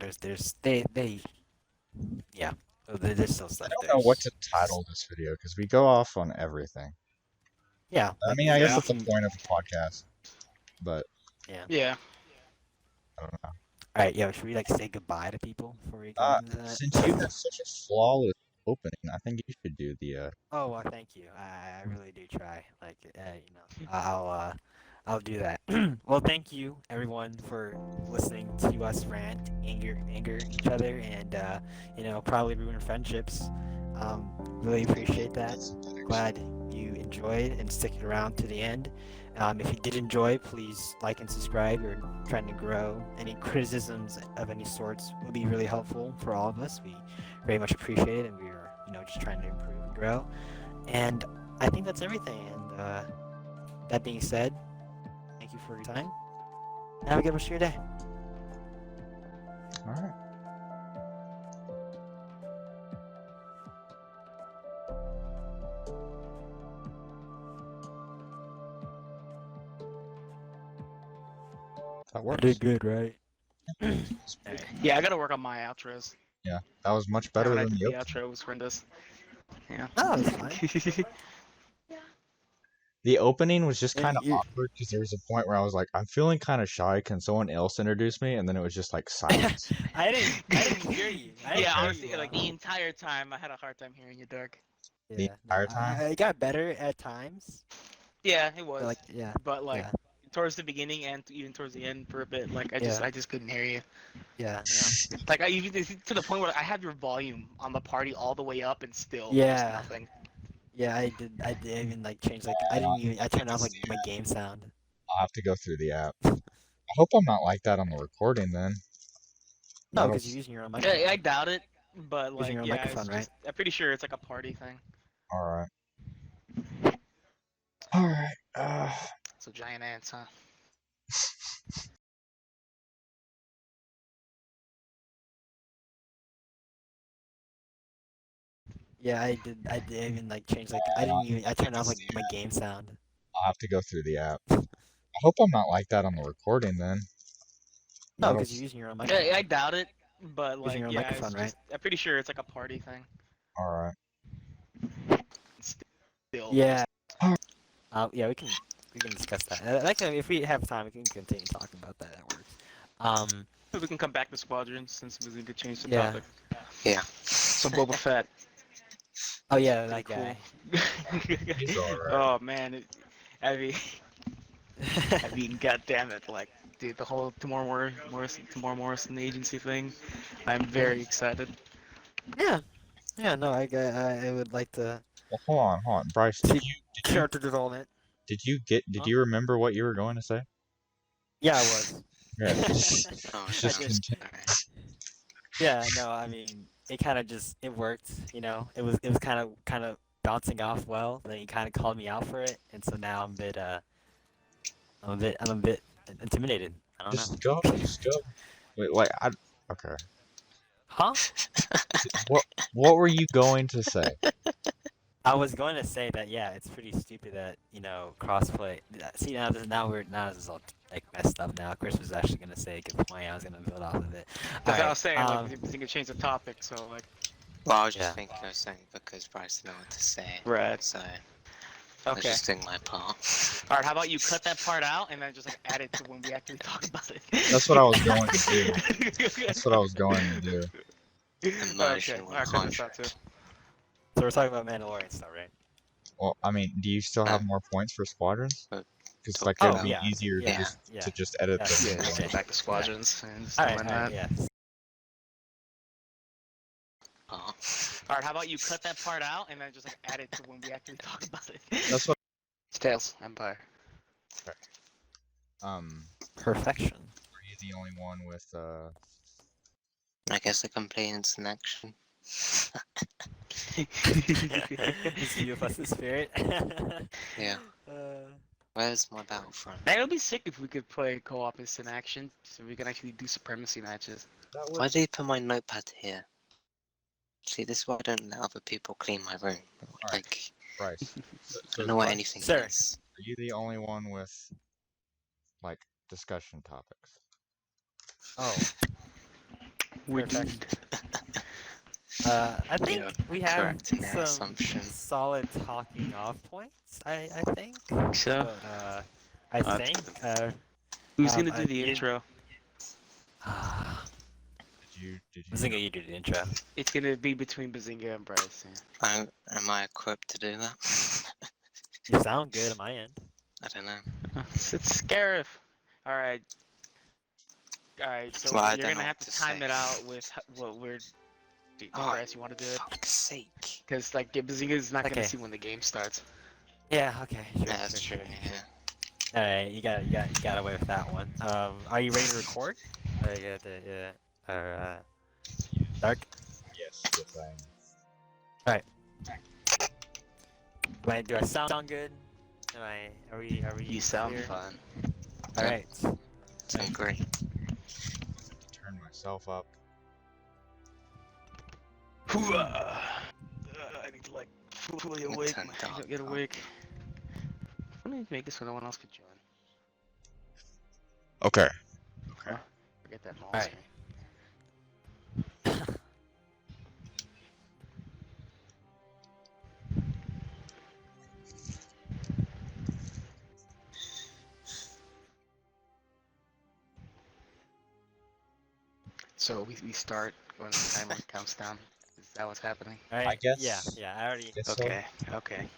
Yeah. There's still stuff. I don't know what to title this video because we go off on everything. Yeah. I mean, I guess that's the point of a podcast. But Yeah. I don't know. All right. Yeah. Should we like say goodbye to people before we go into that? Since you have such a flawless opening, I think you should do the. Oh well, thank you. I really do try. Like I'll do that. Well, thank you everyone for listening to us rant, anger each other, and probably ruin friendships. Really appreciate that. Glad you enjoyed and sticking around to the end. If you did enjoy, please like and subscribe. We're trying to grow. Any criticisms of any sorts would be really helpful for all of us. We very much appreciate it, and we are just trying to improve and grow. And I think that's everything. And that being said, thank you for your time. Have a good rest of your day. Alright. That I works. did good, right? Yeah, I gotta work on my outros. Yeah, that was much When better I than did the the opening. outro, it was horrendous. Yeah. Oh, that's fine. The opening was just Yeah, kind of awkward because there was a point where I was like, I'm feeling kind of shy. Can someone else introduce me? And then it was just like silence. I didn't hear you. I didn't Yeah, hear honestly, you like well. the entire time, I had a hard time hearing you, Dirk. The Yeah, no, entire time. it got better at times. Yeah, it But was. like, yeah, But like yeah, towards the beginning and even towards the end for a bit, like I Yeah. just couldn't hear you. yeah, Like I even to the point where I have your volume on the party all the way up and still there's Yeah. nothing. yeah. I did even like change like I turned off like my game sound. I'll have to go through the app. I hope I'm not like that on the recording then. No, That'll because you're using your own microphone. Yeah, I doubt it, but Using like your own yeah, microphone, it's right? just, I'm pretty sure it's like a party thing. Alright. Alright. So giant ants, huh? Yeah, I did even like change like I turned off like my game sound. I'll have to go through the app. I hope I'm not like that on the recording then. No, That'll because you're using your own microphone. Yeah, I doubt it, but Using like your own yeah, microphone, it's right? just, I'm pretty sure it's like a party thing. Alright. Still. Yeah. Yeah, we can discuss that. Like if we have time, we can continue talking about that. That works. We can come back to Squadrons since we could change the Yeah. topic. Yeah. So Boba Fett. Oh yeah, that Pretty guy. cool. He's alright. Oh man, I mean, god damn it, like, dude, the whole Tamora Morrison agency thing, I'm very excited. Yeah. Yeah. No, I would like to Well, hold on. Bryce, see did you character development. did you remember what you were going to say? Yeah, I was. Yeah. Oh, Just no, continue. sorry. Yeah, no, I mean, it kind of just it worked, you know. It was kind of bouncing off well. Then he kind of called me out for it, and so now I'm a bit intimidated. I don't Just know. go. Just go. Wait. Okay. Huh? What were you going to say? I was going to say that yeah, it's pretty stupid that crossplay. See now this is all like messed up now. Chris was actually gonna say a good point. I was gonna build off of it. That's what I Alright, was saying, like, we can change the topic, so, like, Well, I was just Yeah. thinking I was saying because Bryce didn't know what to say. right. So I was Okay. just doing my part. Alright, how about you cut that part out and then just, like, add it to when we actually talk about it? That's what I was going to do. That's what I was going to do. Immersion Okay, with alright, cut this out too. contrast. So we're talking about Mandalorian stuff, right? Well, I mean, do you still have more points for Squadrons? Uh, Because like oh, it'd be yeah, easier yeah, to just edit Yeah, the Yeah, okay. okay, back to Squadrons and stuff Alright, like alright, that. yeah. Part. Alright, how about you cut that part out and then just, like, add it to when we actually talk about it? That's what. It's Tails, Empire. Are Perfection. you the only one with I guess the complaints in action. Is you of us in spirit? Yeah. Where's my Battlefront? Man, it would be sick if we could play co-op in action, so we can actually do supremacy matches. that Why do you put my notepad here? See, this is why I don't let other people clean my room. Like, Bryce? I don't know what Bryce, anything Sir. is. Are you the only one with like discussion topics? Oh, We Perfection. I think You're we have correct in that some assumption. solid talking off points. I think. So, But, I think. who's um, gonna do the you- intro? Did you? Bazinga, you do the intro. It's gonna be between Bazinga and Bryce. Yeah. Am I equipped to do that? You sound good on my end. I don't know. It's Scarif. Alright. Alright, so Well, I you're don't gonna know have what to to time say. it out with what we're. Oh. Bryce, you wanna do it? Fuck's sake. Because, like, Bazinga's not Okay. gonna see when the game starts. Yeah. Okay. Sure, Yeah, that's sure, true, sure. yeah. Alright, you got away with that one. Are you ready to record? Yeah. Dark. Yes, I am. Do I sound good? Are we You sound clear? fun. Alright. It's great. Turn myself up. I need to like fully awake. Turn dark Get on. awake. I need to make this so no one else could join. Okay. Huh? Forget that mall Alright. screen. So we start when the timer counts down. Is that what's happening? Alright. I guess. Yeah. Yeah. I already. Guess so. Okay. Okay.